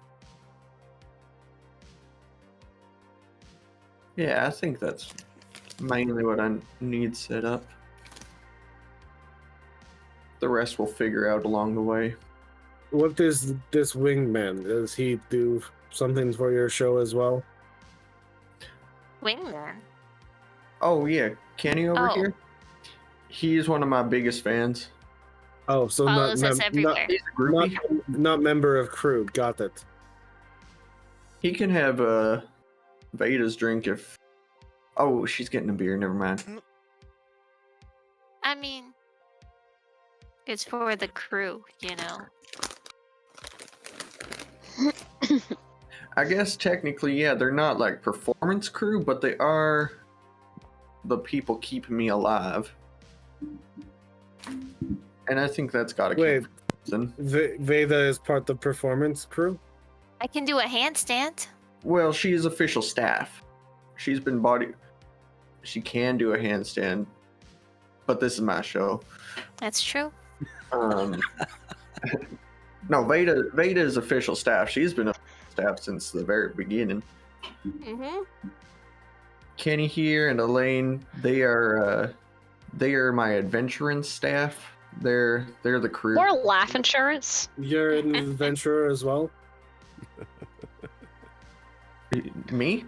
Yeah, I think that's mainly what I need set up. The rest we'll figure out along the way. What is this wingman? Does he do something for your show as well? Wingman. Oh yeah, Kenny over Oh. here. He's one of my biggest fans. Oh, so Follows us everywhere. He's a groupie. not member of crew. Got it. He can have Veda's drink if. Oh, she's getting a beer. Never mind. I mean, it's for the crew, you know. I guess technically, yeah, they're not like performance crew, but they are the people keeping me alive. And I think that's got to Wait, count for something. Veda is part of the performance crew. I can do a handstand. Well, she is official staff. She's been body. She can do a handstand, but this is my show. That's true. No, Veda is official staff. She's been a staff since the very beginning. Mm-hmm. Kenny here and Elaine, they are my adventuring staff. They're the crew. More life insurance. You're an adventurer as well. Me?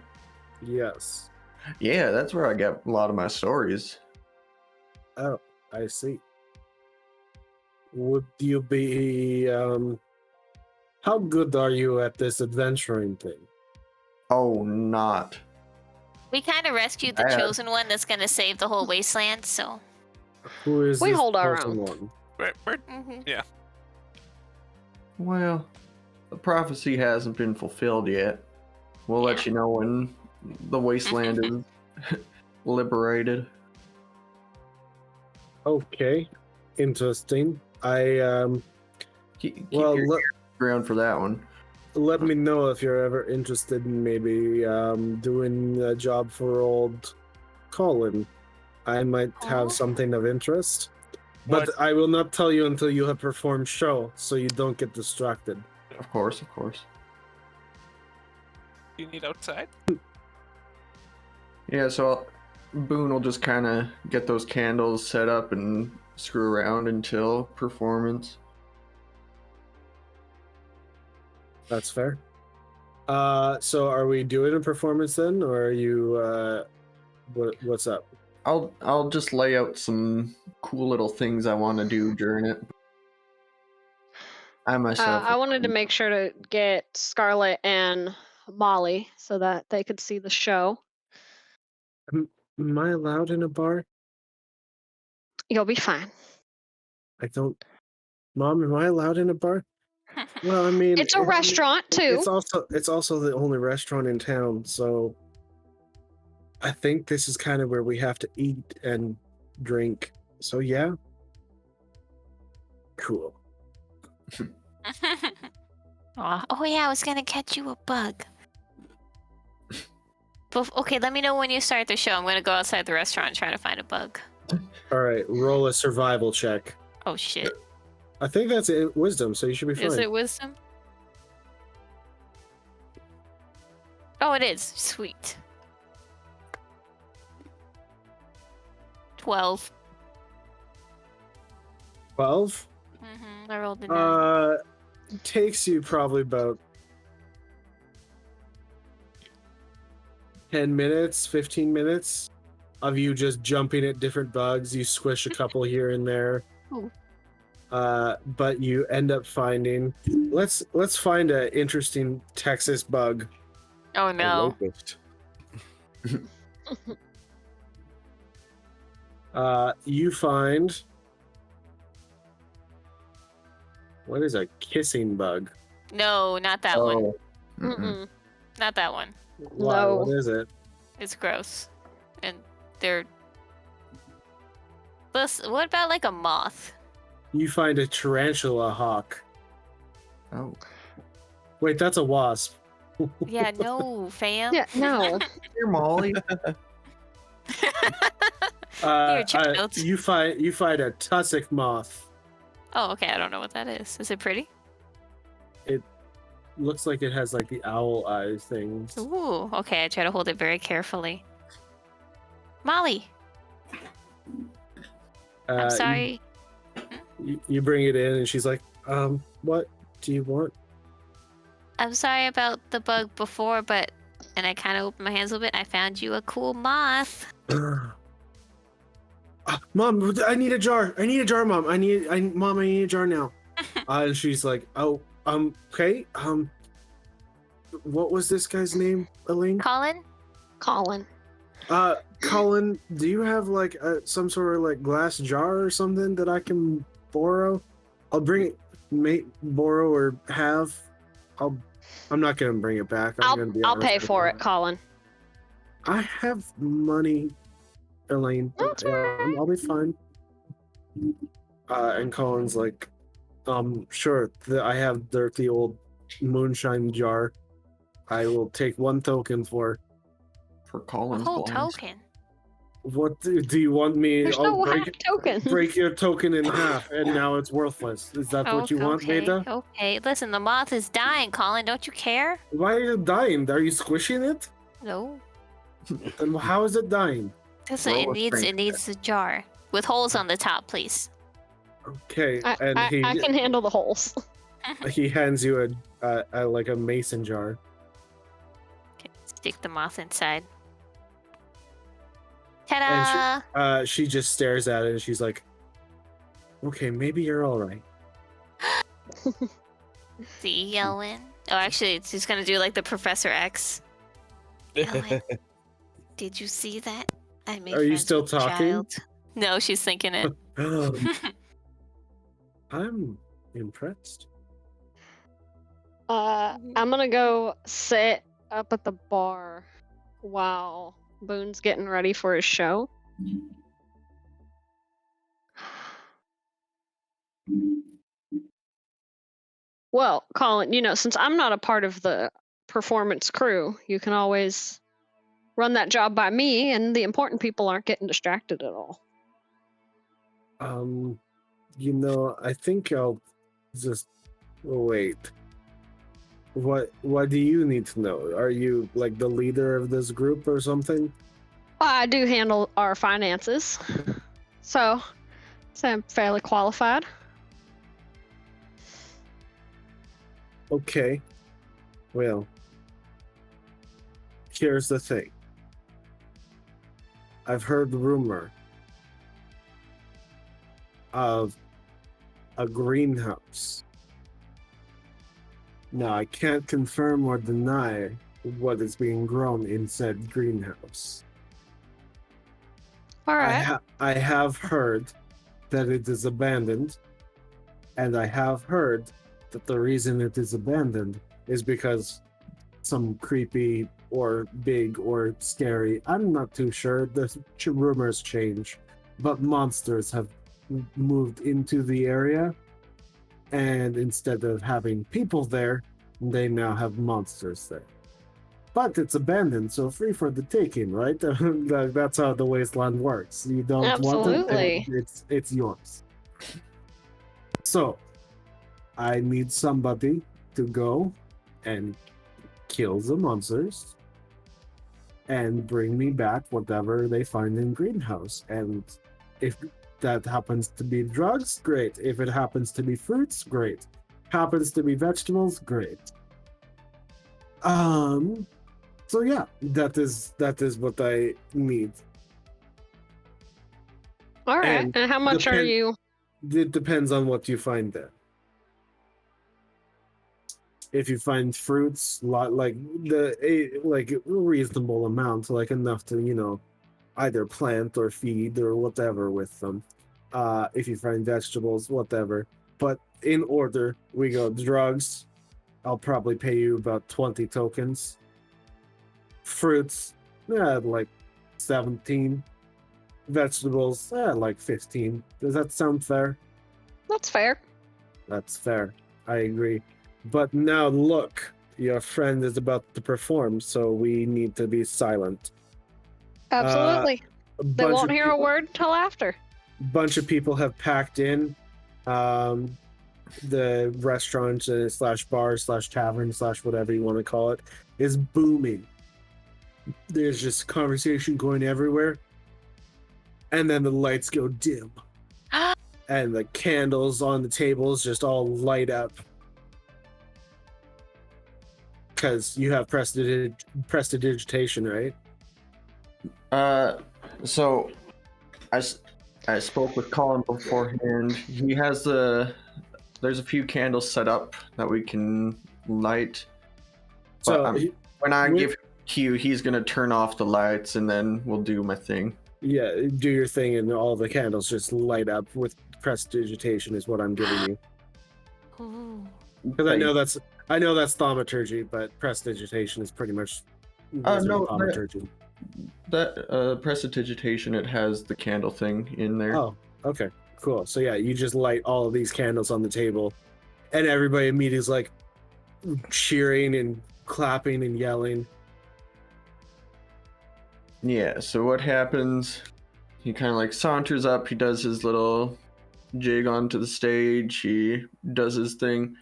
Yes. Yeah, that's where I get a lot of my stories. Oh, I see. would you be how good are you at this adventuring thing? Oh, not. We kind of rescued the Bad. chosen one that's gonna save the whole wasteland, so. Who is We this hold our chosen own. one? We're Mhm. Well, the prophecy hasn't been fulfilled yet. We'll let you know when the wasteland is liberated. Okay, interesting. I Keep well your ground for that one. let me know if you're ever interested in maybe doing a job for old Collin. I might Oh. have something of interest, but What? I will not tell you until you have performed show, so you don't get distracted. Of course, of course. you need outside. Yeah, so Boon will just kind of get those candles set up and screw around until performance. That's fair. So are we doing a performance then, or are you what's up? I'll just lay out some cool little things I want to do during it. I myself. I wanted to make sure to get Scarlett and Molly so that they could see the show. Am I allowed in a bar? You'll be fine. I don't. Mom, am I allowed in a bar? Well, I mean, It's a restaurant too. It's also the only restaurant in town, so I think this is kind of where we have to eat and drink. So yeah, cool. Aw, oh yeah, I was gonna catch you a bug. Okay, let me know when you start the show. I'm gonna go outside the restaurant and try to find a bug. All right, roll a survival check. Oh shit. I think that's it, wisdom, so you should be fine. Is it wisdom? Oh, it is. Sweet. 12. 12? I rolled a 9. It takes you probably about 10 minutes, 15 minutes of you just jumping at different bugs. You squish a couple here and there. Ooh. But you end up finding. Let's find an interesting Texas bug. Oh A no. locust. You find. What is a kissing bug? No, not that one. Oh. Mm-mm. Not that one. Why? No. What is it? It's gross. And they're. What about like a moth? You find a tarantula hawk. Oh. Wait, that's a wasp. Yeah, no, fam. Yeah, no. Here, Molly. Here, child. You find a tussock moth. Oh, okay. I don't know what that is. Is it pretty? Looks like it has like the owl eyes things. Ooh, okay. I try to hold it very carefully. Molly, I'm sorry. You bring it in, and she's like, what do you want? I'm sorry about the bug before, and I kind of opened my hands a little bit. I found you a cool moth. Mom, I need a jar. Mom. I need a jar now. And she's like, oh, okay. What was this guy's name, Elaine? Collin? Collin. Collin, do you have like some sort of like glass jar or something that I can borrow? I'll bring it, borrow or have. I'm not gonna bring it back. I'll pay for it, Collin. I have money, Elaine. That's alright. I'll be fine. And Colin's like, sure. I have the old moonshine jar. I will take one token for. For A Collin's whole blinds. token. What do you want me? There's I'll no half token. break your token in half, and now it's worthless. Is that what you want, okay, Veda? Okay. Listen, the moth is dying, Collin. Don't you care? Why are you dying? Are you squishing it? No. And how is it dying? Listen, Roll a it strength needs a jar with holes on the top, please. Okay, and I can handle the holes. he hands you a like a mason jar. Okay, stick the moth inside. Ta-da! And she just stares at it, and she's like, Okay, maybe you're all right. See, Owen? Oh, actually, it's just gonna do like the Professor X. Owen, did you see that? I made Are you friends still with a talking? child. No, she's thinking it. I'm impressed. I'm gonna go sit up at the bar while Boone's getting ready for his show. Well, Collin, since I'm not a part of the performance crew, you can always run that job by me, and the important people aren't getting distracted at all. I think I'll just wait. What do you need to know? Are you like the leader of this group or something? I do handle our finances, so I'm fairly qualified. Okay. Well, here's the thing. I've heard rumor of a greenhouse. Now, I can't confirm or deny what is being grown in said greenhouse. All right. I have heard that it is abandoned, and I have heard that the reason it is abandoned is because some creepy or big or scary, I'm not too sure, the rumors change, but monsters have moved into the area, and instead of having people there, they now have monsters there. But it's abandoned, so free for the taking, right? That's how the wasteland works. You don't Absolutely. want it, it's yours. So, I need somebody to go and kill the monsters and bring me back whatever they find in greenhouse. And if that happens to be drugs, great. If it happens to be fruits, great. Happens to be vegetables, great. So yeah, that is what I need. All right. And how much are you? It depends on what you find there. If you find fruits, like a reasonable amount, like enough to either plant or feed or whatever with them. If you find vegetables, whatever. But in order, we go drugs. I'll probably pay you about 20 tokens. Fruits, like 17. Vegetables, like 15. Does that sound fair? That's fair. That's fair. I agree. But now look, your friend is about to perform, so we need to be silent. Absolutely. They won't hear a word till after. Bunch of people have packed in. The restaurant slash bar slash tavern slash whatever you want to call it is booming. There's just conversation going everywhere. And then the lights go dim. And the candles on the tables just all light up. Because you have prestidigitation, right? So I spoke with Collin beforehand. He has there's a few candles set up that we can light. So when I give cue, he's gonna turn off the lights, and then we'll do my thing. Yeah, do your thing, and all the candles just light up with prestidigitation is what I'm giving you. Because I know that's thaumaturgy, but prestidigitation is pretty much thaumaturgy. That prestidigitation, it has the candle thing in there. Oh, okay, cool. So yeah, you just light all of these candles on the table, and everybody immediately is like cheering and clapping and yelling. Yeah, so what happens, he kind of like saunters up, he does his little jig onto the stage, he does his thing,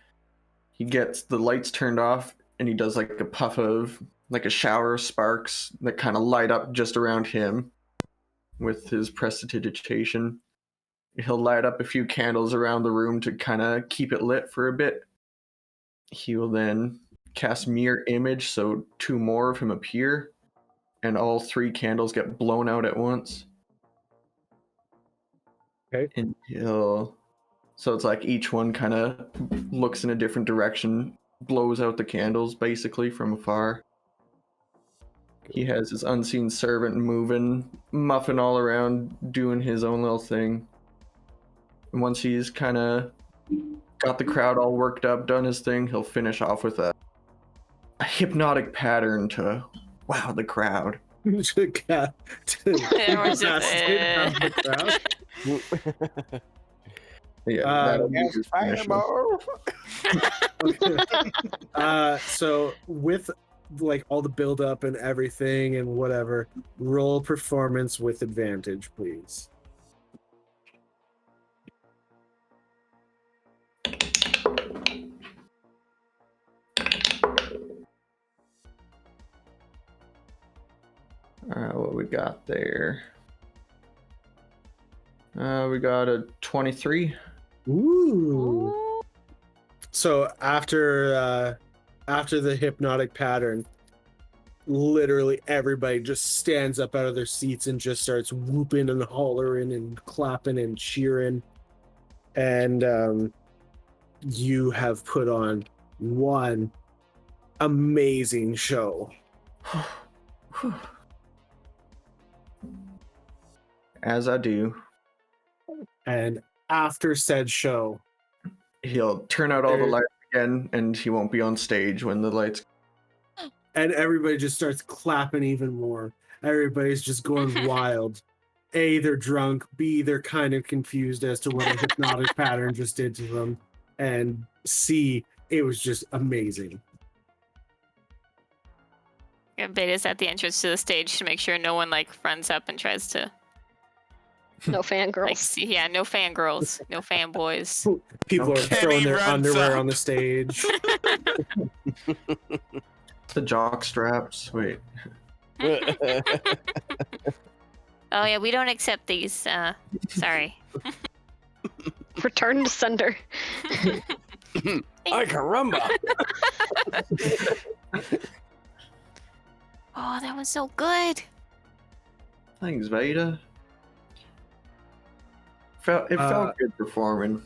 he gets the lights turned off, and he does like a puff of, like a shower of sparks that kind of light up just around him with his prestidigitation. He'll light up a few candles around the room to kind of keep it lit for a bit. He will then cast mirror image, so 2 more of him appear, and all 3 candles get blown out at once. Okay. And he'll So it's like each one kind of looks in a different direction, blows out the candles basically from afar. He has his unseen servant moving, Muffin all around, doing his own little thing. And once he's kind of got the crowd all worked up, done his thing, he'll finish off with a hypnotic pattern to wow the crowd. There was Yeah, that'll be his finisher. So with like all the build up and everything and whatever, roll performance with advantage, please. What we got there? We got a 23. Ooh. So after the hypnotic pattern, literally everybody just stands up out of their seats and just starts whooping and hollering and clapping and cheering. And you have put on one amazing show. As I do. And after said show, He'll turn out all the lights again, and he won't be on stage when the lights. and everybody just starts clapping even more. Everybody's just going wild. A, they're drunk. B, they're kind of confused as to what a hypnotic pattern just did to them. And C, it was just amazing. Beta's at the entrance to the stage to make sure no one like runs up and tries to No fangirls. like see. Yeah, no fangirls, no fanboys. People are throwing their runs underwear up. on the stage. The jock straps. Wait. Oh yeah, we don't accept these. Sorry. Return to sender. Ay, caramba! Oh, that was so good. Thanks, Veda. It felt good performing.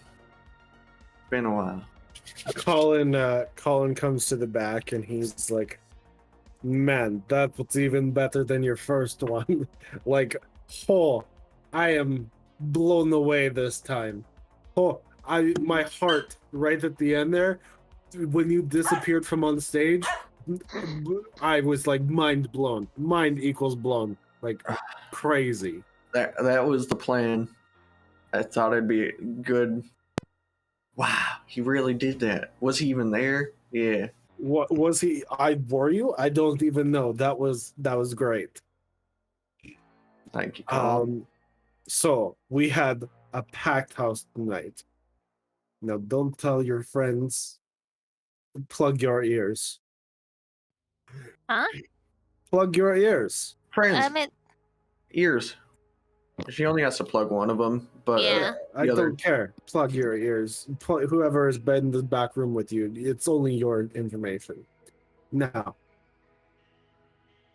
Been a while. Collin comes to the back and he's like, "Man, that was even better than your first one." Like, oh, I am blown away this time. Oh, my heart right at the end there, when you disappeared from on stage, I was like mind blown. Mind equals blown. Like crazy. That was the plan. I thought it'd be good. Wow, he really did that. Was he even there? Yeah. What was he? Were you? I don't even know. That was great. Thank you, Colin. So we had a packed house tonight. Now don't tell your friends. Plug your ears. Huh? Plug your ears. Friends, ears. She only has to plug one of them, but Yeah. I the other. don't care. Plug your ears. Whoever has been in the back room with you, it's only your information. Now,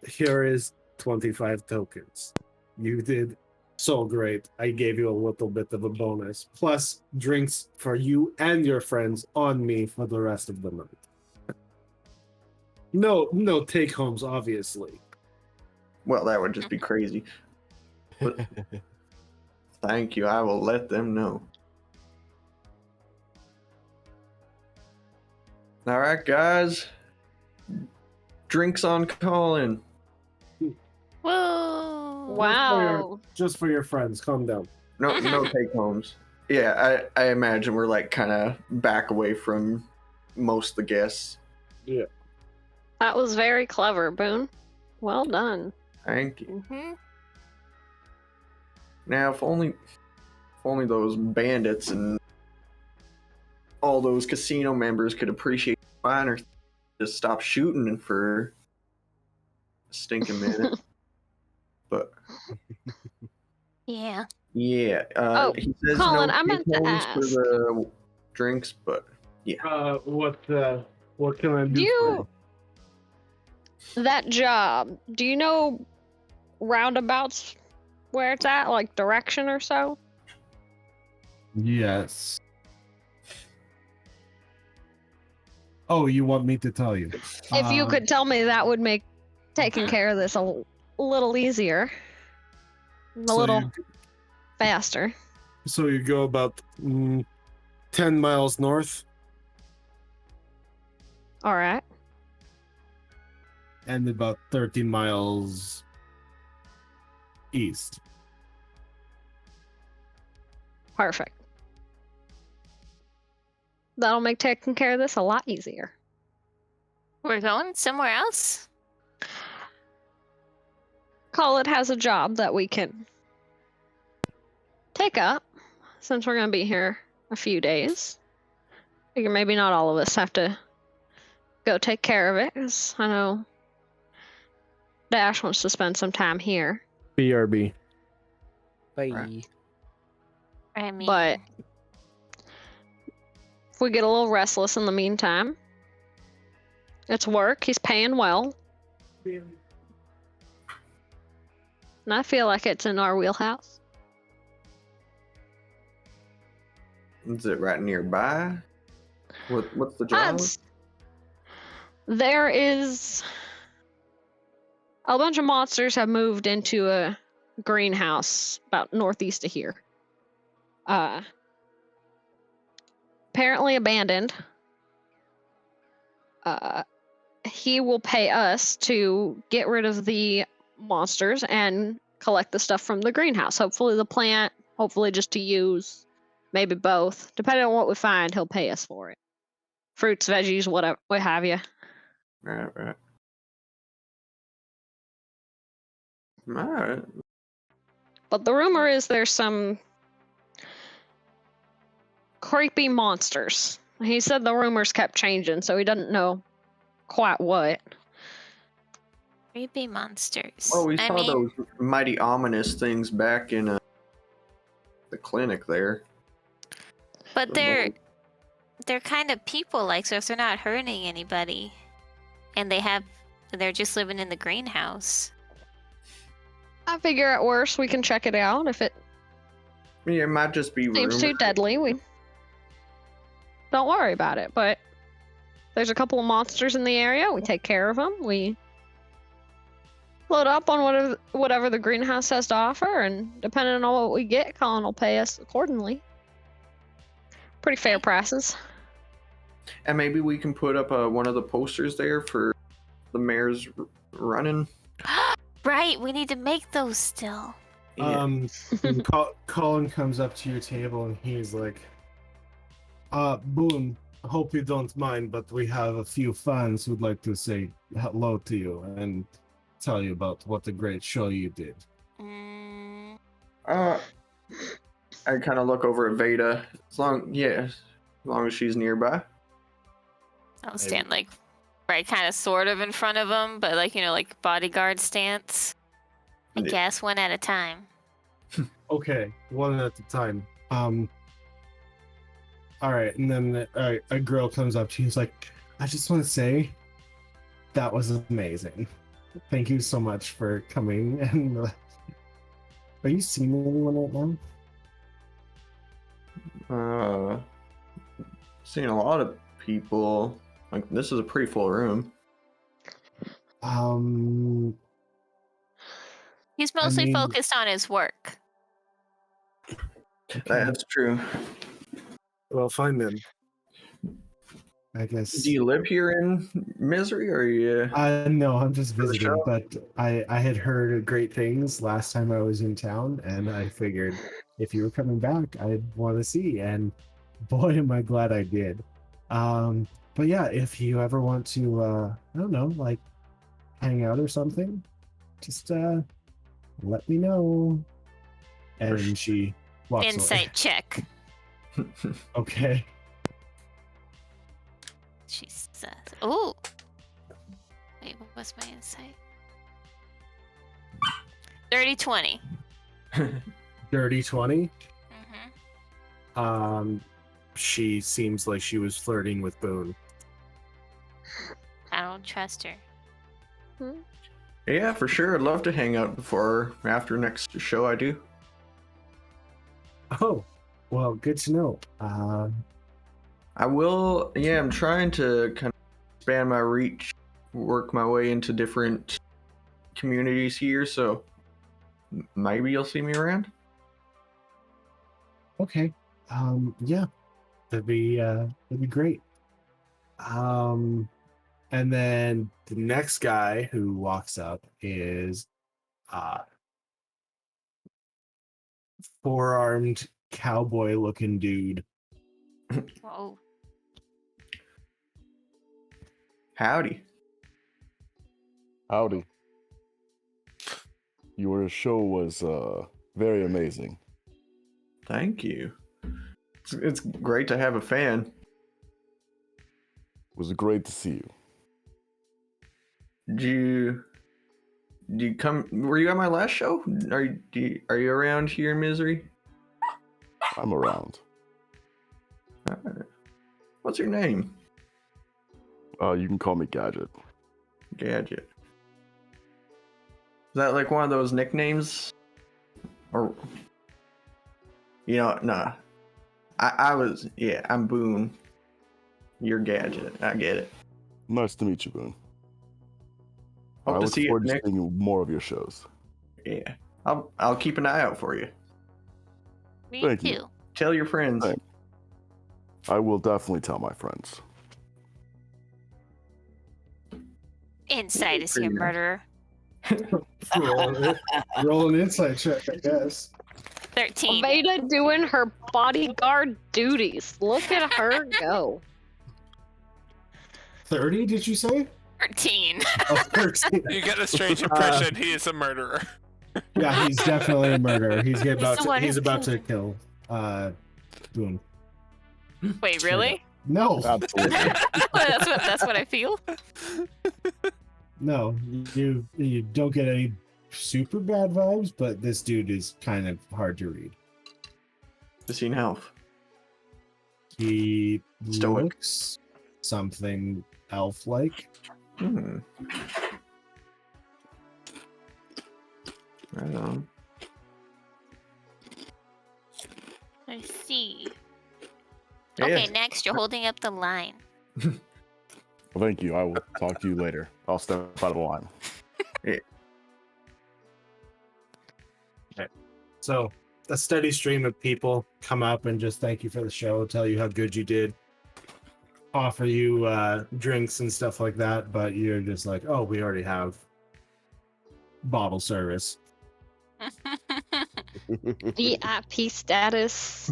here is 25 tokens. You did so great. I gave you a little bit of a bonus. Plus drinks for you and your friends on me for the rest of the night. No take homes, obviously. Well, that would just be crazy. But thank you. I will let them know. All right, guys. Drinks on Collin. Whoa. Wow. Just for your friends, calm down. No take homes. Yeah, I imagine we're like kind of back away from most of the guests. That was very clever, Boon. Well done. Thank you. Mm-hmm. Now, if only those bandits and all those casino members could appreciate fine or just stop shooting for a stinking minute. But Yeah. yeah, Oh, he says Collin, no I meant to take-homes for ask. the drinks, but What can I do? Do for you that job? Do you know roundabouts where it's at, like direction or so? Yes. Oh, you want me to tell you? If you could tell me, that would make taking Mhm. care of this a little easier, a So little faster. So you go about 10 miles north. All right. And about 13 miles east. Perfect. That'll make taking care of this a lot easier. We're going somewhere else? Collin has a job that we can take up since we're going to be here a few days. Figure maybe not all of us have to go take care of it, 'cause I know Dash wants to spend some time here. BRB. Bye. Right. I mean, But if we get a little restless in the meantime, it's work. He's paying well. And I feel like it's in our wheelhouse. Is it right nearby? What's the job? There is a bunch of monsters have moved into a greenhouse about northeast of here. Apparently abandoned. He will pay us to get rid of the monsters and collect the stuff from the greenhouse. Hopefully the plant, hopefully just to use, maybe both. Depending on what we find, he'll pay us for it. Fruits, veggies, whatever, what have you. Right. Alright. But the rumor is there's some creepy monsters. He said the rumors kept changing, so he doesn't know quite what. creepy monsters. Well, we I saw mean, those mighty ominous things back in the clinic there. but The they're kind of people-like, so if they're not hurting anybody, and they're just living in the greenhouse. I figure at worst we can check it out. If it Yeah, it might just be seems too rumors. deadly, we don't worry about it. But there's a couple of monsters in the area. We take care of them. We load up on whatever the greenhouse has to offer, and depending on what we get, Collin will pay us accordingly. Pretty fair prices. And maybe we can put up one of the posters there for the mayor's running. Right, we need to make those still. Yeah. Collin comes up to your table and he's like, Boon, hope you don't mind, but we have a few fans who'd like to say hello to you and tell you about what a great show you did. I kind of look over at Veda. As long as she's nearby. I'll stand like right kind of sort of in front of him, but like bodyguard stance. I Yeah. guess one at a time. Okay, one at a time. All right, and then a girl comes up to you. She's like, I just want to say, that was amazing. Thank you so much for coming. And are you seeing anyone right now? Seeing a lot of people. Like, this is a pretty full room. He's mostly mean- focused on his work. That's true. Well, fine then. I guess. Do you live here in Misery, or are you? No, I'm just For the visiting, show? but I had heard great things last time I was in town, and I figured if you were coming back, I'd want to see, and boy, am I glad I did. But yeah, if you ever want to, I don't know, like hang out or something, just let me know. And she walks away. Insight check. Okay. She says, "Ooh, wait, what was my insight?" 30-20. Dirty 20. Mm-hmm. She seems like she was flirting with Boon. I don't trust her. Yeah, for sure. I'd love to hang out before or after next show I do. Oh, well, good to know. I will. Yeah, I'm trying to kind of expand my reach, work my way into different communities here, so maybe you'll see me around. Okay. Yeah, that'd be great. And then the next guy who walks up is four-armed cowboy looking dude. Whoa. Howdy. Howdy. Your show was very amazing. Thank you. It's great to have a fan. It was great to see you. Did you come? Were you at my last show? Are you around here in Misery? I'm around. What's your name? You can call me Gadget. Gadget. Is that like one of those nicknames? Or nah. I'm Boon. You're Gadget. I get it. Nice to meet you, Boon. Hope I to look see you forward to next. seeing more of your shows. Yeah. I'll keep an eye out for you. Me Thank too. you. Tell your friends. Thanks. I will definitely tell my friends. Insight is your Pretty nice. murderer. Roll an insight check, I guess. 13. Veda doing her bodyguard duties. Look at her go. 30, did you say? 13. Oh, 13. You get a strange impression he is a murderer. Yeah, he's definitely a murderer. He's the one he's who about to killed kill Boon. Wait, really? No, Absolutely. that's what I feel. no, you don't get any super bad vibes, but this dude is kind of hard to read. Is he an elf? He Stoic. looks something elf-like. Right on. I see. Yeah. Okay, next, you're holding up the line. Well, thank you. I will talk to you later. I'll step out of the line. So a steady stream of people come up and just thank you for the show, tell you how good you did, offer you drinks and stuff like that, but you're just like, oh, we already have bottle service. VIP status.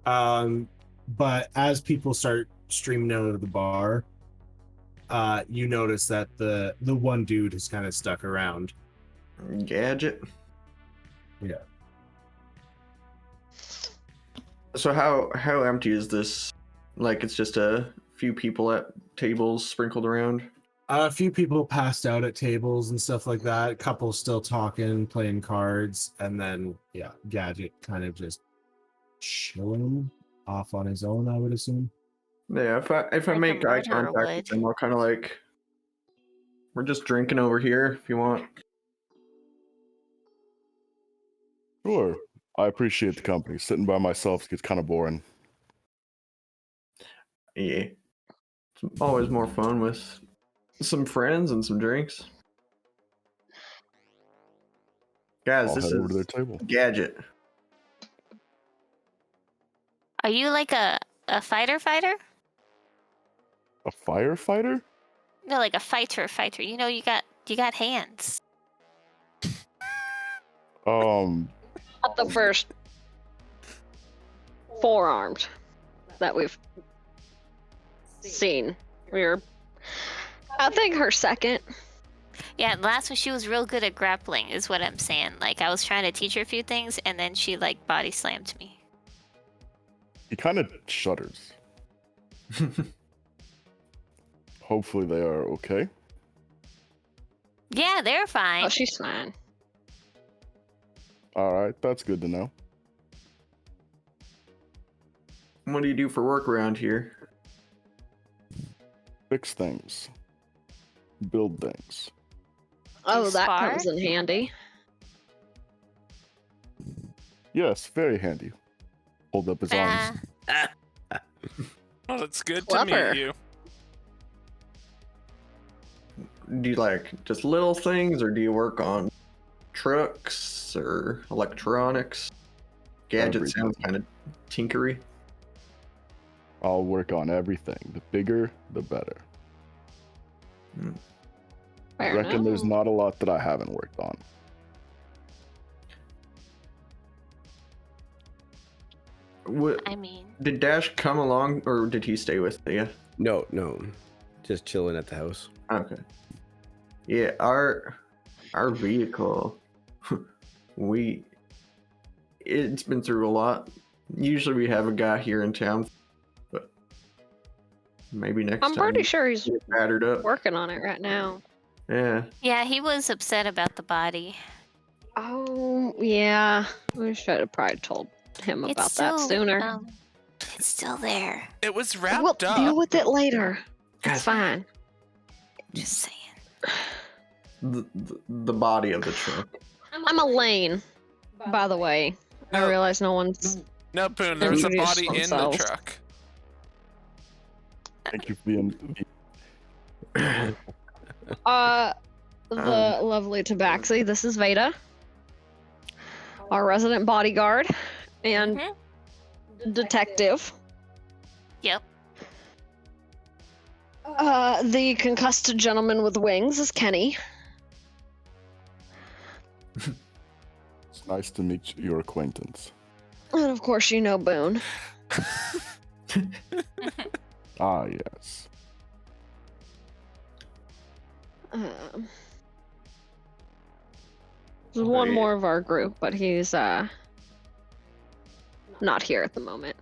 But as people start streaming out of the bar, you notice that the one dude is kind of stuck around. Gadget. Yeah. So how empty is this? Like it's just a few people at tables sprinkled around? A few people passed out at tables and stuff like that. A couple still talking, playing cards, and then Gadget kind of just chilling off on his own, I would assume. Yeah, if I Like a make eye murderer contact with would. them, I'll kind of like, we're just drinking over here if you want. Sure. I appreciate the company. Sitting by myself gets kind of boring. Yeah. It's always more fun with some friends and some drinks. Guys, I'll this head over to their is table. Gadget. Are you like a fighter? A firefighter? No, like a fighter. You know, you got hands. Not the first four-armed that we've seen. I think her second. Yeah, last one she was real good at grappling, is what I'm saying. Like I was trying to teach her a few things, and then she like body slammed me. He kind of shudders. Hopefully they are okay. Yeah, they're fine. Oh, she's fine. All right, that's good to know. What do you do for work around here? Fix things. Build things. Oh, that spar? comes in handy. Yes, very handy. Hold up his arms. Well, it's good to Clever. meet you. Do you like just little things, or do you work on trucks or electronics? Gadget sounds kind of tinkery. I'll work on everything. The bigger, the better. I Fair reckon there's enough. not a lot that I haven't worked on. What, I mean, did Dash come along, or did he stay with you? No, just chilling at the house. Okay. Yeah, our vehicle, it's been through a lot. Usually we have a guy here in town, but maybe next I'm time. pretty sure he's get battered up. working on it right now. Yeah. yeah, he was upset about the body. Oh, yeah. We should have probably told him about that sooner. It's still there. It was We'll wrapped deal up. with it later. Guys, It's fine. Just saying. the body of the truck. I'm Elaine, by the way. I No. realize no one's. No, Boon, there was a Introduce body in the themselves. truck. Thank you for being. The lovely Tabaxi. This is Veda, our resident bodyguard and detective. Yep. The concussed gentleman with wings is Kenny. It's nice to meet your acquaintance. And of course, you know Boon. Ah, yes. There's one Okay. more of our group, but he's not here at the moment.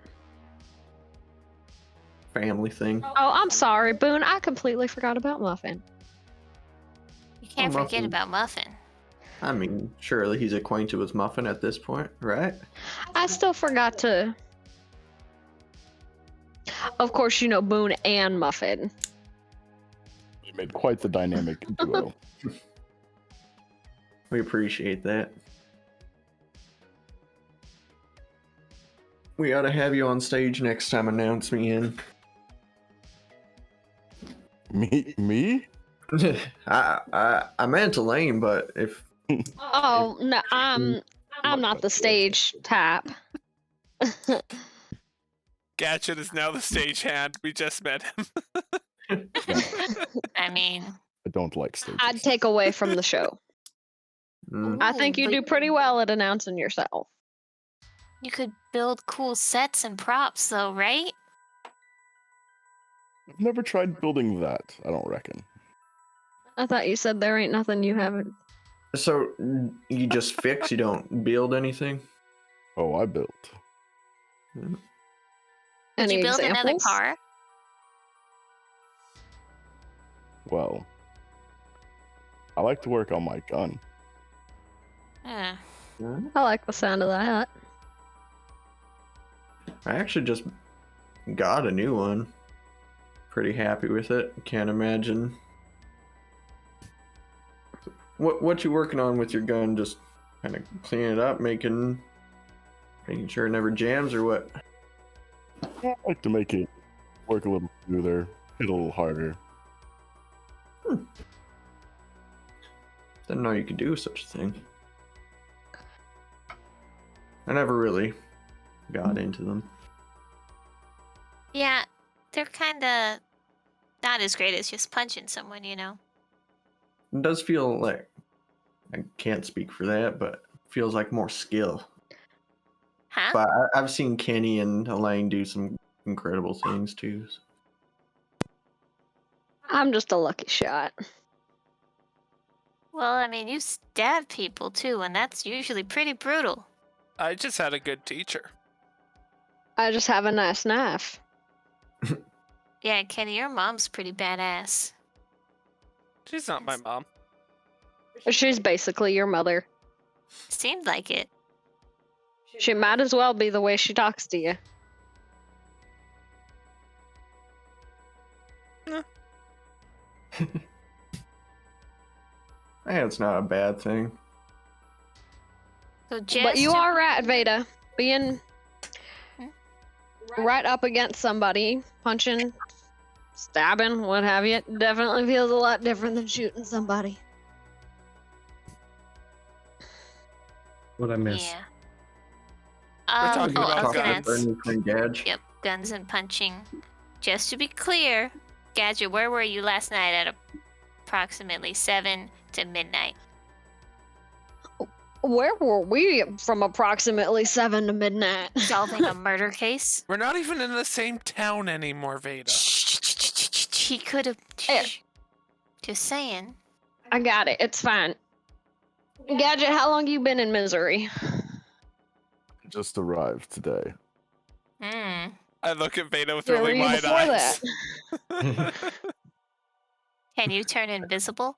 Family thing. Oh, I'm sorry, Boon. I completely forgot about Muffin. You can't Oh, forget Muffin. about Muffin. I mean, surely he's acquainted with Muffin at this point, right? I still forgot to. Of course, you know Boon and Muffin. You made quite the dynamic duo. We appreciate that. We ought to have you on stage next time. Announce me in. Me? I meant Elaine, but if Oh no, I'm not the stage type. Gadget is now the stagehand. We just met him. I mean, I don't like stages. I'd take away from the show. I think you but do pretty well at announcing yourself. you could build cool sets and props, though, right? I've never tried building that, I don't reckon. I thought you said there ain't nothing you haven't. so, you just fix. You don't build anything. Oh, I built. Would Any you build another examples? car? Well, I like to work on my gun. Uh, I like the sound of that. I actually just got a new one. Pretty happy with it. Can't imagine. What you working on with your gun? Just kind of cleaning it up, making sure it never jams, or what? I like to make it work a little smoother, hit a little harder. Didn't know you could do such a thing. I never really got into them. yeah, they're kind of not as great as just punching someone, you know? It does feel like, I can't speak for that, but feels like more skill. Huh? But I've seen Kenny and Elaine do some incredible things too. I'm just a lucky shot. Well, I mean, you stab people, too, and that's usually pretty brutal. I just had a good teacher. I just have a nice knife. Yeah, Kenny, your mom's pretty badass. She's not my mom. She's basically your mother. Seemed like it. She might as well be the way she talks to you. Hey, it's not a bad thing. So just But you are right, Veda. Being right up against somebody punching, stabbing, what have you. It definitely feels a lot different than shooting somebody. What I miss? Yeah. We're talking I about was gonna guns. Our new friend Gadge. Yep, guns and punching. Just to be clear, Gadget, where were you last night at approximately 7 to midnight? Where were we from approximately 7 to midnight? Solving a murder case? We're not even in the same town anymore, Veda. He could have. Eh. Just saying. I got it. It's fine. Gadget, how long you been in misery? Just arrived today. Hmm. I look at Veda with Where were really you wide before eyes. that? Can you turn invisible?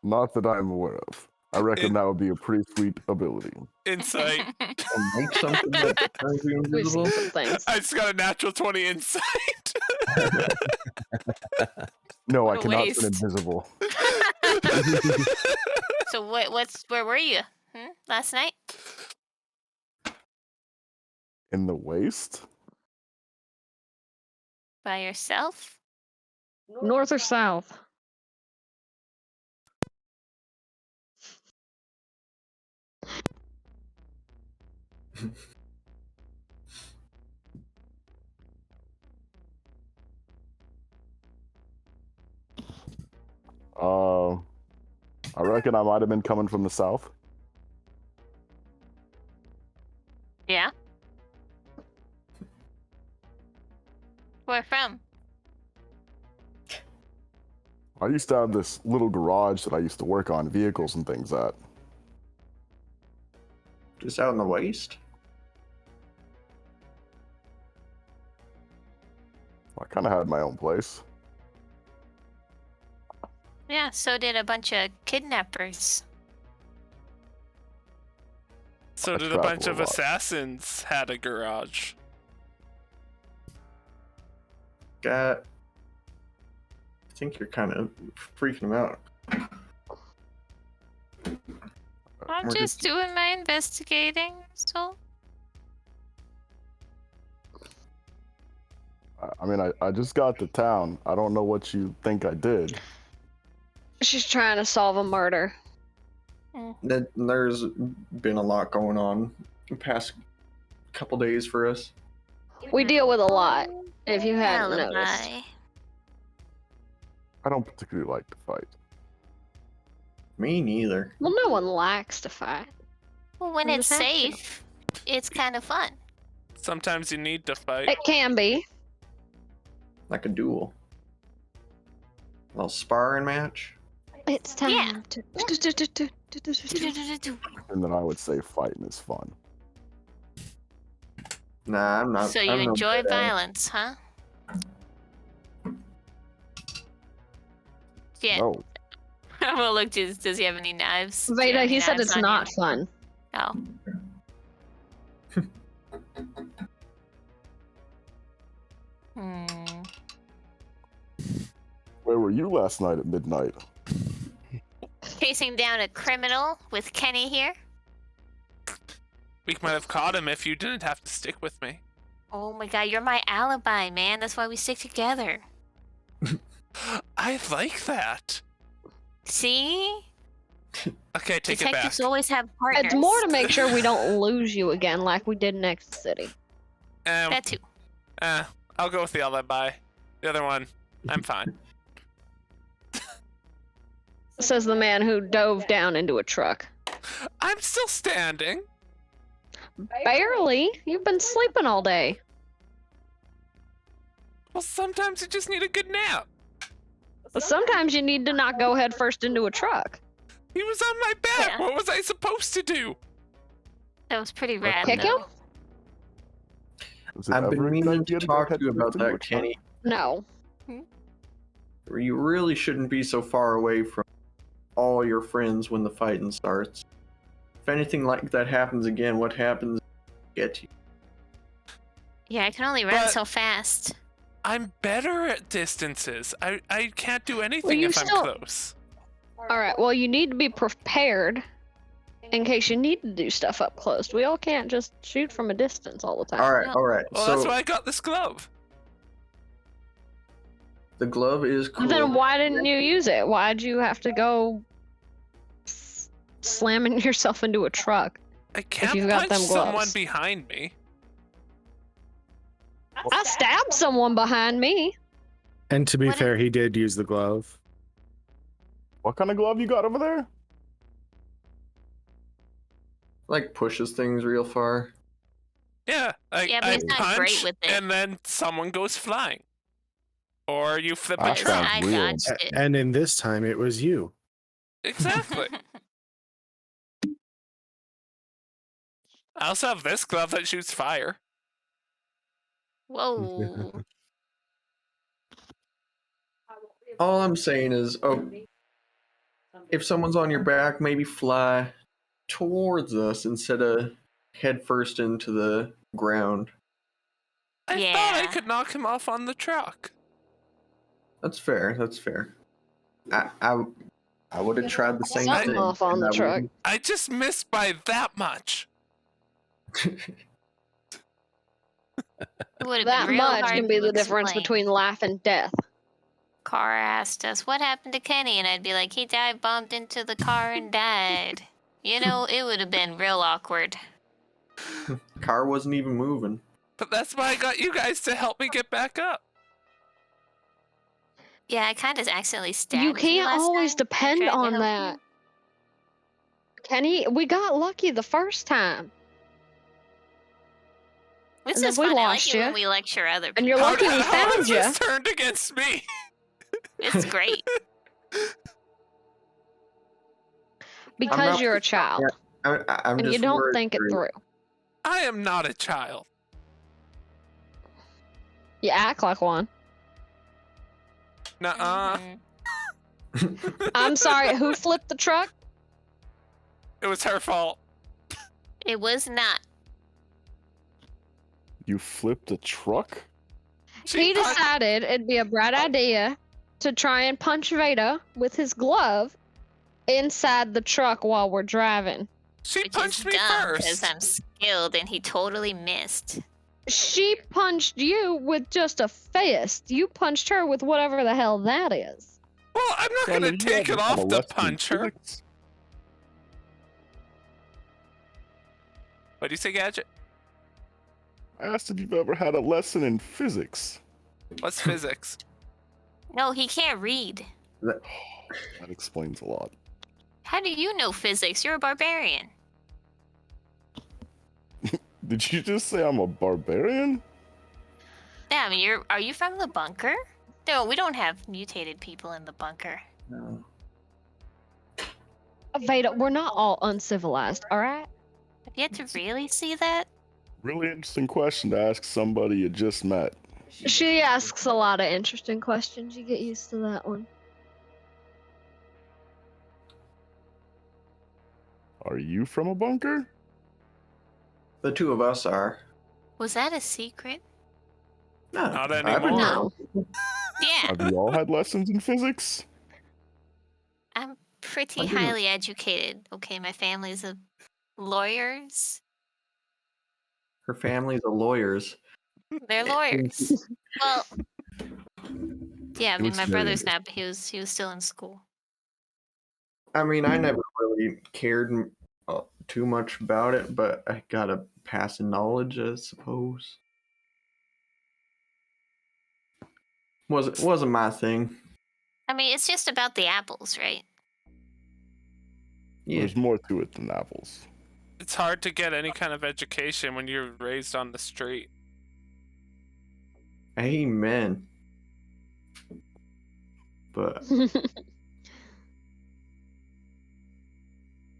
Not that I'm aware of. I reckon that would be a pretty sweet ability. Insight. And make something that turns you We've seen invisible. some things. I just got a natural 20 insight. No, What I a cannot waste. turn invisible. So where were you? Last night? In the waste? By yourself? North or south? I reckon I might have been coming from the south. Yeah. Where from? I used to have this little garage that I used to work on vehicles and things at. Just out in the waste. I kind of had my own place. Yeah, so did a bunch of kidnappers. So I did a travel bunch a of lot. assassins had a garage. I think you're kind of freaking him out. I'm We're just doing my investigating, so. I mean, I just got to town. I don't know what you think I did. She's trying to solve a murder. There's been a lot going on the past couple days for us. We deal with a lot, if you hadn't noticed. Alibi. I don't particularly like to fight. Me neither. Well, no one likes to fight. Well, when You it's have to. safe, it's kind of fun. Sometimes you need to fight. It can be. Like a duel. A little sparring match. It's time Yeah. to. And then I would say fighting is fun. Nah, I'm not. So you I'm no enjoy good at it. violence, huh? Yeah. No, Well, look, does he have any knives? Do you Veda, have any he said knives it's on not you? fun. Oh. Hmm. where were you last night at midnight? Chasing down a criminal with Kenny here. We might have caught him if you didn't have to stick with me. Oh my god, you're my alibi, man. That's why we stick together. I like that. See? Okay, take it back. Detectives always have partners. It's more to make sure we don't lose you again like we did next city. That too. I'll go with the alibi. The other one, I'm fine. Says the man who dove down into a truck. I'm still standing. Barely. You've been sleeping all day. Well, sometimes you just need a good nap. Sometimes you need to not go head first into a truck. He was on my back. Yeah. What was I supposed to do? That was pretty rad. Kick though. him? Is it I've been ever a good meaning idea to go talk head to you about first into a that, truck? Kenny. No. You really shouldn't be so far away from all your friends when the fighting starts. If anything like that happens again, what happens? Get you. Yeah, I can only run But- so fast. I'm better at distances. I can't do anything you if I'm still- close. All right. Well, you need to be prepared in case you need to do stuff up close. We all can't just shoot from a distance all the time. All right, all right. Well, so that's why I got this glove. the glove is cool. Then why didn't you use it? Why'd you have to go slamming yourself into a truck? I can't you've got punch them someone gloves. behind me. I stabbed someone behind me. And to be What fair, he did use the glove. What kind of glove you got over there? Like pushes things real far. Yeah, Yeah, but I he's not punch, great with it. and then someone goes flying. Or you flip Ah, a That Because truck. sounds I real. dodged it. And in this time, it was you. Exactly. I also have this glove that shoots fire. Whoa. All I'm saying is, if someone's on your back, maybe fly towards us instead of head first into the ground. I thought I Yeah. could knock him off on the truck. That's fair. That's fair. I would have tried the same Something thing. off on and the I truck. wouldn't- I just missed by that much. It would have That been real much hard can be to the difference explain. between life and death. Car asked us, what happened to Kenny? And I'd be like, he dive bombed into the car and died. You know, it would have been real awkward. Car wasn't even moving. But that's why I got you guys to help me get back up. Yeah, I kind of accidentally stabbed You can't last always time. I depend tried to on help that. you. Kenny, we got lucky the first time. This And then is we fun. I like lost it ya. when we lecture other people. And you're How lucky did- we how found is you. this turned against me? It's great. Because not- you're a child. I'm And just you don't worried think it for you. through. I am not a child. You act like one. Nuh-uh. Mhm. I'm sorry, who flipped the truck? It was her fault. It was not. You flipped a truck? He punched- decided it'd be a bright idea to try and punch Veda with his glove inside the truck while we're driving. She Which punched is me dumb because first. I'm skilled and he totally missed. She punched you with just a fist. You punched her with whatever the hell that is. Well, I'm not Son, gonna you take it haven't had a off to lesson in punch her. physics? What do you say, Gadget? I asked if you've ever had a lesson in physics. What's physics? No, he can't read. That explains a lot. How do you know physics? You're a barbarian. Did you just say I'm a barbarian? Yeah, I mean, are you from the bunker? No, we don't have mutated people in the bunker. No. Veda, we're not all uncivilized, alright? Have you yet to really see that? Really interesting question to ask somebody you just met. She asks a lot of interesting questions. You get used to that one. Are you from a bunker? The two of us are. Was that a secret? No, Not I would anymore. know. Yeah, Have you all had lessons in physics? I'm pretty I do. highly educated. Okay, my family's a lawyers. Her family's a lawyers. They're lawyers. Well, yeah, I mean, What's my the brother's name? not, but he was still in school. I mean, I never really cared too much about it, but I got a passing knowledge, I suppose. Wasn't my thing. I mean, it's just about the apples, right? Yeah. There's more to it than apples. It's hard to get any kind of education when you're raised on the street. Amen. But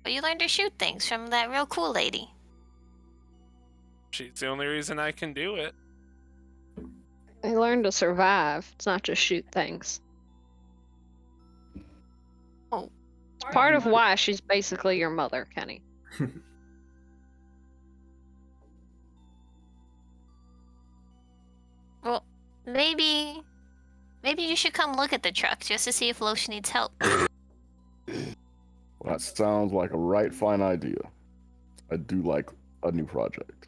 But you learned to shoot things from that real cool lady. She's the only reason I can do it. I learned to survive. It's not just shoot things. Oh. It's part of why she's basically your mother, Kenny. Well, maybe you should come look at the truck just to see if Lotion needs help. Well, that sounds like a right fine idea. I do like a new project.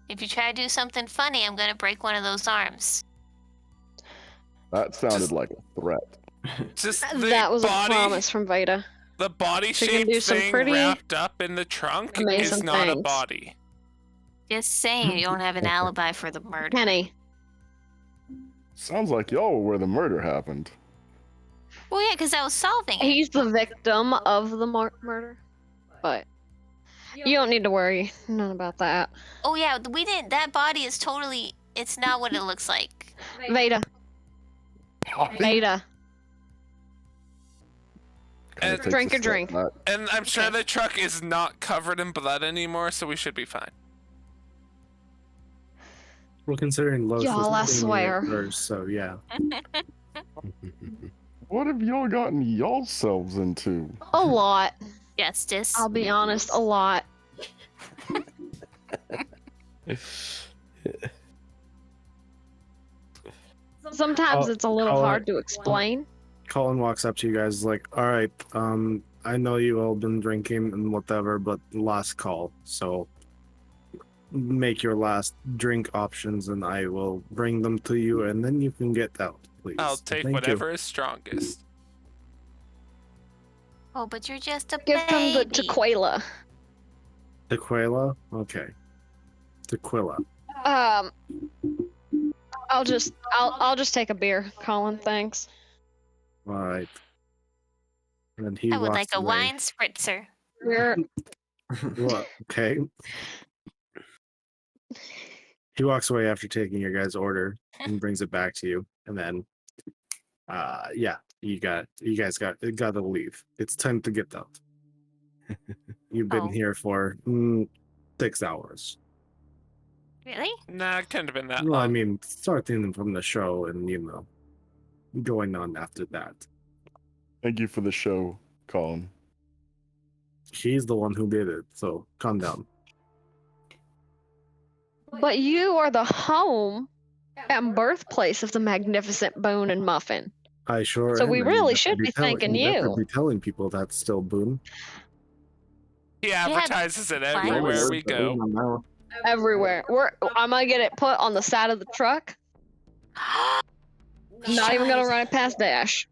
If you try to do something funny, I'm gonna break one of those arms. That sounded Just- like a threat. Just the That was body, a promise from Veda. The body She can do shaped some thing pretty wrapped up in the trunk is amazing not a things. body. Just saying, you don't have an alibi for the murder. Kenny. Sounds like y'all were where the murder happened. Well, yeah, because I was solving it. He's the victim of the murder. But you don't need to worry none about that. Oh yeah, we didn't. That body is totally. It's not what it looks like. Veda. Veda. Kinda And- takes Drink a your step drink. back. And I'm sure Okay. the truck is not covered in blood anymore, so we should be fine. Well, considering Los Y'all, I was thinking swear. it first, so yeah. What have y'all gotten yourselves into? A lot. Justice. I'll be honest, a lot. Sometimes Oh, it's a little oh, hard to explain. Collin walks up to you guys like, all right, I know you all been drinking and whatever, but last call. So make your last drink options and I will bring them to you and then you can get out, please. I'll take Thank whatever is strongest. Oh, but you're just a Give baby. them the tequila. You. Tequila? Okay. Tequila. I'll just take a beer, Colin, thanks. All right. And he I would walks like a away. wine spritzer. We're What? Okay. He walks away after taking your guys' order and brings it back to you, and then, yeah, you guys got to leave. It's time to get out. You've been Oh. here for 6 hours. Really? Nah, it couldn't have been that Well, I long. mean, starting from the show and going on after that. Thank you for the show, Colin. He's the one who did it, so calm down. But you are the home and birthplace of the magnificent Boon and Muffin. I sure. So am, we and really you should better be telling- thanking better you. Be telling people that's still Boon. He advertises it What? everywhere we go. Everywhere. I'm gonna get it put on the side of the truck. Not even gonna run it past Dash.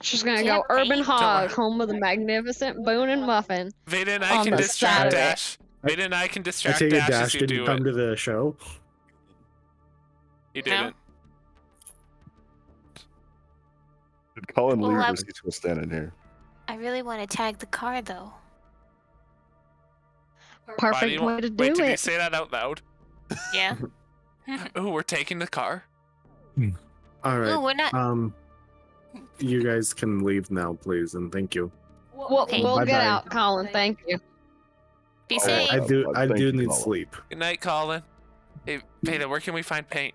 She's gonna go Can't Urban paint. Hog, home of the magnificent Boon and Muffin. Veda and I On can the distract side of it. Dash. Veda and I can I distract take it Dash Dash as you didn't do come it. to the show. He No. didn't. Did Colin Well, leave I- or is he still standing here? I really want to tag the car though. Why do Perfect you way want- to Wait, do did you it. say that out loud? Yeah. Ooh, we're taking the car. All right. Ooh, we're not. You guys can leave now, please, and thank you. We'll, Okay. we'll get Bye-bye. out, Colin. Thank you. Be Oh, safe. I do. I Thank do you, need Colin. sleep. Good night, Colin. Hey, Veda, where can we find paint?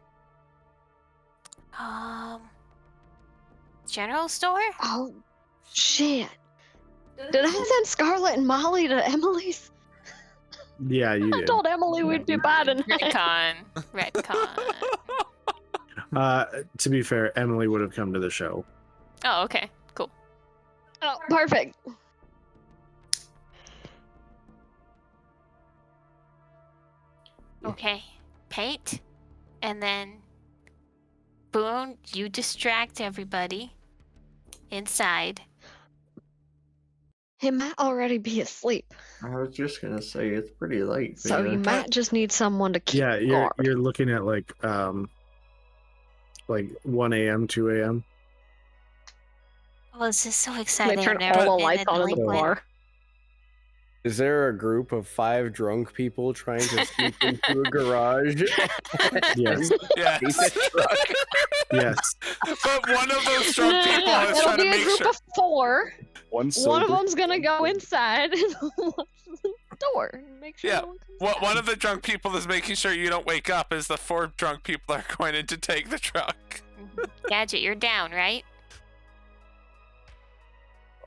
General store? Oh, shit. Did I send Scarlett and Molly to Emily's? Yeah, you I did. told Emily we'd be by tonight. Retcon. To be fair, Emily would have come to the show. Oh, okay. Cool. Oh, perfect. Okay. Paint. And then Boon, you distract everybody inside. He might already be asleep, I was just gonna say it's pretty late. so Veda. you might just need someone to keep Yeah, you're guard. you're looking at like 1 a.m., 2 a.m. Oh, this is so They exciting. turn I've never all the been lights a on in the delinquent. bar. Is there a group of 5 drunk people trying to sneak into a garage? Yes, Yes. yes. But one of those drunk people is It'll trying to be a make group sure. of 4. One One of sober. them's gonna go inside and watch the door and make sure Yeah, no one comes What out. one of the drunk people is making sure you don't wake up is the 4 drunk people are going in to take the truck. Gadget, you're down, right?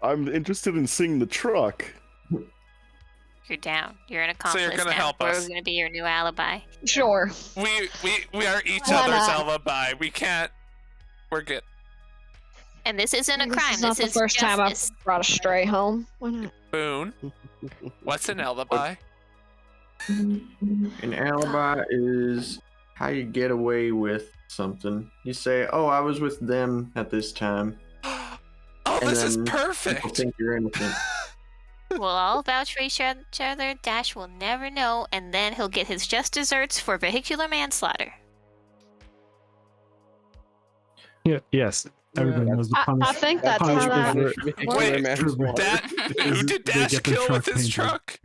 I'm interested in seeing the truck. You're down. You're an So accomplice you're gonna now. help us. We're gonna be your new alibi. Sure. We are each Why other's not? alibi. We can't. We're good. And this isn't a This crime. is not This the is first time I've justice. brought a stray home. Why not? Boon, what's an alibi? An alibi is how you get away with something. You say, "Oh, I was with them at this time." Oh, And this is then People perfect. think you're innocent. We'll all vouch for each other. Dash will never know, and then he'll get his just desserts for vehicular manslaughter. Yeah, yes. Everybody knows the I punishment. think that's how punishment that. for- Vehicular manslaughter. Who Is did they Dash get their kill truck with his painted. truck?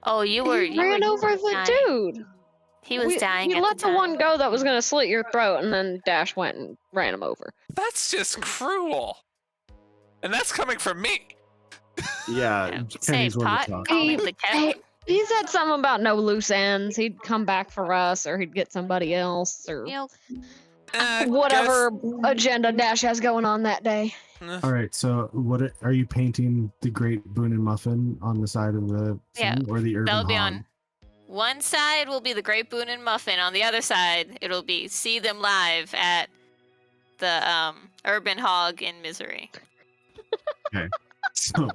Oh, you were. He ran over the dying. dude. He was dying. We at let the the time. one go that was gonna slit your throat, and then Dash went and ran him over. That's just cruel. And that's coming from me. Yeah, Yeah, say Kenny's one pot, to talk. call me the Hey, kettle. he said something about no loose ends. He'd come back for us, or he'd get somebody else, or You know, whatever agenda Dash has going on that day. Guess, All right, so are you painting the Great Boon and Muffin on the side of the Yeah, thing, or the Urban that'll be Hog? on. One side will be the Great Boon and Muffin. On the other side, it'll be see them live at the Urban Hog in Misery. So,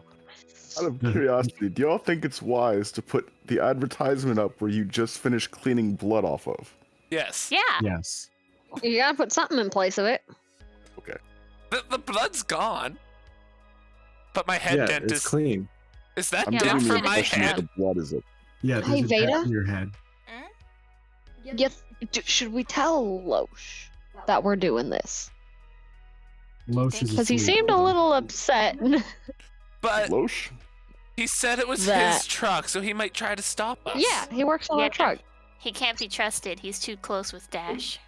Out of curiosity, do y'all think it's wise to put the advertisement up where you just finished cleaning blood off of? yes. Yeah. yes. You gotta put something in place of it. The blood's gone. But my head Yeah, dent it's is. clean. Is that I'm Yeah, dent giving you from the my impression that head? the blood is it. Yeah, Hey, there's a patch Veda? to your head. Yes. Should we tell Loesch that we're doing this? Loesch is Because he asleep. seemed a little upset. But Loesch? he said it was That- his truck, so he might try to stop us. Yeah, he works on Yeah. a truck. He can't be trusted. He's too close with Dash.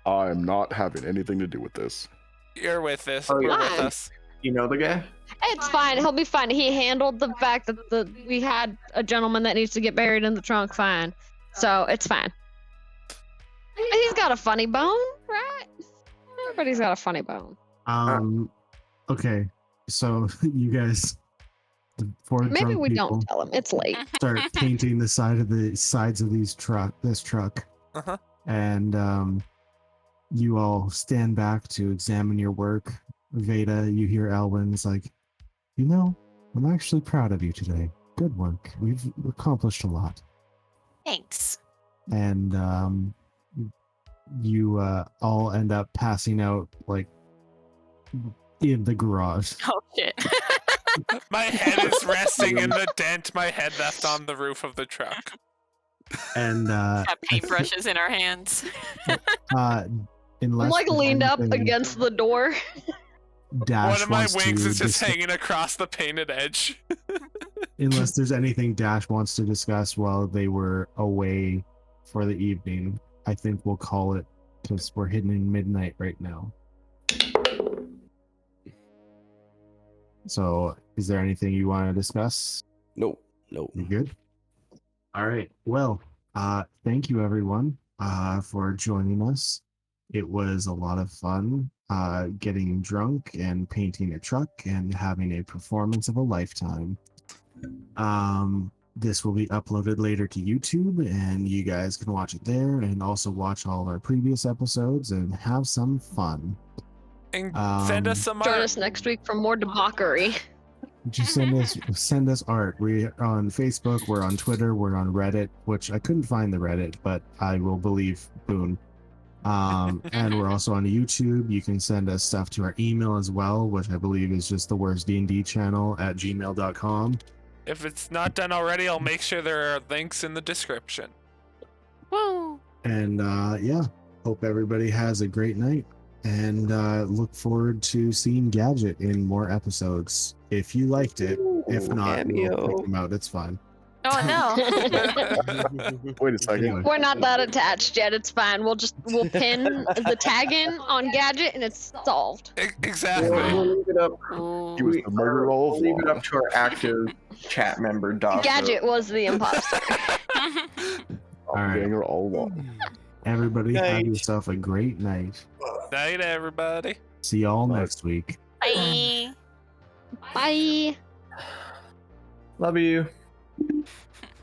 I'm not having anything to do with this. You're with us. Oh, We're yeah. with us. You know the guy? It's fine. He'll be fine. He handled the fact that we had a gentleman that needs to get buried in the trunk fine. So it's fine. He's got a funny bone, right? Everybody's got a funny bone. Okay, so you guys, the four Maybe drunk we people, don't tell him. It's late. start painting the sides of this truck, Uh-huh. and you all stand back to examine your work. Veda, you hear Elwin's like, I'm actually proud of you today. Good work. We've accomplished a lot. Thanks. And you all end up passing out like in the garage. Oh shit. My head is resting in the dent my head left on the roof of the truck. And Got paintbrushes in our hands. I'm unless like there's leaned up anything against the door. Dash One of my wants wings to is just dis- hanging across the painted edge. unless there's anything Dash wants to discuss while they were away for the evening, I think we'll call it because we're hitting midnight right now. So, is there anything you want to discuss? No. You good? All right. Well, thank you everyone for joining us. It was a lot of fun getting drunk and painting a truck and having a performance of a lifetime. This will be uploaded later to YouTube, and you guys can watch it there and also watch all our previous episodes and have some fun. And send us some Join art. us next week for more debauchery. Just send us art. We're on Facebook, we're on Twitter, we're on Reddit, which I couldn't find the Reddit, but I will believe Boon. And we're also on YouTube. You can send us stuff to our email as well, which I believe is just the worst D&D channel at gmail.com. If it's not done already, I'll make sure there are links in the description. Woo! And yeah, hope everybody has a great night, and look forward to seeing Gadget in more episodes. If you liked it, if not, we'll cameo. pick him out. It's fine. Oh no. Wait a second. Anyway. We're not that attached yet. It's fine. We'll pin the tag in on Gadget and it's solved. Exactly. We'll leave it up. Ooh. He was the murderer all We'll leave it along. up to our active chat member, Dasso. Gadget was the imposter. All right. Ganger all along. Everybody, have Night. yourself a great night. Night, everybody. See y'all next week. Bye. Bye. Love you.